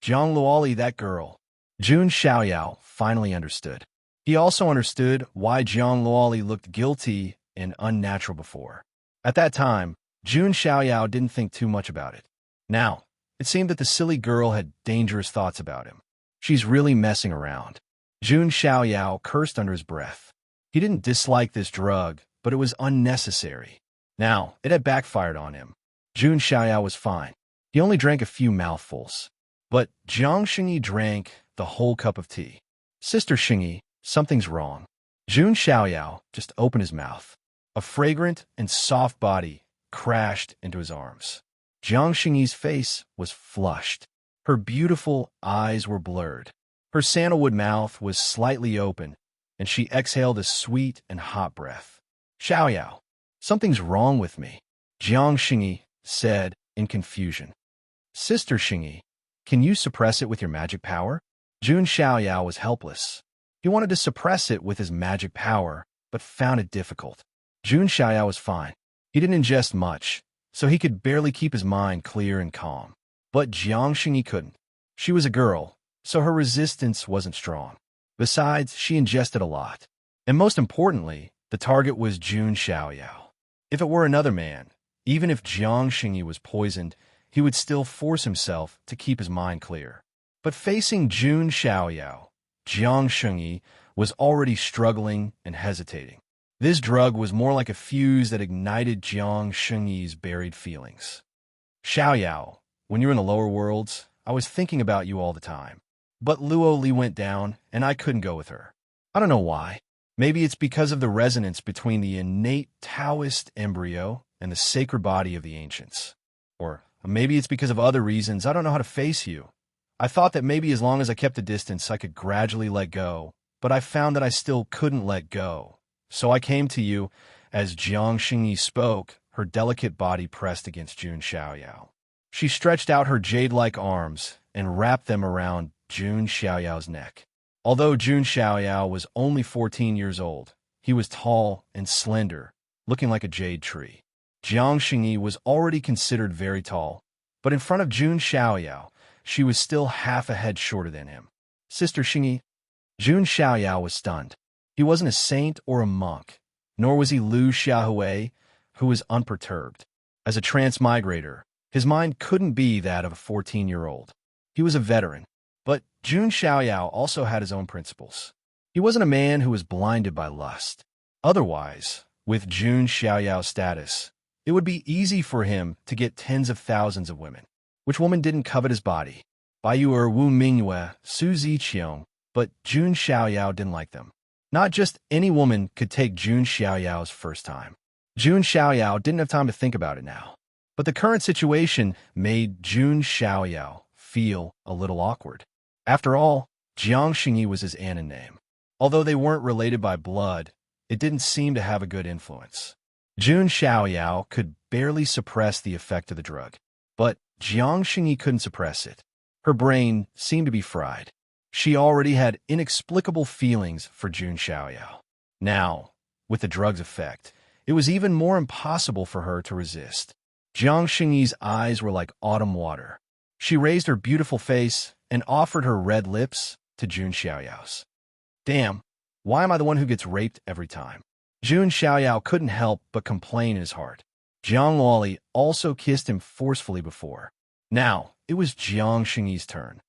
Jiang Luoli, that girl. Jun Xiaoyao finally understood. He also understood why Jiang Luoli looked guilty and unnatural before. At that time, Jun Xiaoyao didn't think too much about it. Now, it seemed that the silly girl had dangerous thoughts about him. She's really messing around. Jun Xiaoyao cursed under his breath. He didn't dislike this drug, but it was unnecessary. Now, it had backfired on him. Jun Xiaoyao was fine. He only drank a few mouthfuls. But Jiang Xingyi drank the whole cup of tea. Sister Xingyi, something's wrong. Jun Xiaoyao just opened his mouth. A fragrant and soft body crashed into his arms. Jiang Xingyi's face was flushed. Her beautiful eyes were blurred. Her sandalwood mouth was slightly open, and she exhaled a sweet and hot breath. Xiaoyao, something's wrong with me, Jiang Xingyi said in confusion. Sister Xingyi, can you suppress it with your magic power? Jun Xiaoyao was helpless. He wanted to suppress it with his magic power, but found it difficult. Jun Xiaoyao was fine. He didn't ingest much, so he could barely keep his mind clear and calm. But Jiang Xingyi couldn't. She was a girl, so her resistance wasn't strong. Besides, she ingested a lot. And most importantly, the target was Jun Xiaoyao. If it were another man, even if Jiang Xingyi was poisoned, he would still force himself to keep his mind clear. But facing Jun Xiaoyao, Jiang Xingyi was already struggling and hesitating. This drug was more like a fuse that ignited Jiang Xingyi's buried feelings. Xiaoyao, when you're in the lower worlds, I was thinking about you all the time. But Luo Li went down, and I couldn't go with her. I don't know why. Maybe it's because of the resonance between the innate Taoist embryo and the sacred body of the ancients. Or maybe it's because of other reasons. I don't know how to face you. I thought that maybe as long as I kept a distance, I could gradually let go, but I found that I still couldn't let go. So I came to you. As Jiang Xingyi spoke, her delicate body pressed against Jun Xiaoyao. She stretched out her jade-like arms and wrapped them around Jun Xiaoyao's neck. Although Jun Xiaoyao was only 14 years old, he was tall and slender, looking like a jade tree. Jiang Xingyi was already considered very tall, but in front of Jun Xiaoyao, she was still half a head shorter than him. Sister Xingyi, Jun Xiaoyao was stunned. He wasn't a saint or a monk, nor was he Lu Xiaohui, who was unperturbed. As a transmigrator, his mind couldn't be that of a 14-year-old. He was a veteran, but Jun Xiaoyao also had his own principles. He wasn't a man who was blinded by lust. Otherwise, with Jun Xiaoyao's status, it would be easy for him to get tens of thousands of women. Which woman didn't covet his body? Baiyu Wu Mingyue, Su Ziqiong, but Jun Xiaoyao didn't like them. Not just any woman could take Jun Xiaoyao's first time. Jun Xiaoyao didn't have time to think about it now. But the current situation made Jun Xiaoyao feel a little awkward. After all, Jiang Xingyi was his Anan name. Although they weren't related by blood, it didn't seem to have a good influence. Jun Xiaoyao could barely suppress the effect of the drug. But Jiang Xingyi couldn't suppress it. Her brain seemed to be fried. She already had inexplicable feelings for Jun Xiaoyao. Now, with the drug's effect, it was even more impossible for her to resist. Jiang Xingyi's eyes were like autumn water. She raised her beautiful face and offered her red lips to Jun Xiaoyao's. Damn, why am I the one who gets raped every time? Jun Xiaoyao couldn't help but complain in his heart. Jiang Luoli also kissed him forcefully before. Now, it was Jiang Xingyi's turn.